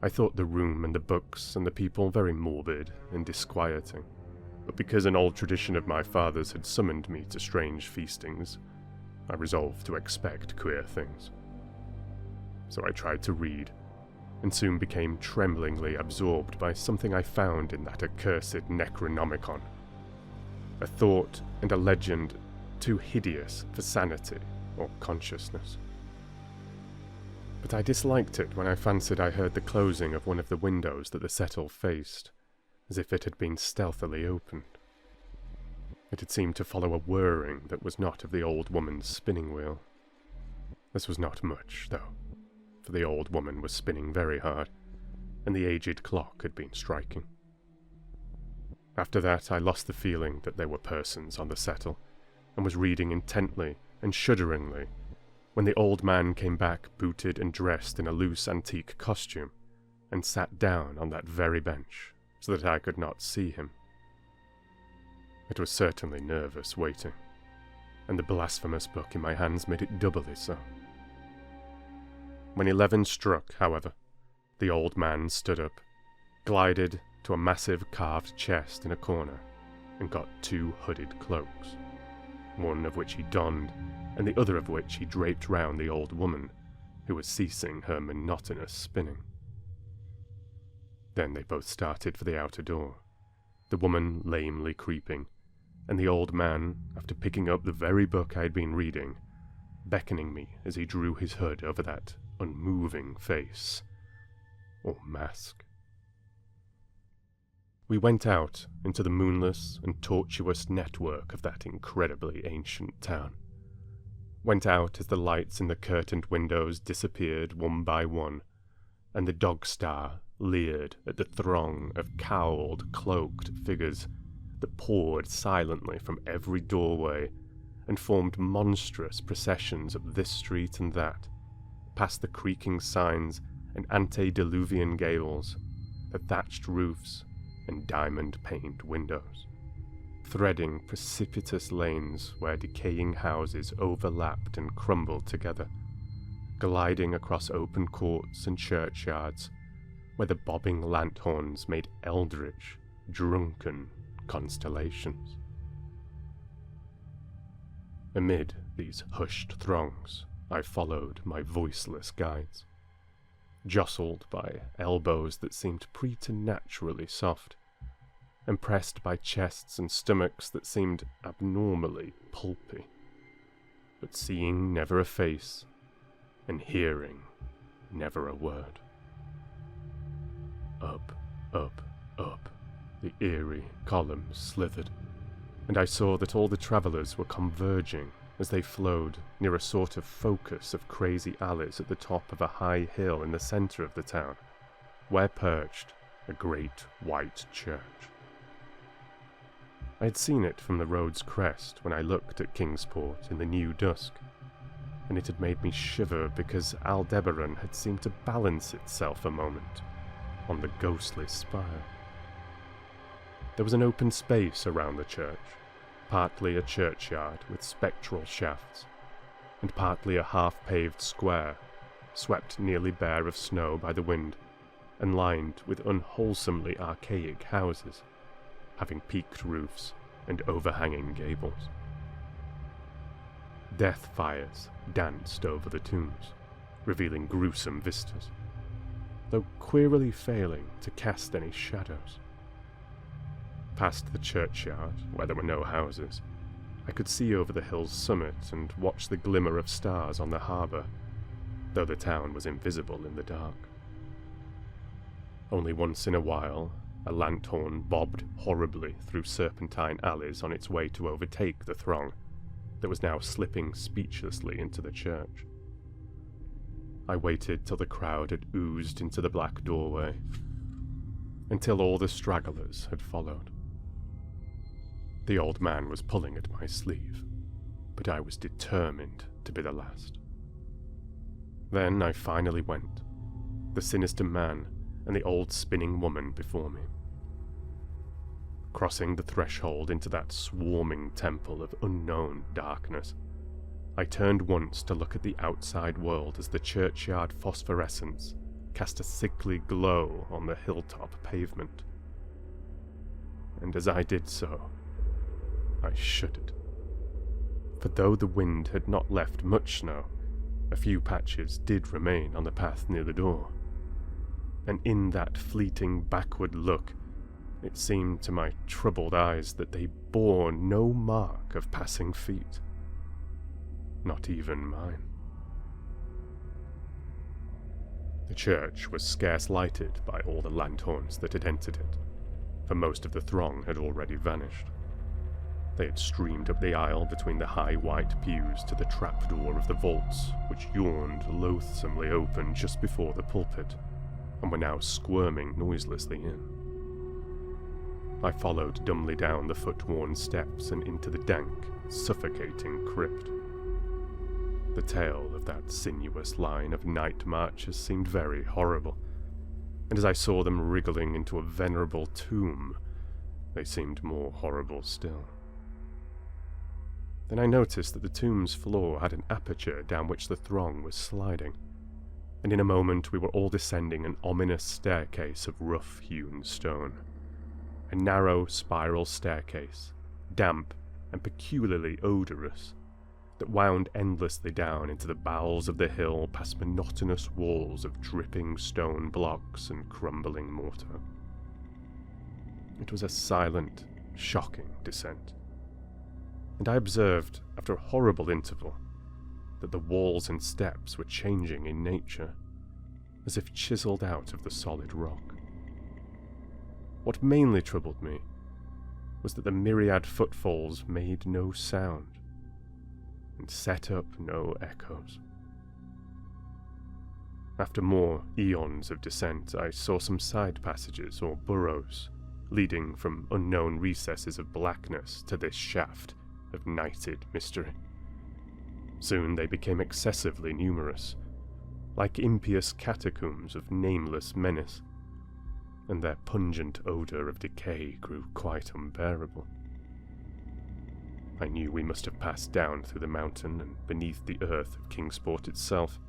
I thought the room and the books and the people very morbid and disquieting, but because an old tradition of my father's had summoned me to strange feastings, I resolved to expect queer things. So I tried to read, and soon became tremblingly absorbed by something I found in that accursed Necronomicon. A thought and a legend too hideous for sanity or consciousness. But I disliked it when I fancied I heard the closing of one of the windows that the settle faced, as if it had been stealthily opened. It had seemed to follow a whirring that was not of the old woman's spinning wheel. This was not much, though, for the old woman was spinning very hard, and the aged clock had been striking. After that, I lost the feeling that there were persons on the settle, and was reading intently and shudderingly, when the old man came back booted and dressed in a loose antique costume, and sat down on that very bench, so that I could not see him. It was certainly nervous waiting, and the blasphemous book in my hands made it doubly so. When 11 struck, however, the old man stood up, glided to a massive carved chest in a corner, and got 2 hooded cloaks, one of which he donned, and the other of which he draped round the old woman, who was ceasing her monotonous spinning. Then they both started for the outer door, the woman lamely creeping, and the old man, after picking up the very book I had been reading, beckoning me as he drew his hood over that unmoving face. or mask. We went out into the moonless and tortuous network of that incredibly ancient town. Went out as the lights in the curtained windows disappeared one by one, and the dog star leered at the throng of cowled, cloaked figures that poured silently from every doorway and formed monstrous processions up this street and that, past the creaking signs and antediluvian gables, the thatched roofs and diamond-paned windows, threading precipitous lanes where decaying houses overlapped and crumbled together, gliding across open courts and churchyards where the bobbing lanthorns made eldritch, drunken constellations. Amid these hushed throngs, I followed my voiceless guides, jostled by elbows that seemed preternaturally soft, and pressed by chests and stomachs that seemed abnormally pulpy, but seeing never a face, and hearing never a word. Up, up, up, the eerie columns slithered, and I saw that all the travellers were converging as they flowed near a sort of focus of crazy alleys at the top of a high hill in the centre of the town, where perched a great white church. I had seen it from the road's crest when I looked at Kingsport in the new dusk, and it had made me shiver because Aldebaran had seemed to balance itself a moment on the ghostly spire. There was an open space around the church, partly a churchyard with spectral shafts, and partly a half-paved square, swept nearly bare of snow by the wind, and lined with unwholesomely archaic houses, having peaked roofs and overhanging gables. Death fires danced over the tombs, revealing gruesome vistas, though queerly failing to cast any shadows. Past the churchyard, where there were no houses, I could see over the hill's summit and watch the glimmer of stars on the harbour, though the town was invisible in the dark. Only once in a while, a lanthorn bobbed horribly through serpentine alleys on its way to overtake the throng that was now slipping speechlessly into the church. I waited till the crowd had oozed into the black doorway, until all the stragglers had followed. The old man was pulling at my sleeve, but I was determined to be the last. Then I finally went, the sinister man and the old spinning woman before me. Crossing the threshold into that swarming temple of unknown darkness, I turned once to look at the outside world as the churchyard phosphorescence cast a sickly glow on the hilltop pavement. And as I did so, I shuddered. For though the wind had not left much snow, a few patches did remain on the path near the door. And in that fleeting backward look, it seemed to my troubled eyes that they bore no mark of passing feet. Not even mine. The church was scarce lighted by all the lanthorns that had entered it, for most of the throng had already vanished. They had streamed up the aisle between the high white pews to the trapdoor of the vaults, which yawned loathsomely open just before the pulpit, and were now squirming noiselessly in. I followed dumbly down the foot-worn steps and into the dank, suffocating crypt. The tale of that sinuous line of night marchers seemed very horrible, and as I saw them wriggling into a venerable tomb, they seemed more horrible still. Then I noticed that the tomb's floor had an aperture down which the throng was sliding, and in a moment we were all descending an ominous staircase of rough-hewn stone. A narrow spiral staircase, damp and peculiarly odorous, that wound endlessly down into the bowels of the hill past monotonous walls of dripping stone blocks and crumbling mortar. It was a silent, shocking descent, and I observed, after a horrible interval, that the walls and steps were changing in nature, as if chiselled out of the solid rock. What mainly troubled me was that the myriad footfalls made no sound and set up no echoes. After more eons of descent, I saw some side passages or burrows leading from unknown recesses of blackness to this shaft of nighted mystery. Soon they became excessively numerous, like impious catacombs of nameless menace, and their pungent odour of decay grew quite unbearable. I knew we must have passed down through the mountain and beneath the earth of Kingsport itself,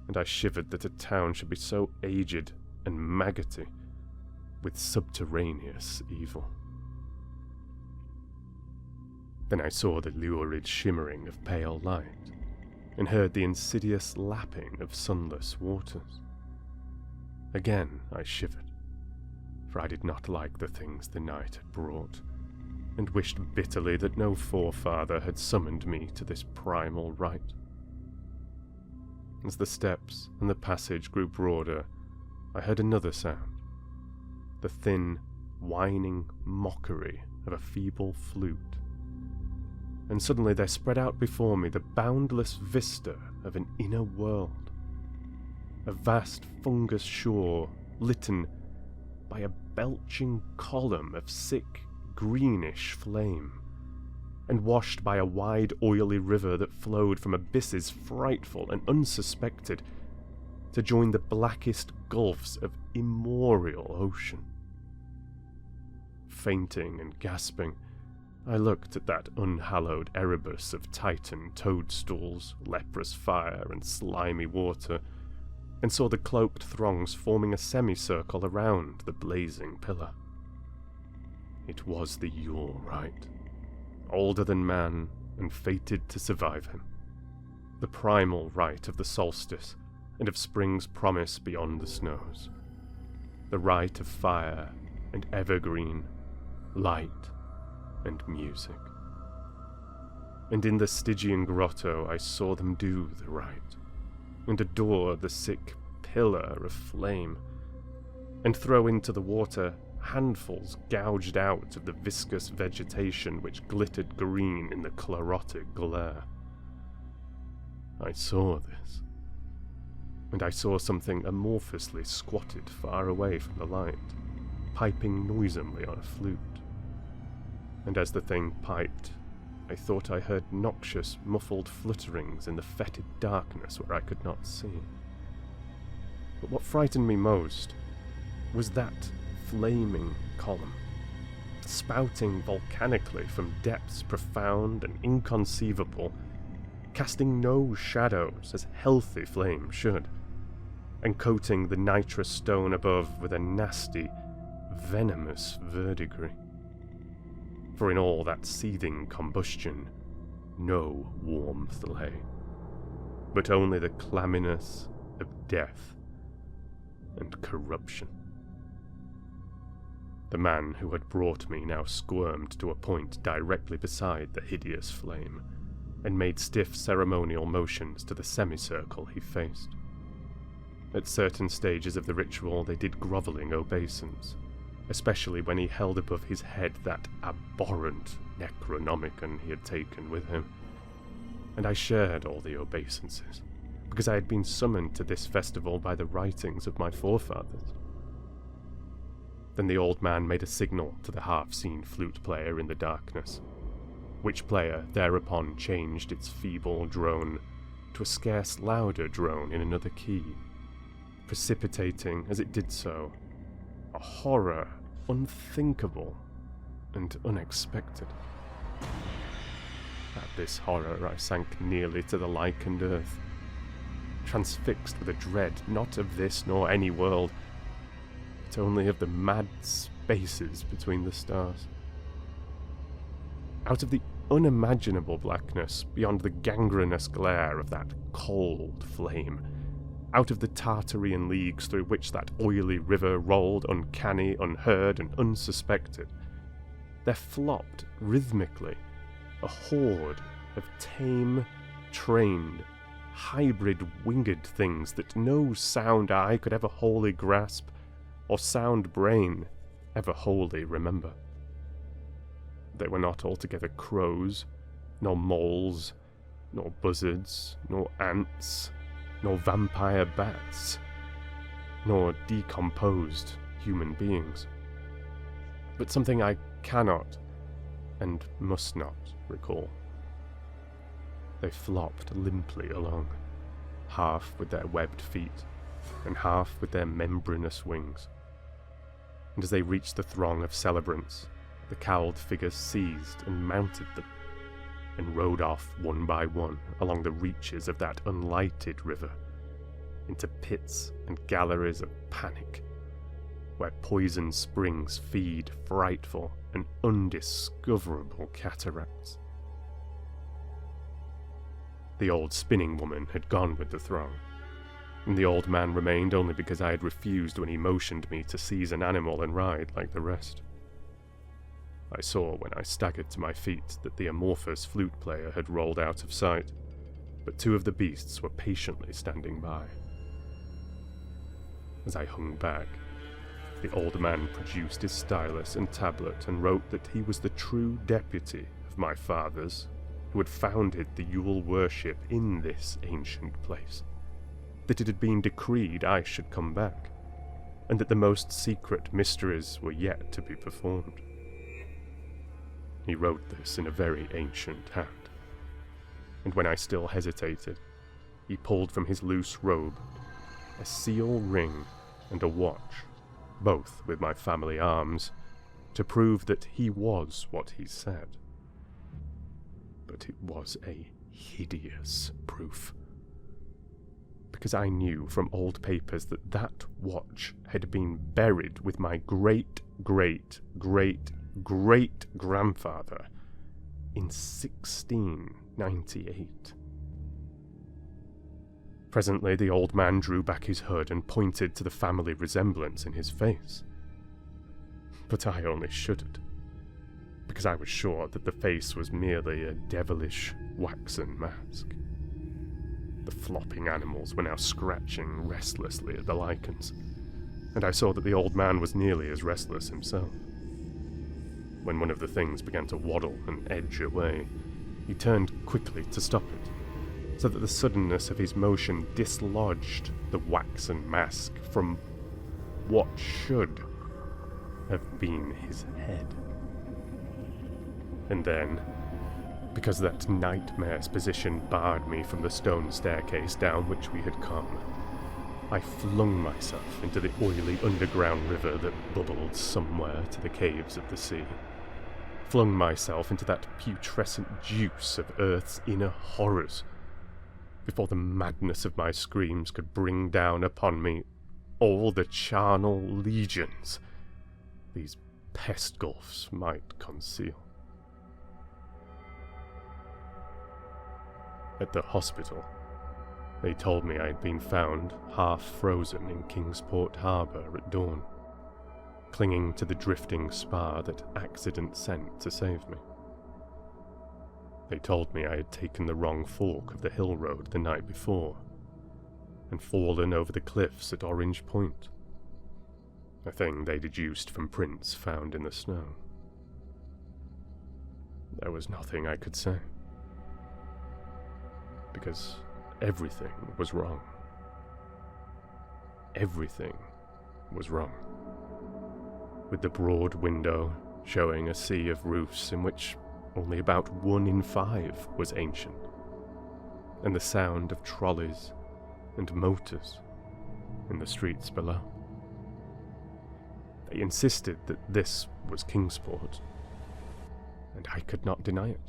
and I shivered that a town should be so aged and maggoty with subterraneous evil. Then I saw the lurid shimmering of pale light, and heard the insidious lapping of sunless waters. Again I shivered, for I did not like the things the night had brought, and wished bitterly that no forefather had summoned me to this primal rite. As the steps and the passage grew broader, I heard another sound, the thin, whining mockery of a feeble flute, and suddenly there spread out before me the boundless vista of an inner world, a vast fungus shore litten by a belching column of sick, greenish flame, and washed by a wide, oily river that flowed from abysses frightful and unsuspected to join the blackest gulfs of immemorial ocean. Fainting and gasping, I looked at that unhallowed Erebus of Titan toadstools, leprous fire, and slimy water, and saw the cloaked throngs forming a semicircle around the blazing pillar. It was the Yule rite, older than man and fated to survive him, the primal rite of the solstice and of spring's promise beyond the snows, the rite of fire and evergreen, light and music. And in the Stygian grotto I saw them do the rite, and adore the sick pillar of flame, and throw into the water handfuls gouged out of the viscous vegetation which glittered green in the chlorotic glare. I saw this, and I saw something amorphously squatted far away from the light, piping noisomely on a flute. And as the thing piped, I thought I heard noxious, muffled flutterings in the fetid darkness where I could not see. But what frightened me most was that flaming column, spouting volcanically from depths profound and inconceivable, casting no shadows as healthy flame should, and coating the nitrous stone above with a nasty, venomous verdigris. For in all that seething combustion, no warmth lay, but only the clamminess of death and corruption. The man who had brought me now squirmed to a point directly beside the hideous flame, and made stiff ceremonial motions to the semicircle he faced. At certain stages of the ritual they did grovelling obeisance, especially when he held above his head that abhorrent Necronomicon he had taken with him, and I shared all the obeisances, because I had been summoned to this festival by the writings of my forefathers. Then the old man made a signal to the half-seen flute player in the darkness, which player thereupon changed its feeble drone to a scarce louder drone in another key, precipitating, as it did so, a horror unthinkable and unexpected. At this horror I sank nearly to the lichened earth, transfixed with a dread not of this nor any world, but only of the mad spaces between the stars. Out of the unimaginable blackness beyond the gangrenous glare of that cold flame, out of the Tartarian leagues through which that oily river rolled uncanny, unheard, and unsuspected, there flopped rhythmically a horde of tame, trained, hybrid winged things that no sound eye could ever wholly grasp, or sound brain ever wholly remember. They were not altogether crows, nor moles, nor buzzards, nor ants, nor vampire bats, nor decomposed human beings, but something I cannot and must not recall. They flopped limply along, half with their webbed feet, and half with their membranous wings. And as they reached the throng of celebrants, the cowled figures seized and mounted them, and rode off one by one along the reaches of that unlighted river, into pits and galleries of panic, where poison springs feed frightful and undiscoverable cataracts. The old spinning woman had gone with the throng, and the old man remained only because I had refused when he motioned me to seize an animal and ride like the rest. I saw when I staggered to my feet that the amorphous flute player had rolled out of sight, but two of the beasts were patiently standing by. As I hung back, the old man produced his stylus and tablet and wrote that he was the true deputy of my fathers, who had founded the Yule worship in this ancient place, that it had been decreed I should come back, and that the most secret mysteries were yet to be performed. He wrote this in a very ancient hand, and when I still hesitated, he pulled from his loose robe a seal ring and a watch, both with my family arms, to prove that he was what he said. But it was a hideous proof, because I knew from old papers that that watch had been buried with my great-great-great-great-grandfather in 1698. Presently the old man drew back his hood and pointed to the family resemblance in his face. But I only shuddered, because I was sure that the face was merely a devilish waxen mask. The flopping animals were now scratching restlessly at the lichens, and I saw that the old man was nearly as restless himself. When one of the things began to waddle and edge away, he turned quickly to stop it, so that the suddenness of his motion dislodged the waxen mask from what should have been his head. And then, because that nightmare's position barred me from the stone staircase down which we had come, I flung myself into the oily underground river that bubbled somewhere to the caves of the sea. Flung myself into that putrescent juice of Earth's inner horrors, before the madness of my screams could bring down upon me all the charnel legions these pest gulfs might conceal. At the hospital, they told me I had been found half frozen in Kingsport Harbour at dawn, clinging to the drifting spar that accident sent to save me. They told me I had taken the wrong fork of the hill road the night before, and fallen over the cliffs at Orange Point, a thing they deduced from prints found in the snow. There was nothing I could say, because everything was wrong. Everything was wrong. With the broad window showing a sea of roofs in which only about 1 in 5 was ancient, and the sound of trolleys and motors in the streets below. They insisted that this was Kingsport, and I could not deny it.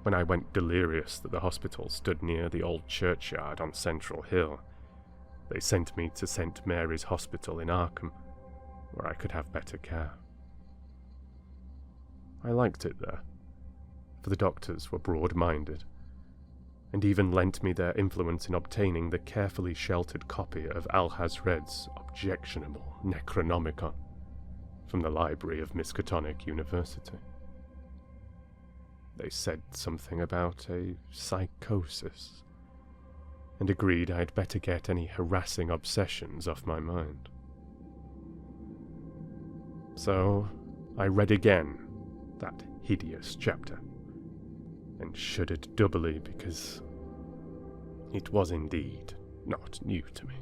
When I went delirious that the hospital stood near the old churchyard on Central Hill, they sent me to St. Mary's Hospital in Arkham, where I could have better care. I liked it there, for the doctors were broad-minded, and even lent me their influence in obtaining the carefully sheltered copy of Alhazred's objectionable Necronomicon from the library of Miskatonic University. They said something about a psychosis, and agreed I'd better get any harassing obsessions off my mind. So I read again that hideous chapter, and shuddered doubly because it was indeed not new to me.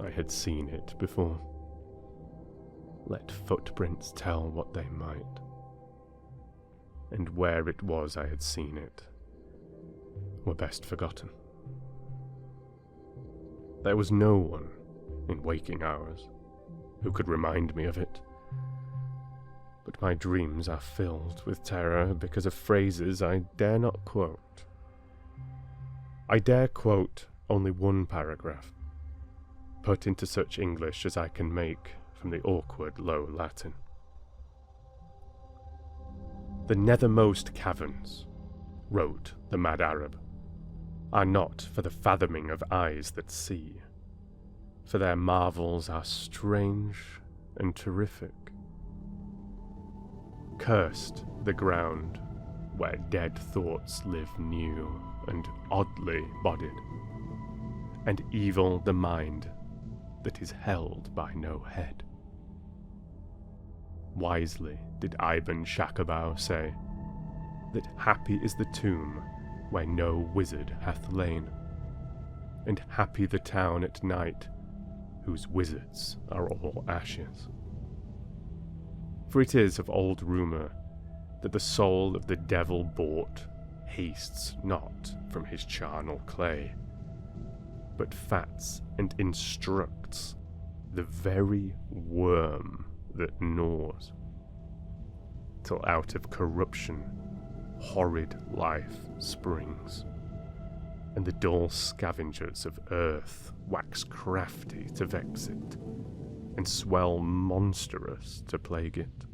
I had seen it before. Let footprints tell what they might. And where it was I had seen it were best forgotten. There was no one in waking hours who could remind me of it. But my dreams are filled with terror because of phrases I dare not quote. I dare quote only one paragraph, put into such English as I can make from the awkward low Latin. "The nethermost caverns," wrote the mad Arab, "are not for the fathoming of eyes that see, for their marvels are strange and terrific. Cursed the ground where dead thoughts live new and oddly bodied, and evil the mind that is held by no head. Wisely did Ibn Shakabau say that happy is the tomb where no wizard hath lain, and happy the town at night whose wizards are all ashes. For it is of old rumour that the soul of the devil bought hastes not from his charnel clay, but fats and instructs the very worm that gnaws, till out of corruption horrid life springs, and the dull scavengers of earth wax crafty to vex it, and swell monstrous to plague it.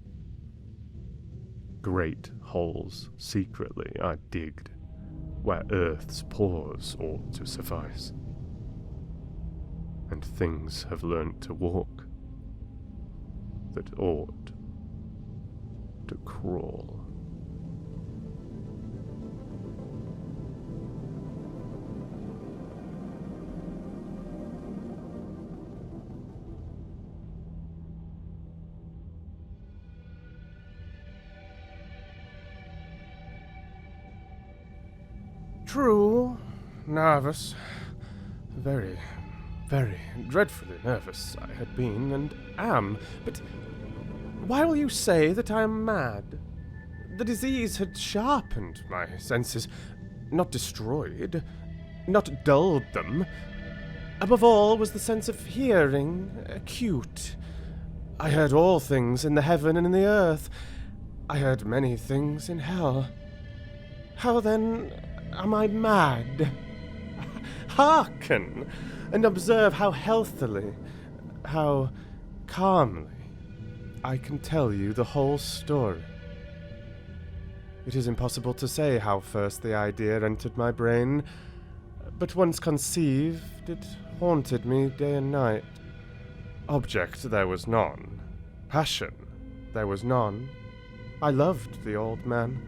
Great holes secretly are digged, where earth's pores ought to suffice, and things have learnt to walk that ought to crawl. True, nervous. Very, very dreadfully nervous I had been and am, but why will you say that I am mad? The disease had sharpened my senses, not destroyed, not dulled them. Above all was the sense of hearing acute. I heard all things in the heaven and in the earth. I heard many things in hell. How then am I mad? Hearken, and observe how healthily, how calmly I can tell you the whole story. It is impossible to say how first the idea entered my brain, but once conceived, it haunted me day and night. Object there was none. Passion there was none. I loved the old man.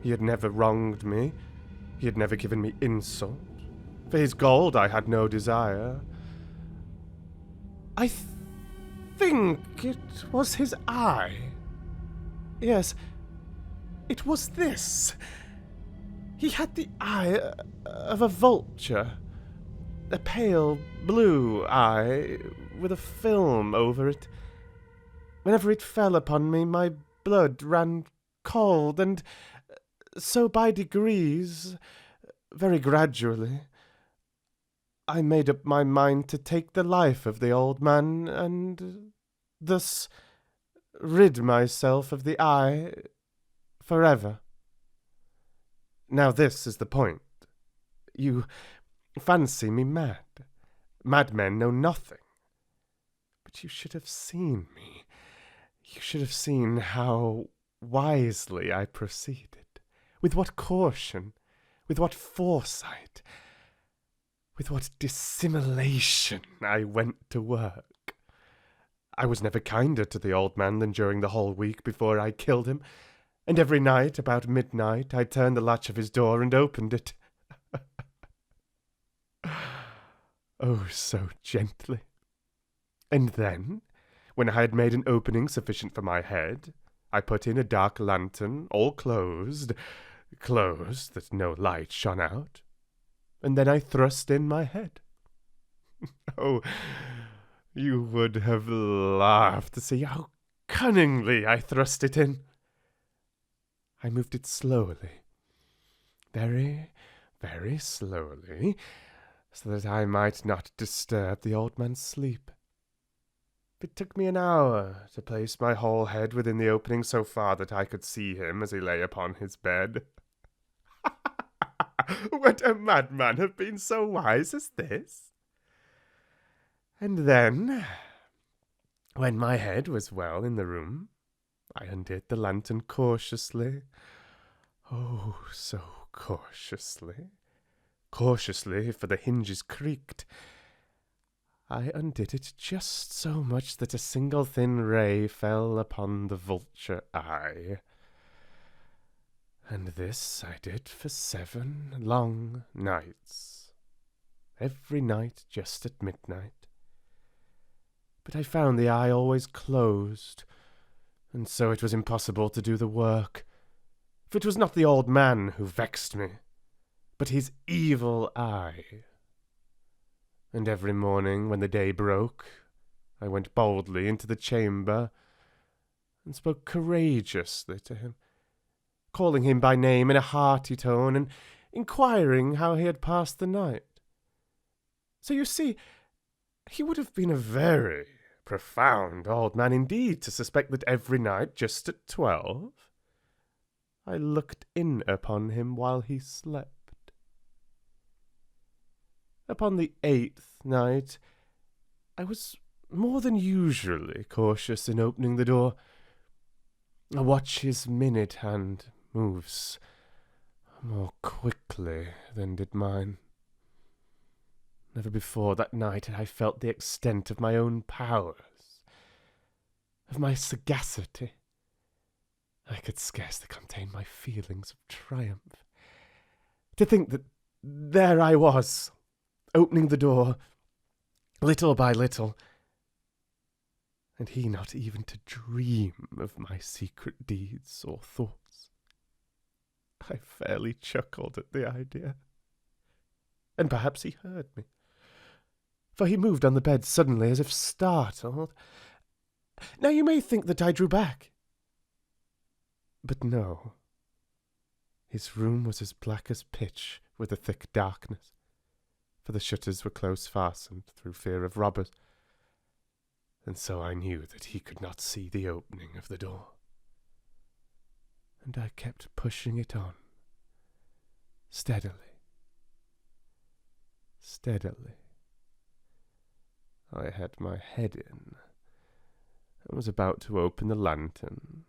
He had never wronged me. He had never given me insult. For his gold I had no desire. I think it was his eye. Yes, it was this. He had the eye of a vulture. A pale blue eye with a film over it. Whenever it fell upon me, my blood ran cold, and so by degrees, very gradually, I made up my mind to take the life of the old man, and thus rid myself of the eye forever. Now this is the point. You fancy me mad. Madmen know nothing. But you should have seen me. You should have seen how wisely I proceeded, with what caution, with what foresight, with what dissimulation I went to work. I was never kinder to the old man than during the whole week before I killed him. and every night about midnight I turned the latch of his door and opened it. Oh, so gently. And then, when I had made an opening sufficient for my head, I put in a dark lantern, all closed that no light shone out, and then I thrust in my head. Oh, you would have laughed to see how cunningly I thrust it in. I moved it slowly, very, very slowly, so that I might not disturb the old man's sleep. It took me an hour to place my whole head within the opening so far that I could see him as he lay upon his bed. Would a madman have been so wise as this? And then, when my head was well in the room, I undid the lantern cautiously. Oh, so cautiously. Cautiously, for the hinges creaked. I undid it just so much that a single thin ray fell upon the vulture eye. And this I did for 7 long nights, every night just at midnight. But I found the eye always closed, and so it was impossible to do the work. For it was not the old man who vexed me, but his evil eye. And every morning when the day broke, I went boldly into the chamber and spoke courageously to him, calling him by name in a hearty tone and inquiring how he had passed the night. So you see, he would have been a very profound old man indeed to suspect that every night, just at 12, I looked in upon him while he slept. Upon the 8th night, I was more than usually cautious in opening the door. I watch his minute hand moves more quickly than did mine. Never before that night had I felt the extent of my own powers, of my sagacity. I could scarcely contain my feelings of triumph. To think that there I was, opening the door, little by little, and he not even to dream of my secret deeds or thoughts. I fairly chuckled at the idea, and perhaps he heard me, for he moved on the bed suddenly as if startled. Now you may think that I drew back, but no. His room was as black as pitch with a thick darkness, for the shutters were close fastened through fear of robbers, and so I knew that he could not see the opening of the door. And I kept pushing it on, steadily, steadily. I had my head in, and was about to open the lantern,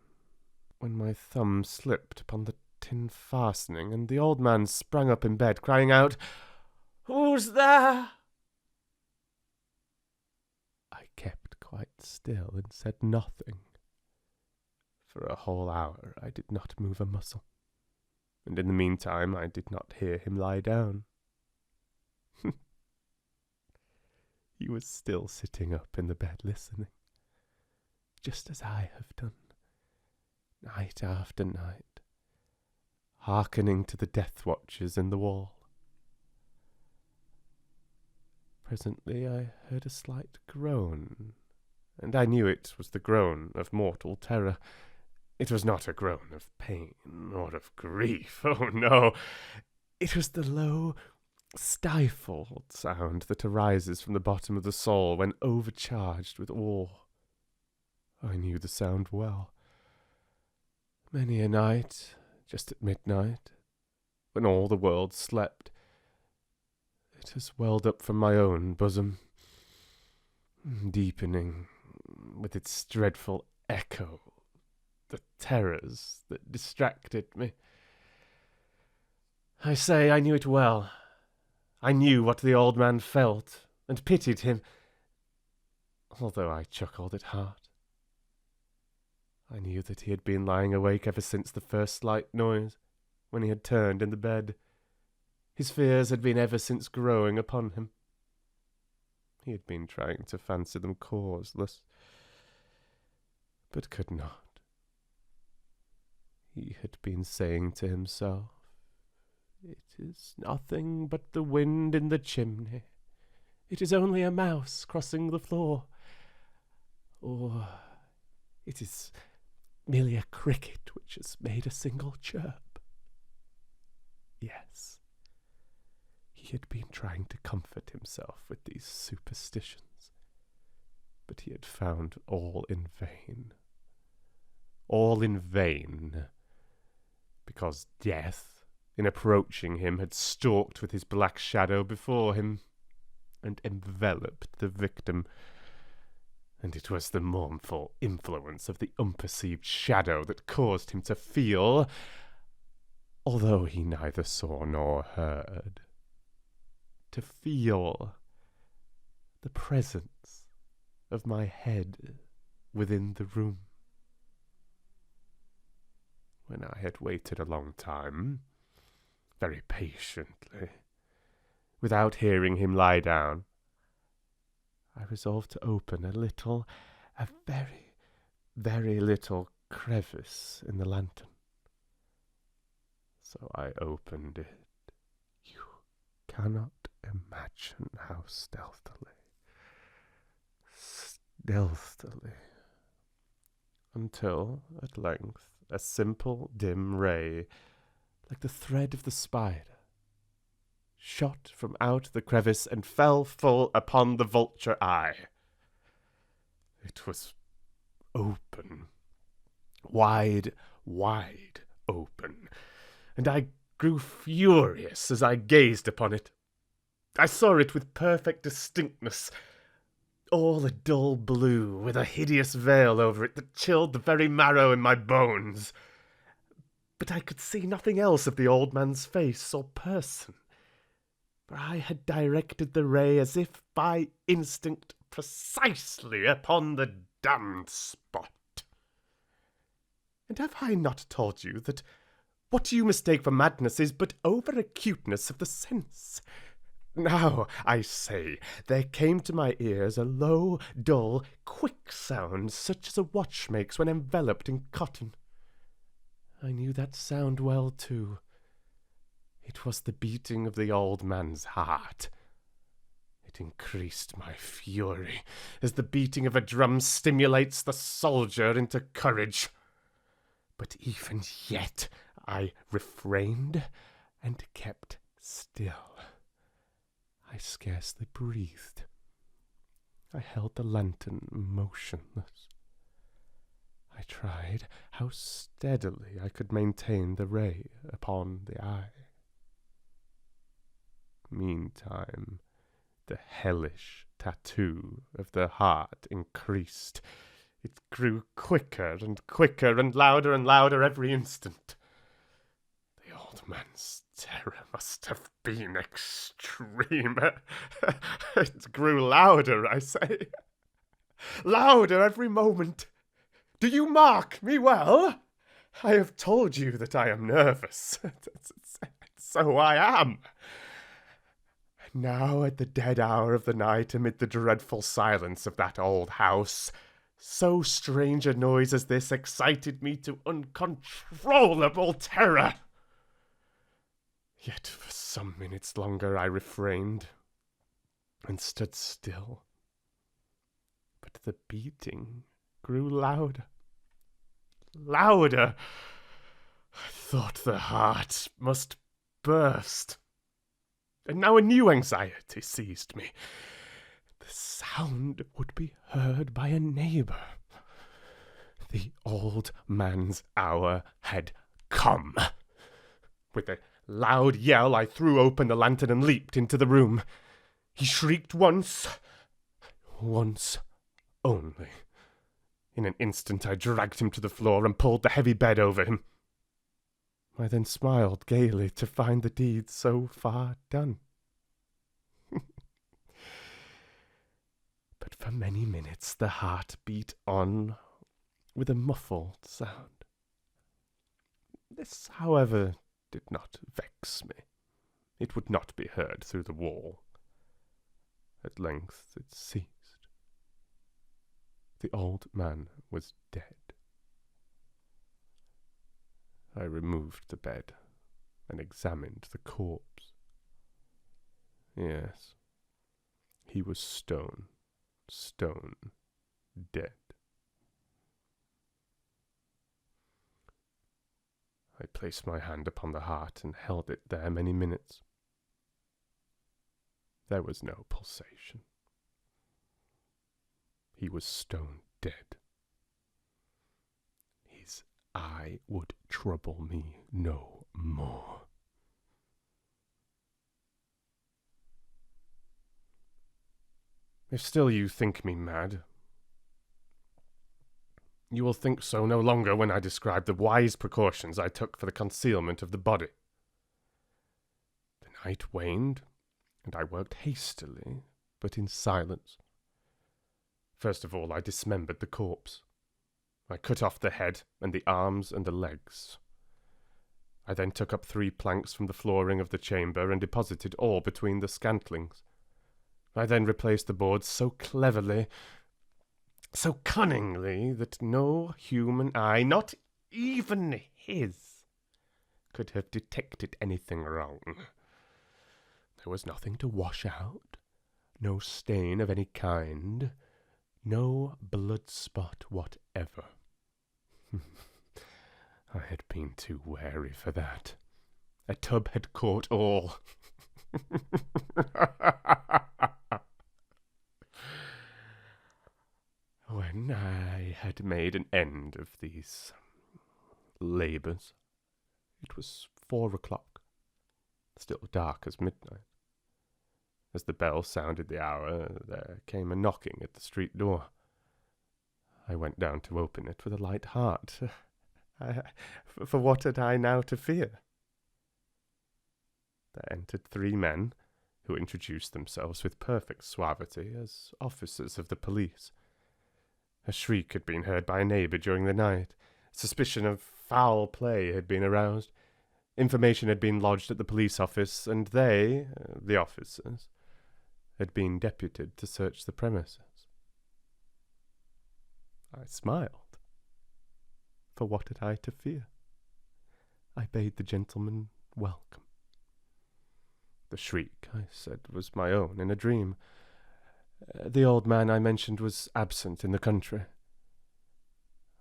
when my thumb slipped upon the tin fastening, and the old man sprang up in bed, crying out, "Who's there?" I kept quite still and said nothing. For a whole hour I did not move a muscle, and in the meantime I did not hear him lie down. He was still sitting up in the bed listening, just as I have done, night after night, hearkening to the death watches in the wall. Presently I heard a slight groan, and I knew it was the groan of mortal terror. It was not a groan of pain or of grief, oh no! It was the low, stifled sound that arises from the bottom of the soul when overcharged with awe. I knew the sound well. Many a night, just at midnight, when all the world slept, it has welled up from my own bosom, deepening with its dreadful echo the terrors that distracted me. I say I knew it well. I knew what the old man felt, and pitied him, although I chuckled at heart. I knew that he had been lying awake ever since the first slight noise, when he had turned in the bed. His fears had been ever since growing upon him. He had been trying to fancy them causeless, but could not. He had been saying to himself, "It is nothing but the wind in the chimney. It is only a mouse crossing the floor. Or it is merely a cricket which has made a single chirp." Yes, he had been trying to comfort himself with these superstitions, but he had found all in vain. All in vain, because death, in approaching him, had stalked with his black shadow before him, and enveloped the victim. And it was the mournful influence of the unperceived shadow that caused him to feel, although he neither saw nor heard, to feel the presence of my head within the room. When I had waited a long time, very patiently, without hearing him lie down, I resolved to open a very, very little crevice in the lantern. So I opened it. You cannot imagine how stealthily, until, at length, a simple, dim ray, like the thread of the spider, shot from out the crevice and fell full upon the vulture eye. It was open, wide open, and I grew furious as I gazed upon it. I saw it with perfect distinctness, all a dull blue, with a hideous veil over it that chilled the very marrow in my bones. But I could see nothing else of the old man's face or person, for I had directed the ray as if by instinct precisely upon the damned spot. And have I not told you that what you mistake for madness is but over-acuteness of the sense? Now, I say, there came to my ears a low, dull, quick sound, such as a watch makes when enveloped in cotton. I knew that sound well, too. It was the beating of the old man's heart. It increased my fury, as the beating of a drum stimulates the soldier into courage. But even yet I refrained and kept still. I scarcely breathed. I held the lantern motionless. I tried how steadily I could maintain the ray upon the eye. Meantime, the hellish tattoo of the heart increased. It grew quicker and louder every instant. The old man's terror must have been extreme. It grew louder, I say. Louder every moment. Do you mark me well? I have told you that I am nervous. So I am. Now, at the dead hour of the night, amid the dreadful silence of that old house, so strange a noise as this excited me to uncontrollable terror. Yet for some minutes longer I refrained, and stood still. But the beating grew louder. I thought the heart must burst. And now a new anxiety seized me. The sound would be heard by a neighbour. The old man's hour had come. With a loud yell, I threw open the lantern and leaped into the room. He shrieked once only. In an instant, I dragged him to the floor and pulled the heavy bed over him. I then smiled gaily to find the deed so far done. But for many minutes the heart beat on with a muffled sound. This, however, did not vex me. It would not be heard through the wall. At length it ceased. The old man was dead. I removed the bed and examined the corpse. Yes, he was stone dead. I placed my hand upon the heart and held it there many minutes. There was no pulsation. He was stone dead. His eye would trouble me no more. If still you think me mad, you will think so no longer when I describe the wise precautions I took for the concealment of the body. The night waned, and I worked hastily, but in silence. First of all, I dismembered the corpse. I cut off the head, and the arms and the legs. I then took up 3 planks from the flooring of the chamber and deposited all between the scantlings. I then replaced the boards so cleverly, so cunningly, that no human eye, not even his, could have detected anything wrong. There was nothing to wash out, no stain of any kind, no blood spot whatever. I had been too wary for that. A tub had caught all. When I had made an end of these labours, it was 4 o'clock, still dark as midnight. As the bell sounded the hour, there came a knocking at the street door. I went down to open it with a light heart. For what had I now to fear? There entered 3 men, who introduced themselves with perfect suavity as officers of the police. A shriek had been heard by a neighbour during the night. Suspicion of foul play had been aroused. Information had been lodged at the police office, and they, the officers, had been deputed to search the premises. I smiled. For what had I to fear? I bade the gentleman welcome. The shriek, I said, was my own in a dream. The old man I mentioned was absent in the country.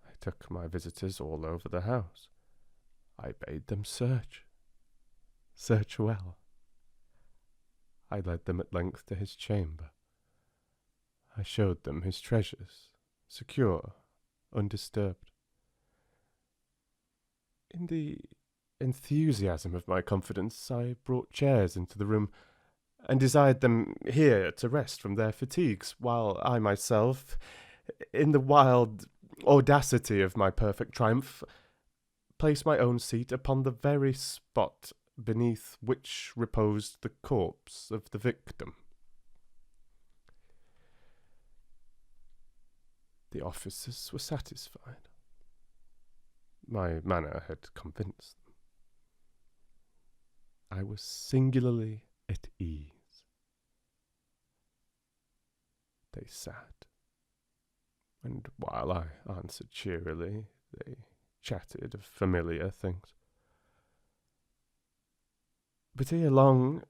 I took my visitors all over the house. I bade them search well. I led them at length to his chamber. I showed them his treasures, secure, undisturbed. In the enthusiasm of my confidence, I brought chairs into the room, and desired them here to rest from their fatigues, while I myself, in the wild audacity of my perfect triumph, placed my own seat upon the very spot beneath which reposed the corpse of the victim. The officers were satisfied. My manner had convinced them. I was singularly at ease. They sat, and while I answered cheerily, they chatted of familiar things. But ere long,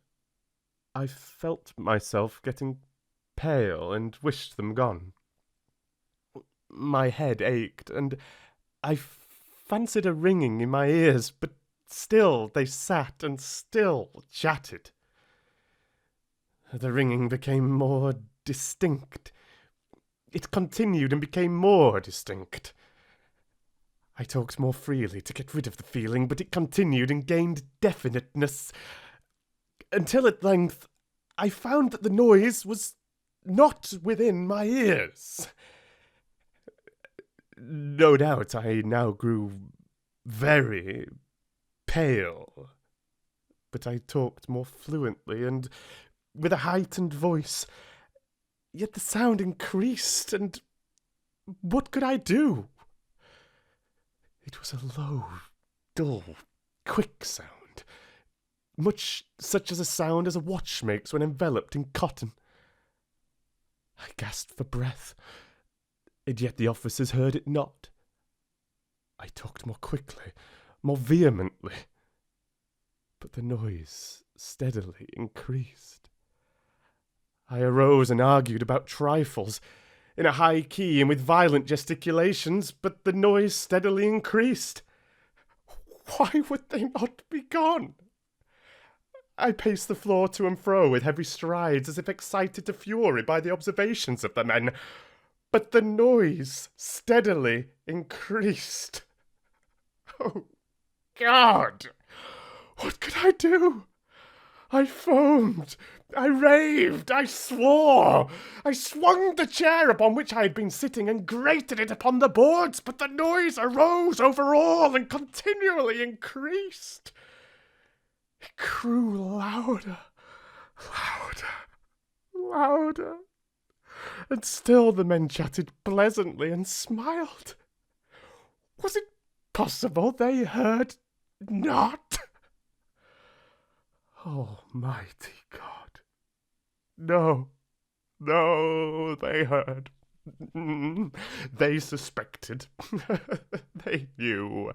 I felt myself getting pale and wished them gone. My head ached, and I fancied a ringing in my ears, but still they sat and still chatted. The ringing became more distinct. It continued and became more distinct. I talked more freely to get rid of the feeling, but it continued and gained definiteness, until at length I found that the noise was not within my ears. No doubt I now grew very pale, but I talked more fluently and with a heightened voice. Yet the sound increased, and what could I do? It was a low, dull, quick sound, much such as a sound as a watch makes when enveloped in cotton. I gasped for breath, and yet the officers heard it not. I talked more quickly, more vehemently, but the noise steadily increased. I arose and argued about trifles, in a high key and with violent gesticulations, but the noise steadily increased. Why would they not be gone? I paced the floor to and fro with heavy strides, as if excited to fury by the observations of the men, but the noise steadily increased. Oh, God! What could I do? I foamed, I raved, I swore. I swung the chair upon which I had been sitting and grated it upon the boards, but the noise arose over all and continually increased. It grew louder, louder, and still the men chatted pleasantly and smiled. Was it possible they heard not? Almighty God. No, they heard. They suspected. They knew.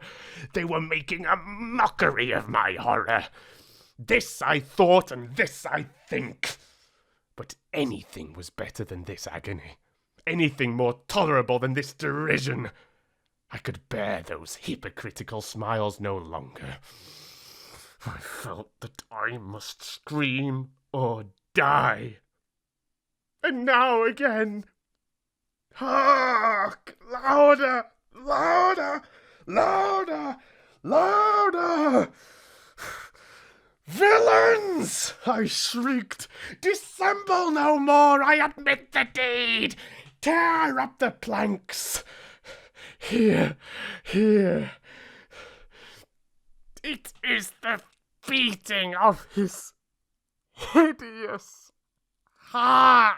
They were making a mockery of my horror. This I thought, and this I think. But anything was better than this agony. Anything more tolerable than this derision. I could bear those hypocritical smiles no longer. I felt that I must scream or die. And now again. Hark! Louder! Louder! Louder! Louder! Villains! I shrieked. Dissemble no more! I admit the deed! Tear up the planks! Here! It is the beating of his hideous heart!